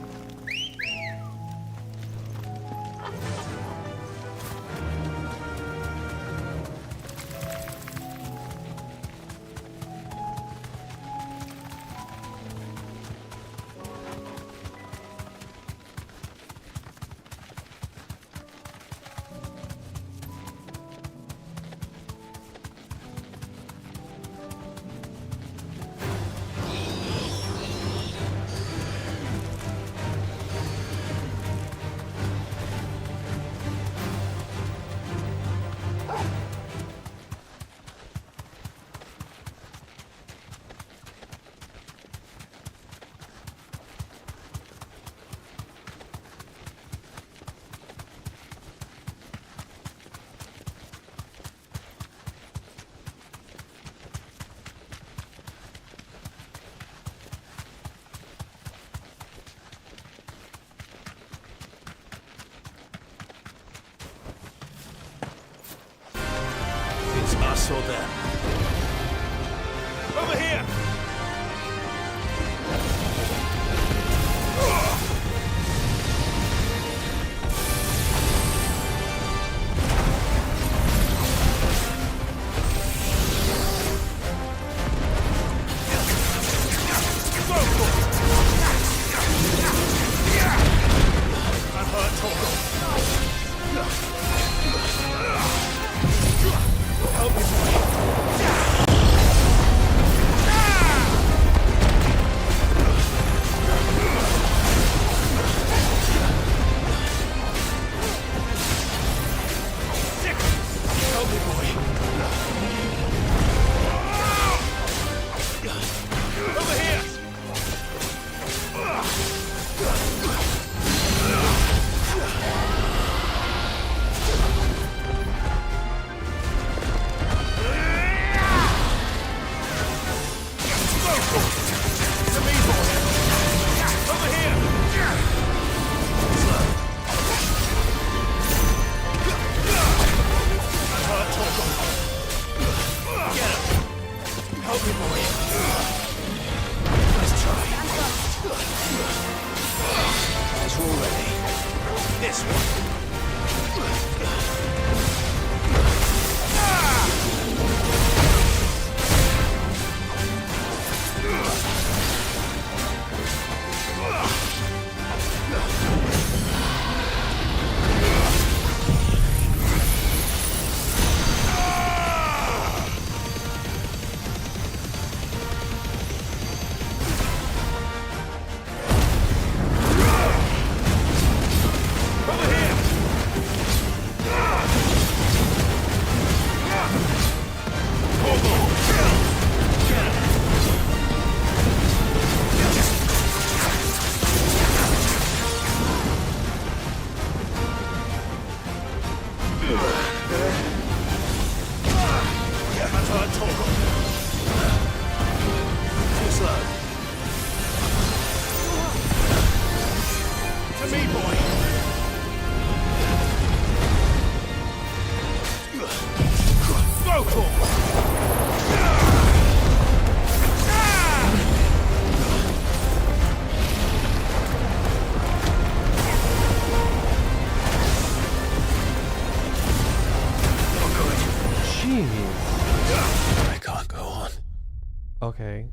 Okay.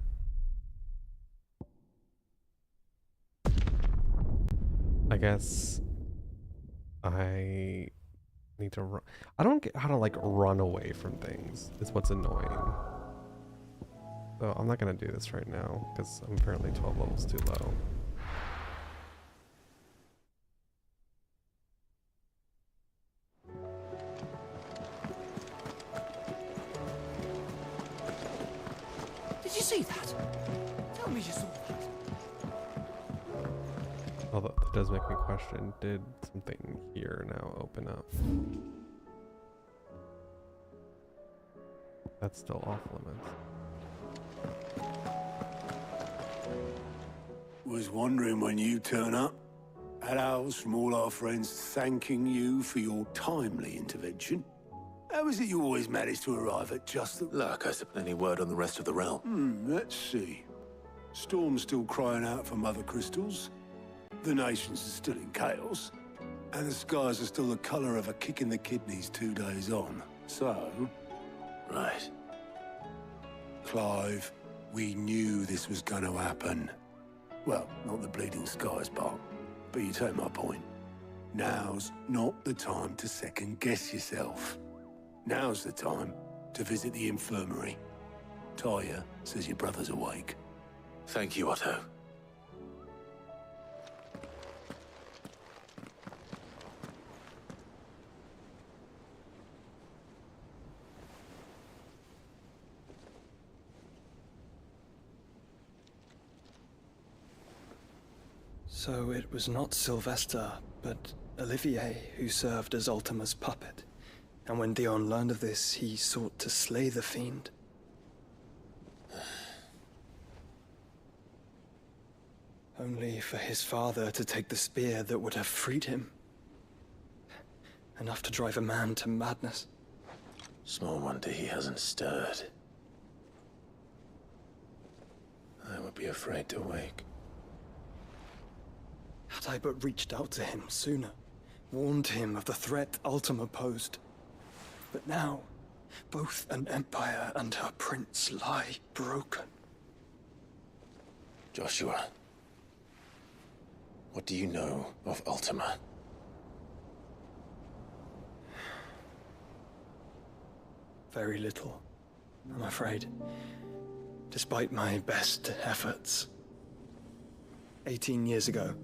I guess I need to run. I don't get how to like run away from things. Is what's annoying. So I'm not gonna do this right now because I'm apparently 12 levels too low. Did you see that? Tell me you saw that. Although that does make me question, did something here now open up? That's still off limits. Was wondering when you turn up. Had owls from all our friends thanking you for your timely intervention. How is it you always manage to arrive at just the... Look, has there been any word on the rest of the realm? Let's see. Storm's still crying out for mother crystals. The nations are still in chaos. And the skies are still the colour of a kick in the kidneys 2 days on. So... Right. Clive, we knew this was going to happen. Well, not the bleeding skies part, but you take my point. Now's not the time to second-guess yourself. Now's the time to visit the infirmary. Talia says your brother's awake. Thank you, Otto. So it was not Sylvester, but Olivier who served as Ultima's puppet. And when Dion learned of this, he sought to slay the fiend. Only for his father to take the spear that would have freed him. Enough to drive a man to madness. Small wonder he hasn't stirred. I would be afraid to wake. Had I but reached out to him sooner, warned him of the threat Ultima posed. But now, both an empire and her prince lie broken. Joshua, what do you know of Ultima? Very little, I'm afraid. Despite my best efforts. 18 years ago,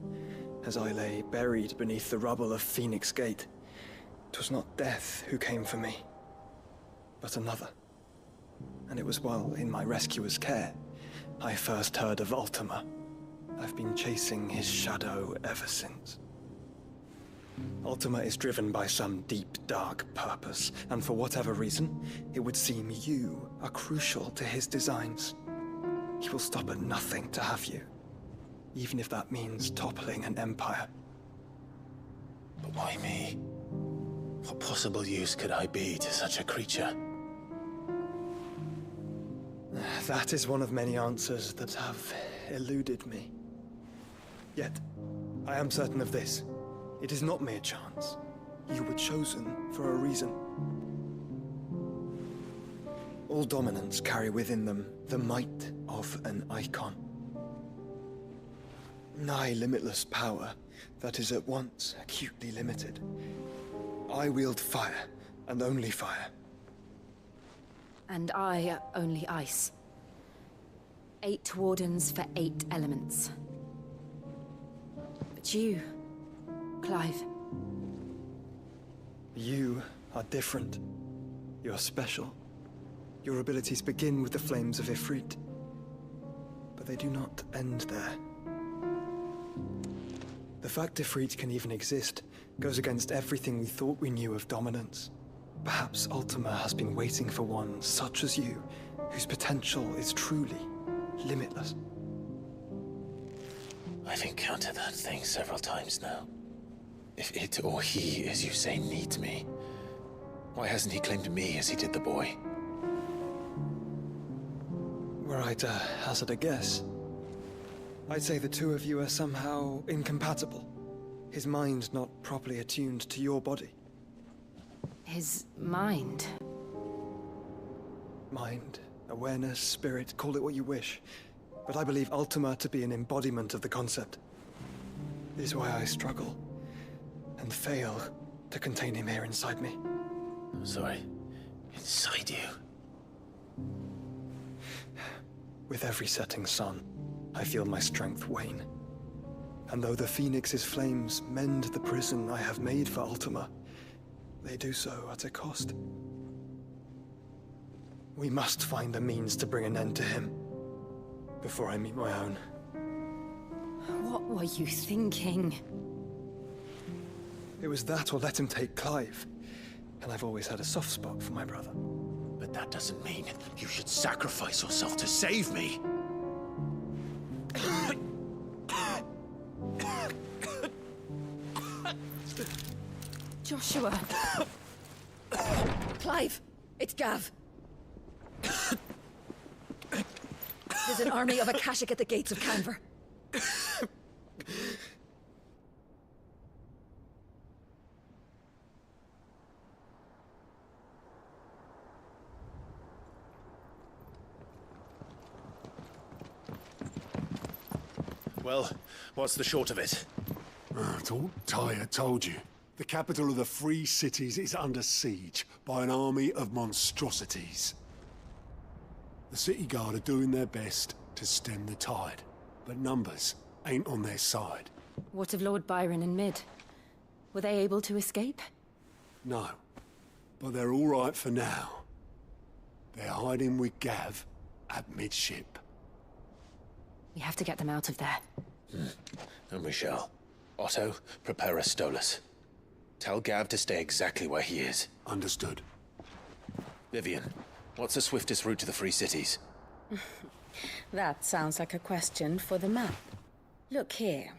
as I lay buried beneath the rubble of Phoenix Gate, 'twas not death who came for me, but another. And it was while in my rescuer's care, I first heard of Ultima. I've been chasing his shadow ever since. Ultima is driven by some deep, dark purpose, and for whatever reason, it would seem you are crucial to his designs. He will stop at nothing to have you. Even if that means toppling an empire. But why me? What possible use could I be to such a creature? That is one of many answers that have eluded me. Yet, I am certain of this. It is not mere chance. You were chosen for a reason. All dominants carry within them the might of an icon. Nigh limitless power that is at once acutely limited. I wield fire, and only fire. And I only ice. 8 wardens for 8 elements. But you, Clive. You are different. You're special. Your abilities begin with the flames of Ifrit. But they do not end there. The fact Ifrit can even exist goes against everything we thought we knew of dominance. Perhaps Ultima has been waiting for one such as you, whose potential is truly limitless. I've encountered that thing several times now. If it or he, as you say, needs me, why hasn't he claimed me as he did the boy? Were I to hazard a guess, I'd say the two of you are somehow incompatible. His mind not properly attuned to your body. His mind? Mind awareness, spirit, call it what you wish. But I believe Ultima to be an embodiment of the concept. This is why I struggle and fail to contain him here inside me. I'm sorry. Inside you? With every setting sun, I feel my strength wane. And though the Phoenix's flames mend the prison I have made for Ultima, they do so at a cost. We must find a means to bring an end to him before I meet my own. What were you thinking? It was that or let him take Clive. And I've always had a soft spot for my brother. But that doesn't mean you should sacrifice yourself to save me. Joshua. Clive, it's Gav. There's an army of Akashic at the gates of Canver. Well, what's the short of it? Tyre told you. The capital of the Free Cities is under siege by an army of monstrosities. The City Guard are doing their best to stem the tide, but numbers ain't on their side. What of Lord Byron and Mid? Were they able to escape? No, but they're all right for now. They're hiding with Gav at midship. We have to get them out of there. And we shall. Otto, prepare a Stolas. Tell Gav to stay exactly where he is. Understood. Vivian, what's the swiftest route to the Free Cities? That sounds like a question for the map. Look here.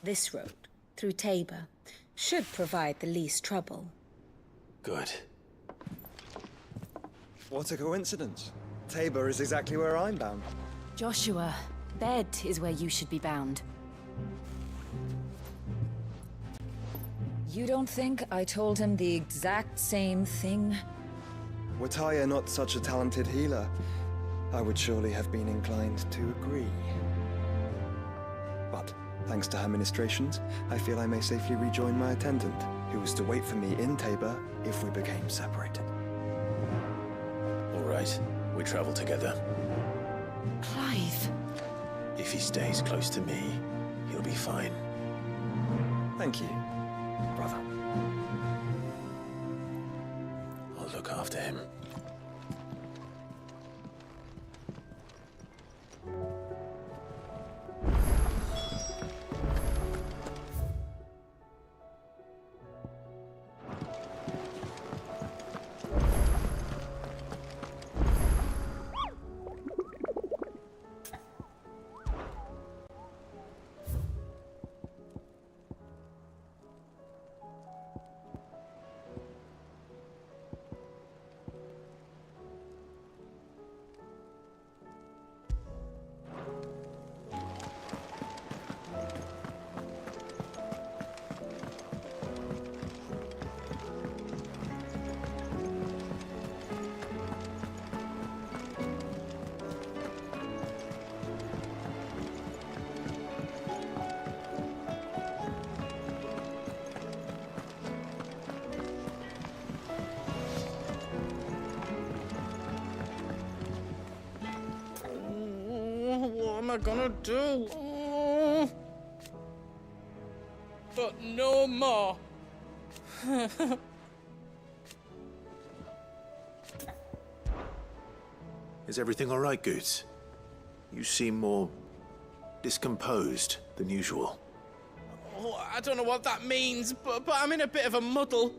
This road, through Tabor, should provide the least trouble. Good. What a coincidence. Tabor is exactly where I'm bound. Joshua, bed is where you should be bound. You don't think I told him the exact same thing? Were Tyre not such a talented healer, I would surely have been inclined to agree. But, thanks to her ministrations, I feel I may safely rejoin my attendant, who was to wait for me in Tabor if we became separated. All right, we travel together. Clive. If he stays close to me, he'll be fine. Thank you, brother. I'll look after him. What am I gonna do? But no more. Is everything all right, Goots? You seem more discomposed than usual. Oh, I don't know what that means, but I'm in a bit of a muddle.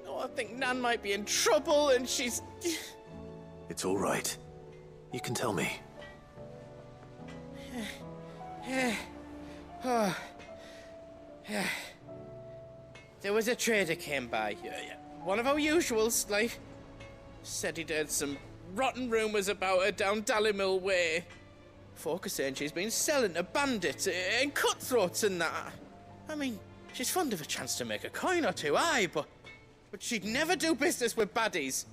Oh, I think Nan might be in trouble, and she's... It's all right. You can tell me. There was a trader came by. One of our usuals, like. Said he'd heard some rotten rumours about her down Dalimil Way. Folk are saying she's been selling to bandits and cutthroats and that. I mean, she's fond of a chance to make a coin or two, aye, but she'd never do business with baddies.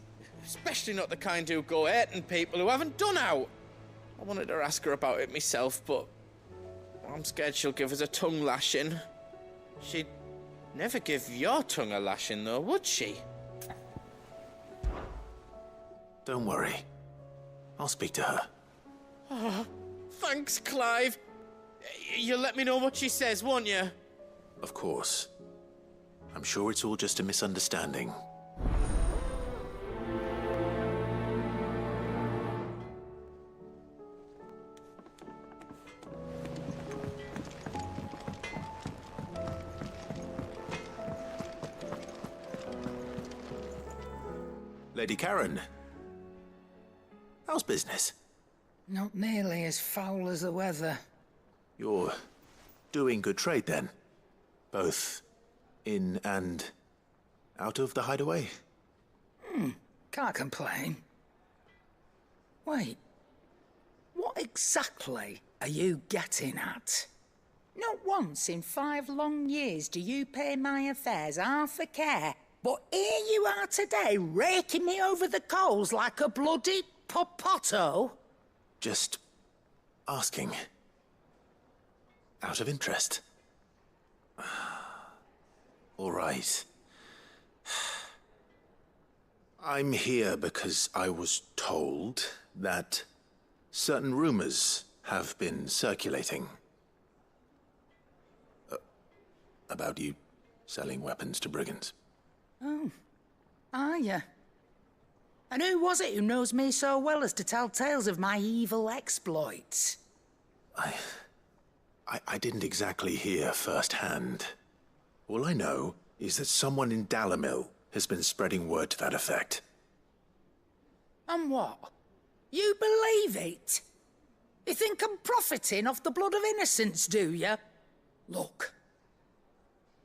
Especially not the kind who go hurting people who haven't done out. I wanted to ask her about it myself, but I'm scared she'll give us a tongue lashing. She'd never give your tongue a lashing, though, would she? Don't worry. I'll speak to her. Oh, thanks, Clive. You'll let me know what she says, won't you? Of course. I'm sure it's all just a misunderstanding. Lady Karen. How's business? Not nearly as foul as the weather. You're doing good trade then? Both in and out of the hideaway? Can't complain. Wait. What exactly are you getting at? Not once in 5 long years do you pay my affairs half a care. But here you are today, raking me over the coals like a bloody popoto. Just asking. Out of interest. All right. I'm here because I was told that certain rumors have been circulating. About you selling weapons to brigands. Oh, are you? And who was it who knows me so well as to tell tales of my evil exploits? I didn't exactly hear firsthand. All I know is that someone in Dalimil has been spreading word to that effect. And what? You believe it? You think I'm profiting off the blood of innocents, do you? Look,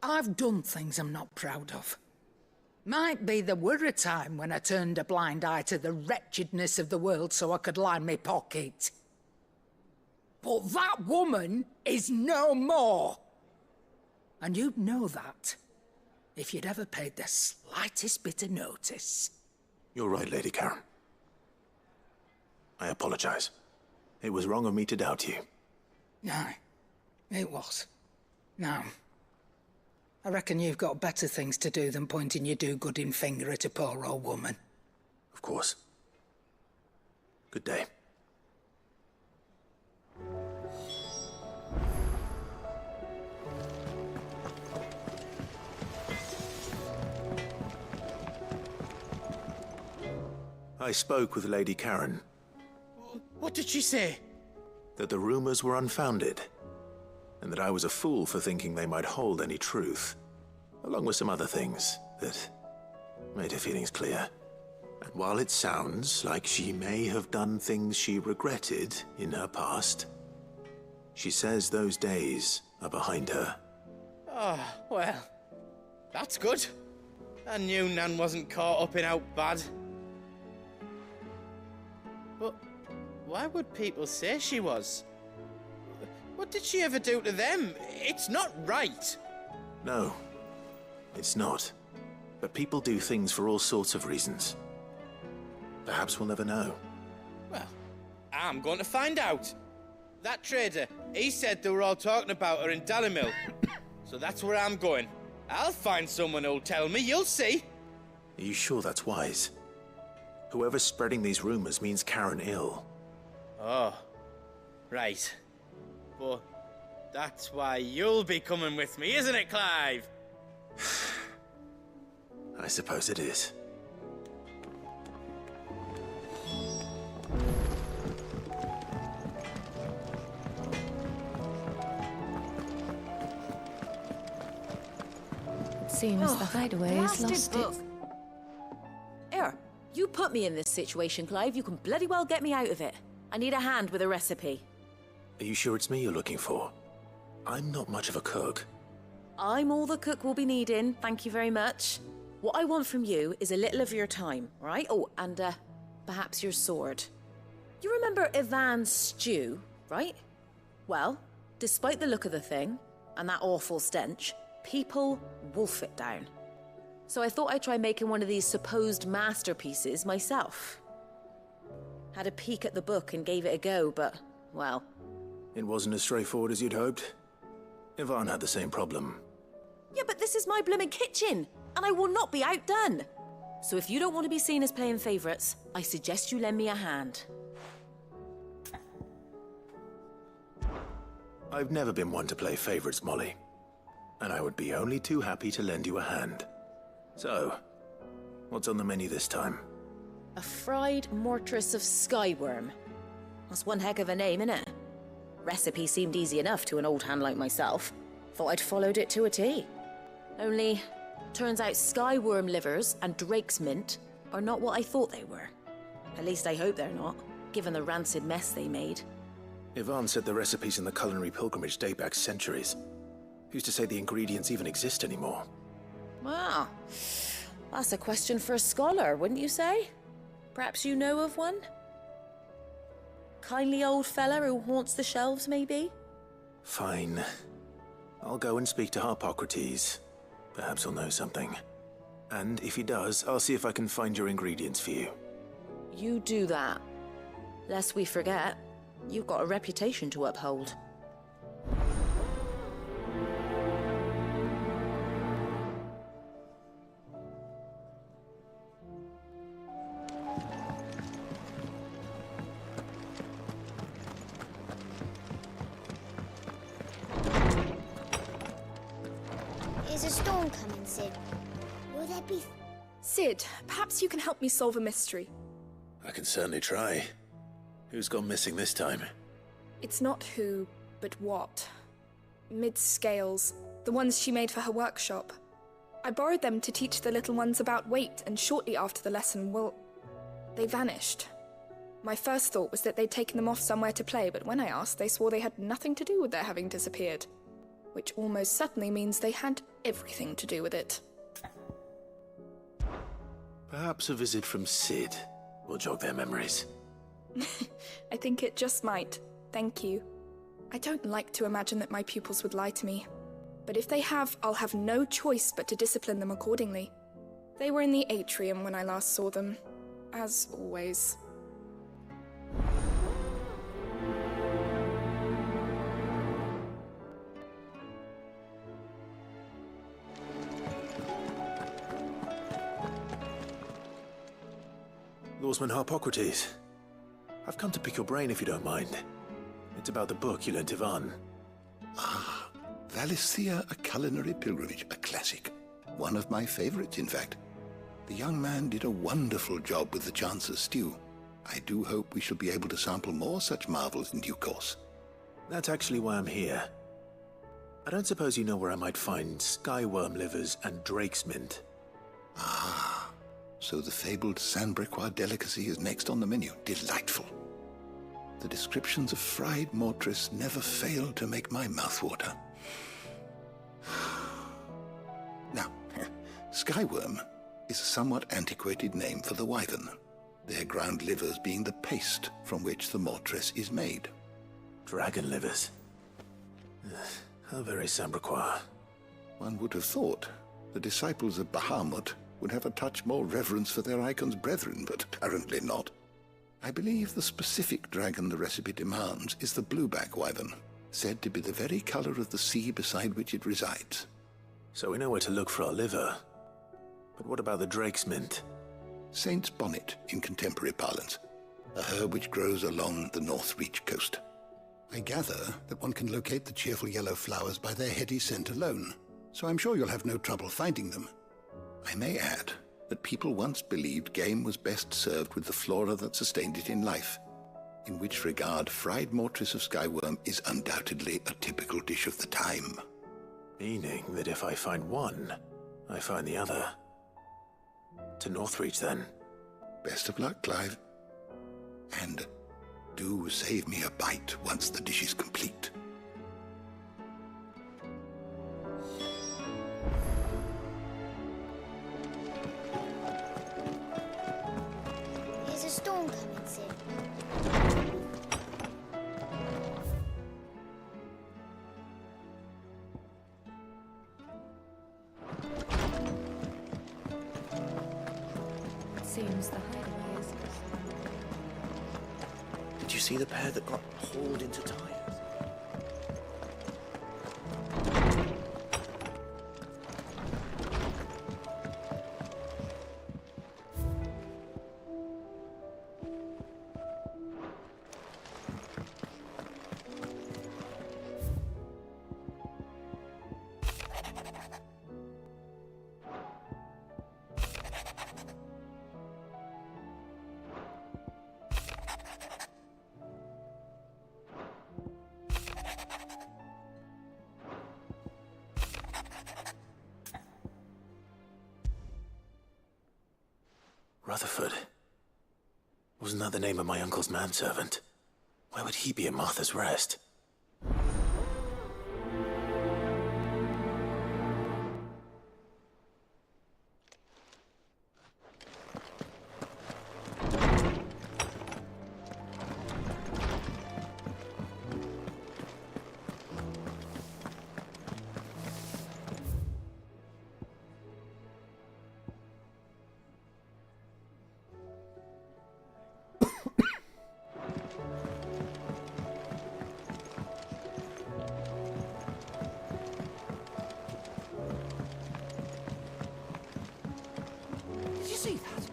I've done things I'm not proud of. Might be there were a time when I turned a blind eye to the wretchedness of the world so I could line my pocket. But that woman is no more. And you'd know that if you'd ever paid the slightest bit of notice. You're right, Lady Karen. I apologize. It was wrong of me to doubt you. No, it was. Now, I reckon you've got better things to do than pointing your do-gooding finger at a poor old woman. Of course. Good day. I spoke with Lady Karen. What did she say? That the rumors were unfounded, and that I was a fool for thinking they might hold any truth, along with some other things that made her feelings clear. And while it sounds like she may have done things she regretted in her past, she says those days are behind her. Oh, well, that's good. I knew Nan wasn't caught up in out bad. But why would people say she was? What did she ever do to them? It's not right. No, it's not. But people do things for all sorts of reasons. Perhaps we'll never know. Well, I'm going to find out. That trader, he said they were all talking about her in Dalimil. So that's where I'm going. I'll find someone who'll tell me, you'll see. Are you sure that's wise? Whoever's spreading these rumors means Karen ill. Oh, right. But that's why you'll be coming with me, isn't it, Clive? I suppose it is. Seems the hideaway has lost it. Here, you put me in this situation, Clive. You can bloody well get me out of it. I need a hand with a recipe. Are you sure it's me you're looking for? I'm not much of a cook. I'm all the cook will be needing, thank you very much. What I want from you is a little of your time, right? Oh, and perhaps your sword. You remember Ivan's stew, right? Well, despite the look of the thing, and that awful stench, people wolf it down. So I thought I'd try making one of these supposed masterpieces myself. Had a peek at the book and gave it a go, but, well... It wasn't as straightforward as you'd hoped. Yvonne had the same problem. Yeah, but this is my blimmin' kitchen, and I will not be outdone. So if you don't want to be seen as playing favourites, I suggest you lend me a hand. I've never been one to play favourites, Molly. And I would be only too happy to lend you a hand. So, what's on the menu this time? A fried mortress of skyworm. That's one heck of a name, innit? Recipe seemed easy enough to an old hand like myself. Thought I'd followed it to a T. Only, turns out skyworm livers and drake's mint are not what I thought they were. At least I hope they're not, given the rancid mess they made. Yvonne said the recipes in the culinary pilgrimage date back centuries. Who's to say the ingredients even exist anymore? Wow. That's a question for a scholar, wouldn't you say? Perhaps you know of one? Kindly old fella who haunts the shelves, maybe? Fine. I'll go and speak to Harpocrates. Perhaps he'll know something. And if he does, I'll see if I can find your ingredients for you. You do that. Lest we forget, you've got a reputation to uphold. Is a storm coming, Sid? Will there be... Sid, perhaps you can help me solve a mystery. I can certainly try. Who's gone missing this time? It's not who, but what. Mid's scales, the ones she made for her workshop. I borrowed them to teach the little ones about weight, and shortly after the lesson, well, they vanished. My first thought was that they'd taken them off somewhere to play, but when I asked, they swore they had nothing to do with their having disappeared. Which almost certainly means they had everything to do with it. Perhaps a visit from Sid will jog their memories. I think it just might. Thank you. I don't like to imagine that my pupils would lie to me. But if they have, I'll have no choice but to discipline them accordingly. They were in the atrium when I last saw them. As always. Lawsman Harpocrates. I've come to pick your brain if you don't mind. It's about the book you lent Yvonne. Ah, Valisthea, A Culinary Pilgrimage, a classic. One of my favorites, in fact. The young man did a wonderful job with the Chance's stew. I do hope we shall be able to sample more such marvels in due course. That's actually why I'm here. I don't suppose you know where I might find skyworm livers and drake's mint. Ah, so the fabled Sandbrequois delicacy is next on the menu. Delightful. The descriptions of fried mortress never fail to make my mouth water. Now, skyworm is a somewhat antiquated name for the wyvern, their ground livers being the paste from which the mortress is made. Dragon livers. How very Sandbrequois. One would have thought the disciples of Bahamut would have a touch more reverence for their icon's brethren, but apparently not. I believe the specific dragon the recipe demands is the blueback wyvern, said to be the very color of the sea beside which it resides. So we know where to look for our liver. But what about the drake's mint? Saint's bonnet in contemporary parlance, a herb which grows along the North Reach coast. I gather that one can locate the cheerful yellow flowers by their heady scent alone, so I'm sure you'll have no trouble finding them. I may add that people once believed game was best served with the flora that sustained it in life, in which regard fried mortress of skyworm is undoubtedly a typical dish of the time. Meaning that if I find one, I find the other. To Northreach, then. Best of luck, Clive. And do save me a bite once the dish is complete. Is a storm coming, Sid? seems the hideaway is. Did you see the pair that got hauled into tires? Rutherford. Wasn't that the name of my uncle's manservant? Why would he be at Martha's Rest? Did you see that?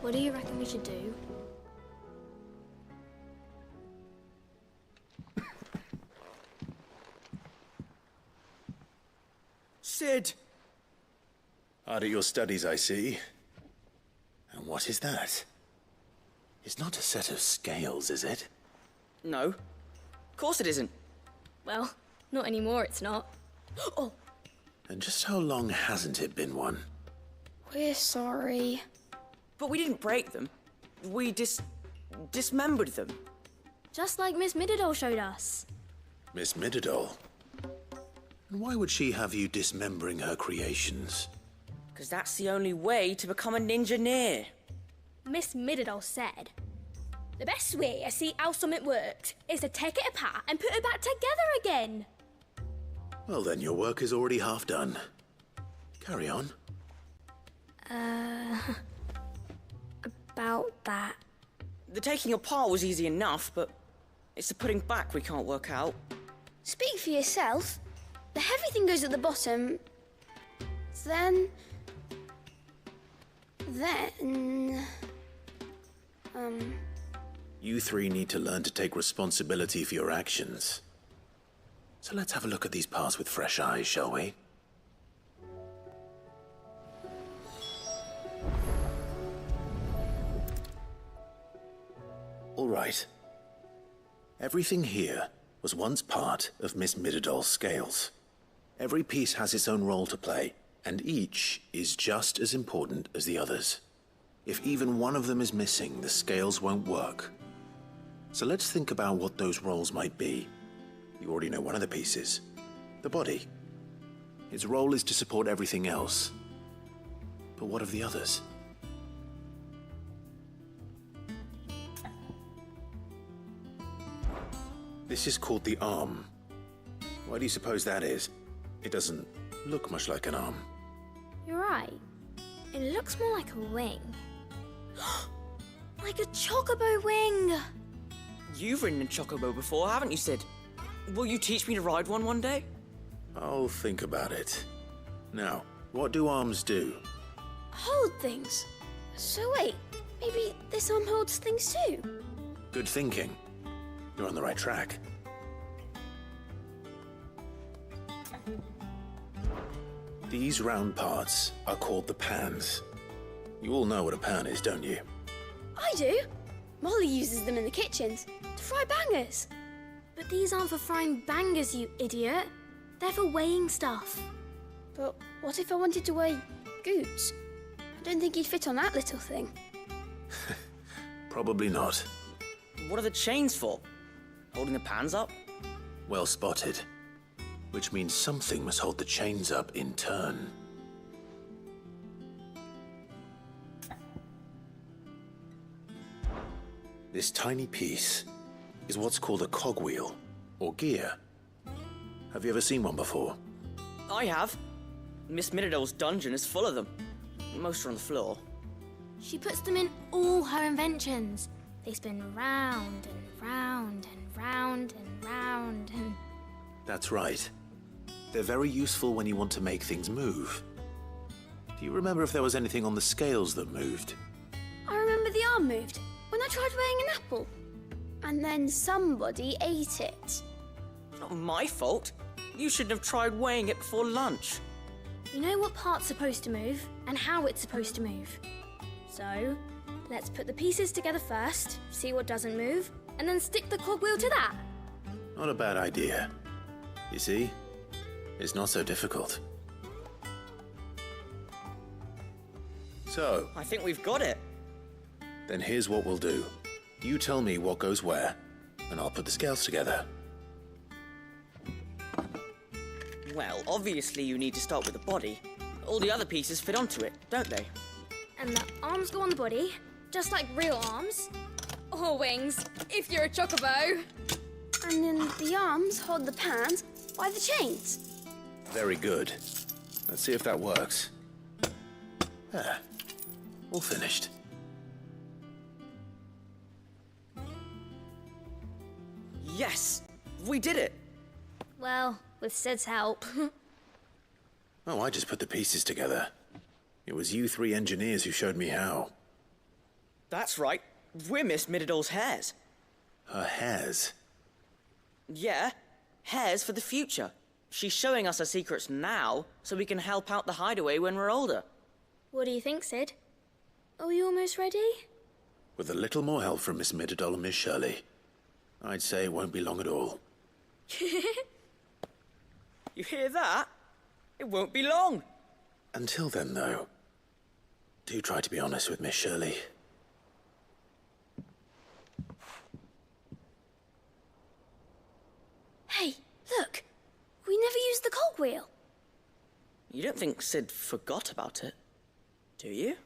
What do you reckon we should do? Sid! Hard at your studies, I see. And what is that? It's not a set of scales, is it? No. Of course it isn't. Well, not anymore, it's not. Oh, And just how long hasn't it been one? we're sorry. But we didn't break them. We dismembered them. Just like Miss Mididol showed us. Miss Mididol? And why would she have you dismembering her creations? Because that's the only way to become a ninja-neer. Miss Mididol said, the best way to see how something works is to take it apart and put it back together again. Well then, your work is already half done. Carry on. About that. The taking apart was easy enough, but it's the putting back we can't work out. Speak for yourself. The heavy thing goes at the bottom. Then... You three need to learn to take responsibility for your actions. So let's have a look at these parts with fresh eyes, shall we? All right. Everything here was once part of Miss Mididol's scales. Every piece has its own role to play, and each is just as important as the others. If even one of them is missing, the scales won't work. So let's think about what those roles might be. You already know one of the pieces, the body. Its role is to support everything else. But what of the others? This is called the arm. Why do you suppose that is? It doesn't look much like an arm. You're right. It looks more like a wing. Like a chocobo wing! You've ridden a chocobo before, haven't you, Sid? Will you teach me to ride one day? I'll think about it. Now, what do arms do? Hold things. So wait, maybe this arm holds things too? Good thinking. You're on the right track. These round parts are called the pans. You all know what a pan is, don't you? I do. Molly uses them in the kitchens to fry bangers. But these aren't for frying bangers, you idiot. They're for weighing stuff. But what if I wanted to weigh Goots? I don't think he'd fit on that little thing. Probably not. What are the chains for? Holding the pans up? Well spotted. Which means something must hold the chains up in turn. This tiny piece is what's called a cogwheel, or gear. Have you ever seen one before? I have. Miss Miradol's dungeon is full of them. Most are on the floor. She puts them in all her inventions. They spin round and round and round and round and... That's right. They're very useful when you want to make things move. Do you remember if there was anything on the scales that moved? I remember the arm moved when I tried weighing an apple. And then somebody ate it. It's not my fault. You shouldn't have tried weighing it before lunch. You know what part's supposed to move and how it's supposed to move. So, let's put the pieces together first, see what doesn't move, and then stick the cogwheel to that. Not a bad idea. You see? It's not so difficult. So... I think we've got it. Then here's what we'll do. You tell me what goes where, and I'll put the scales together. Well, obviously you need to start with the body. All the other pieces fit onto it, don't they? And the arms go on the body, just like real arms. Or wings, if you're a chocobo. And then the arms hold the pans by the chains. Very good. Let's see if that works. There. All finished. Yes! We did it! Well, with Sid's help. Oh, I just put the pieces together. It was you three engineers who showed me how. That's right. We're Miss Miradol's hares. Her hairs? Yeah, hares for the future. She's showing us her secrets now, so we can help out the hideaway when we're older. What do you think, Sid? Are we almost ready? With a little more help from Miss Miradol and Miss Shirley, I'd say it won't be long at all. You hear that? It won't be long. Until then, though, do try to be honest with Miss Shirley. Hey, look! We never used the cogwheel. You don't think Sid forgot about it, do you?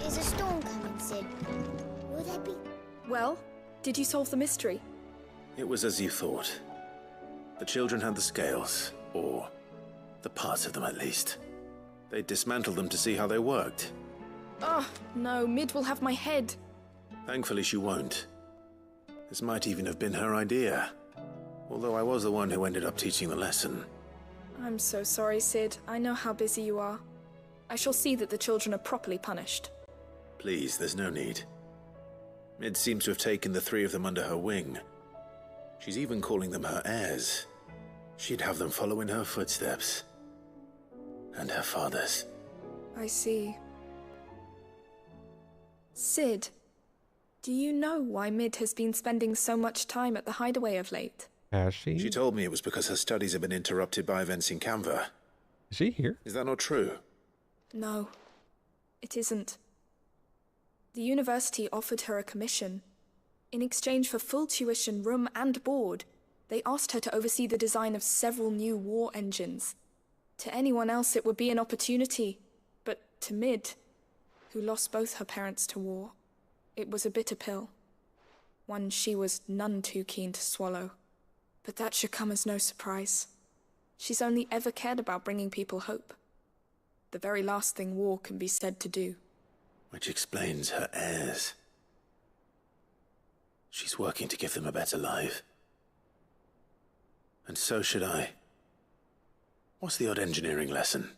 Is a storm coming, Sid? Will there be... Well, did you solve the mystery? It was as you thought. The children had the scales, or the parts of them at least. They dismantled them to see how they worked. Oh, no, Mid will have my head. Thankfully she won't. This might even have been her idea. Although I was the one who ended up teaching the lesson. I'm so sorry, Sid. I know how busy you are. I shall see that the children are properly punished. Please, there's no need. Mid seems to have taken the three of them under her wing. She's even calling them her heirs. She'd have them follow in her footsteps. And her father's. I see. Sid, do you know why Mid has been spending so much time at the hideaway of late? Has she? She told me it was because her studies have been interrupted by events in Canva. Is she here? Is that not true? No, it isn't. The university offered her a commission. In exchange for full tuition, room and board, they asked her to oversee the design of several new war engines. To anyone else it would be an opportunity, but to Mid, who lost both her parents to war, it was a bitter pill. One she was none too keen to swallow. But that should come as no surprise. She's only ever cared about bringing people hope. The very last thing war can be said to do. Which explains her heirs. She's working to give them a better life. And so should I. What's the odd engineering lesson?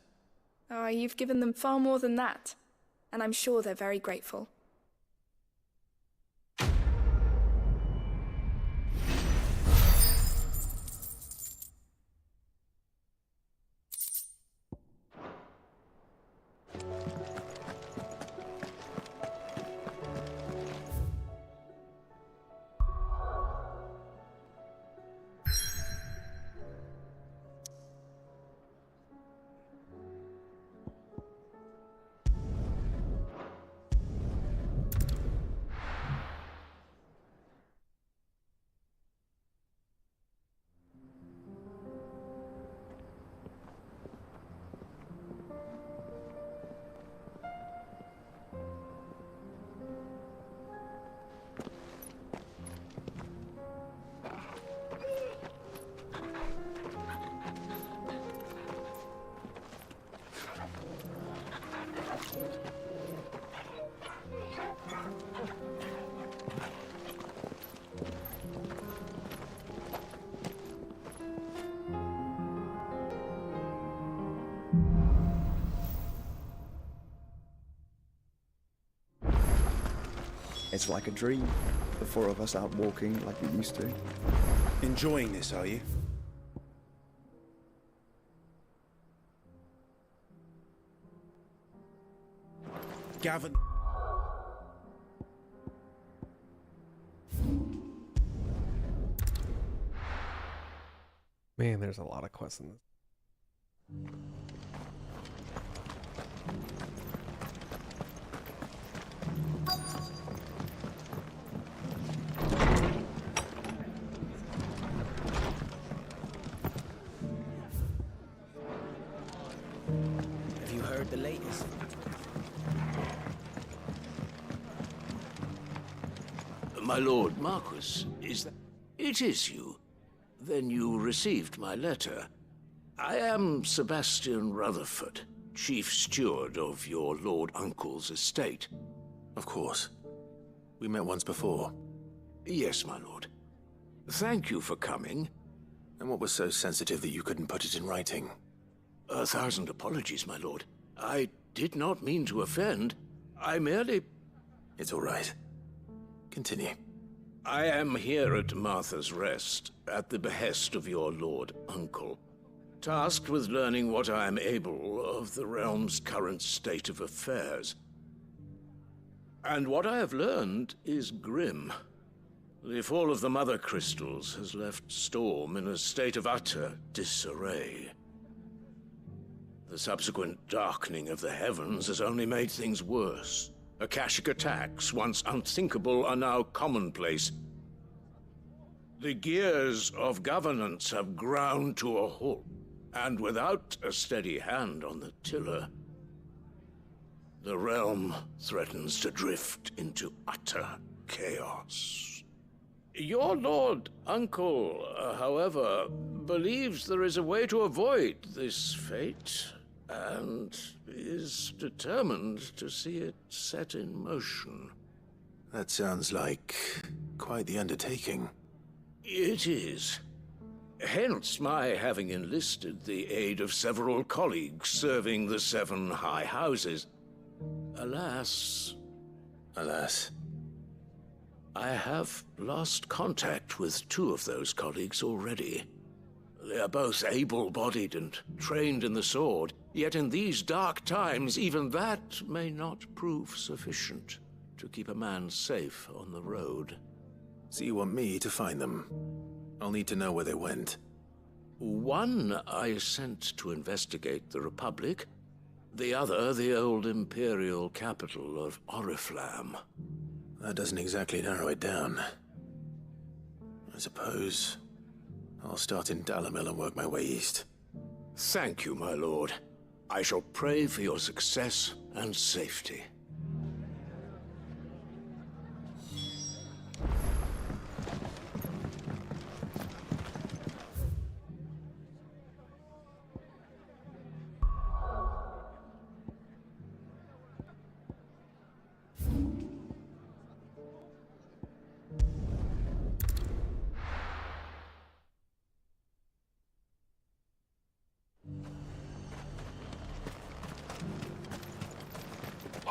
Oh, you've given them far more than that. And I'm sure they're very grateful. It's like a dream. The four of us out walking like we used to. Enjoying this, are you? Gavin... Man, there's a lot of quests in this. Have you heard the latest? My lord Marquis, is that... It is you. Then you received my letter. I am Sebastian Rutherford, Chief Steward of your Lord Uncle's estate. Of course. We met once before. Yes, my lord. Thank you for coming. And what was so sensitive that you couldn't put it in writing? 1,000 apologies, my lord. I did not mean to offend. I merely... It's all right. Continue. I am here at Martha's Rest, at the behest of your Lord Uncle, tasked with learning what I am able of the realm's current state of affairs. And what I have learned is grim. The fall of the Mother Crystals has left Storm in a state of utter disarray. The subsequent darkening of the heavens has only made things worse. Akashic attacks, once unthinkable, are now commonplace. The gears of governance have ground to a halt, and without a steady hand on the tiller, the realm threatens to drift into utter chaos. Your Lord Uncle, however, believes there is a way to avoid this fate, and is determined to see it set in motion. That sounds like quite the undertaking. It is. Hence my having enlisted the aid of several colleagues serving the 7 high houses. Alas... Alas? I have lost contact with 2 of those colleagues already. They are both able-bodied and trained in the sword, yet in these dark times, even that may not prove sufficient to keep a man safe on the road. So you want me to find them? I'll need to know where they went. One I sent to investigate the Republic, the other the old Imperial capital of Oriflamme. That doesn't exactly narrow it down. I suppose I'll start in Dalimil and work my way east. Thank you, my lord. I shall pray for your success and safety.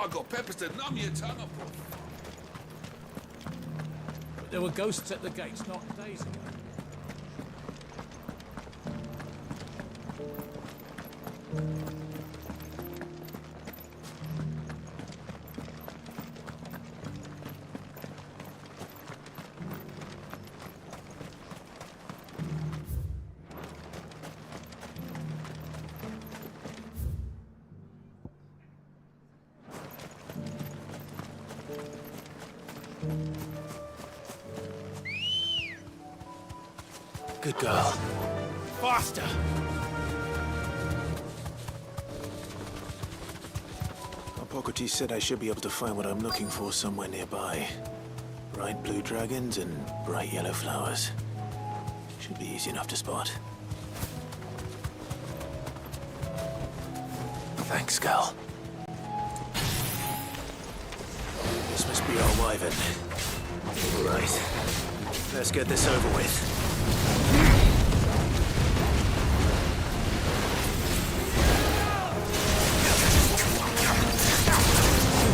I got peppers to numb your tongue up. But there were ghosts at the gates not days ago. Good girl. Faster! Hippocrates said I should be able to find what I'm looking for somewhere nearby. Bright blue dragons and bright yellow flowers. Should be easy enough to spot. Thanks, girl. This must be our wyvern. Right. Let's get this over with.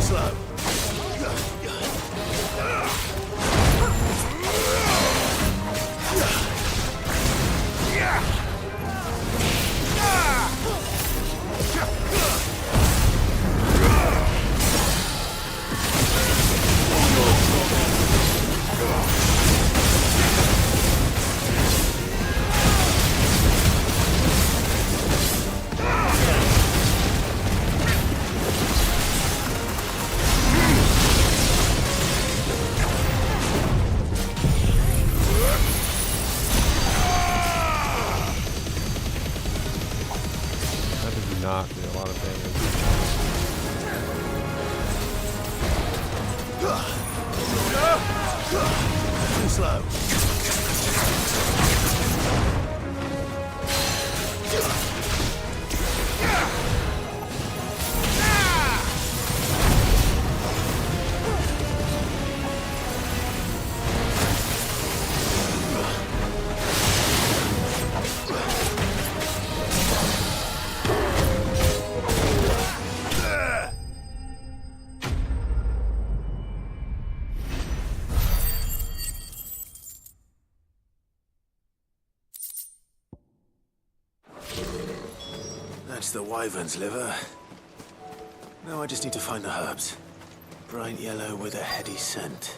Slow. Not do a lot of damage. Too slow. That's the wyvern's liver. Now I just need to find the herbs. Bright yellow with a heady scent.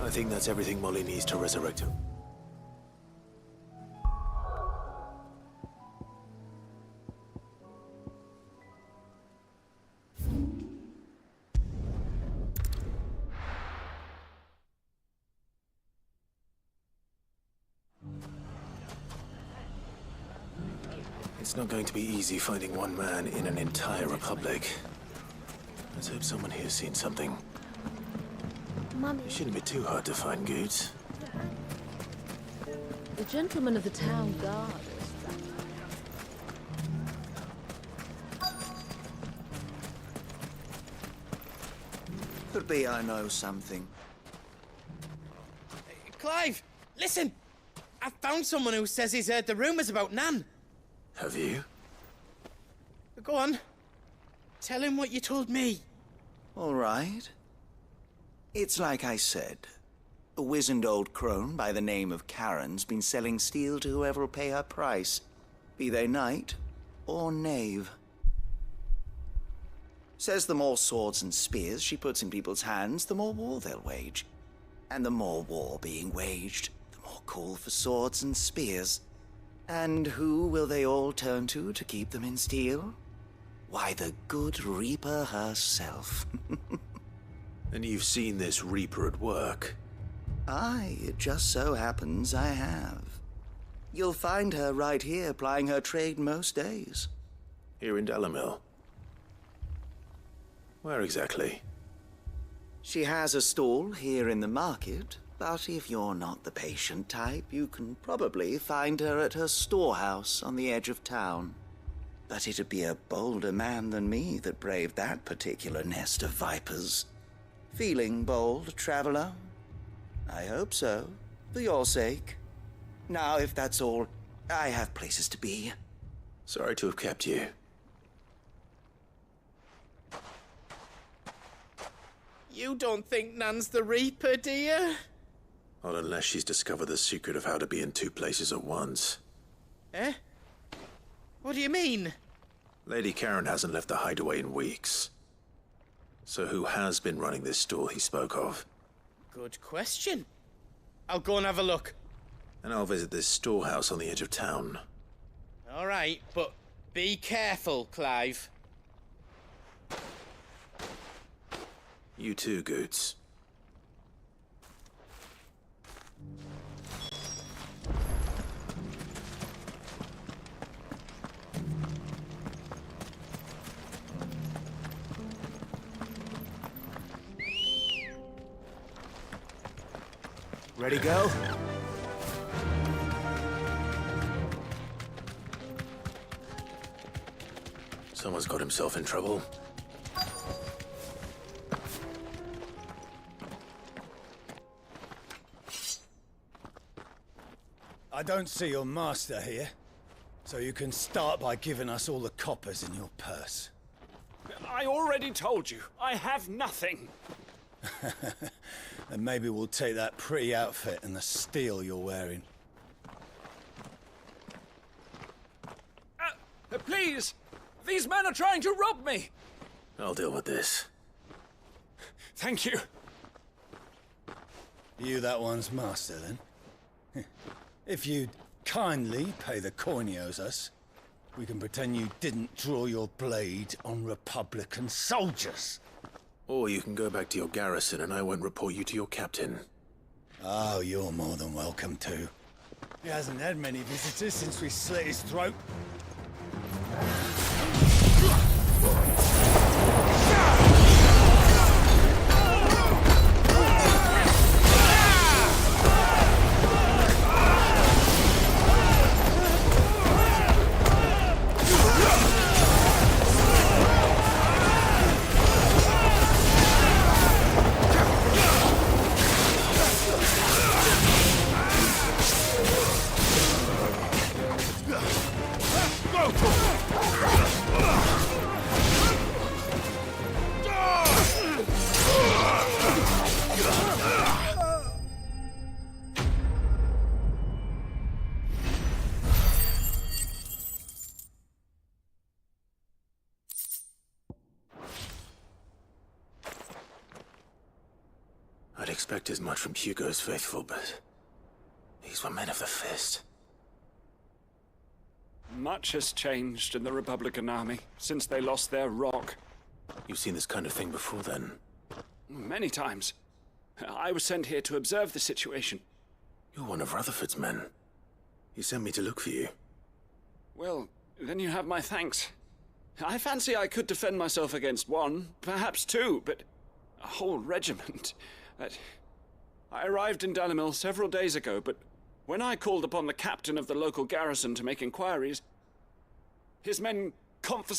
I think that's everything Molly needs to resurrect him. It's not going to be easy finding one man in an entire republic. Let's hope someone here's seen something. Mummy. It shouldn't be too hard to find goods. The gentleman of the town guard is Could be I know something. Clive, listen! I found someone who says he's heard the rumours about Nan. Have you? Go on. Tell him what you told me. All right. It's like I said. A wizened old crone by the name of Karen's been selling steel to whoever'll pay her price, be they knight or knave. Says the more swords and spears she puts in people's hands, the more war they'll wage. And the more war being waged, the more call for swords and spears. And who will they all turn to keep them in steel? Why, the good Reaper herself. And you've seen this Reaper at work? Aye, it just so happens I have. You'll find her right here plying her trade most days. Here in Dalimil? Where exactly? She has a stall here in the market, but if you're not the patient type, you can probably find her at her storehouse on the edge of town. But it'd be a bolder man than me that braved that particular nest of vipers. Feeling bold, traveler? I hope so, for your sake. Now, if that's all, I have places to be. Sorry to have kept you. You don't think Nan's the Reaper, do you? Not unless she's discovered the secret of how to be in two places at once. Eh? What do you mean? Lady Karen hasn't left the hideaway in weeks. So who has been running this store he spoke of? Good question. I'll go and have a look. And I'll visit this storehouse on the edge of town. All right, but be careful, Clive. You too, Goots. Ready, go? Someone's got himself in trouble. I don't see your master here, so you can start by giving us all the coppers in your purse. I already told you, I have nothing. And maybe we'll take that pretty outfit and the steel you're wearing. Please! These men are trying to rob me! I'll deal with this. Thank you. You that one's master, then? If you'd kindly pay the coin he owes us, we can pretend you didn't draw your blade on Republican soldiers. Or you can go back to your garrison and I won't report you to your captain. Oh, you're more than welcome to. He hasn't had many visitors since we slit his throat. I'd expect as much from Hugo's faithful, but these were men of the fist. Much has changed in the Republican army since they lost their rock. You've seen this kind of thing before, then? Many times. I was sent here to observe the situation. You're one of Rutherford's men. He sent me to look for you. Well, then you have my thanks. I fancy I could defend myself against one, perhaps two, but a whole regiment. I arrived in Dalimil several days ago, but when I called upon the captain of the local garrison to make inquiries, his men confiscated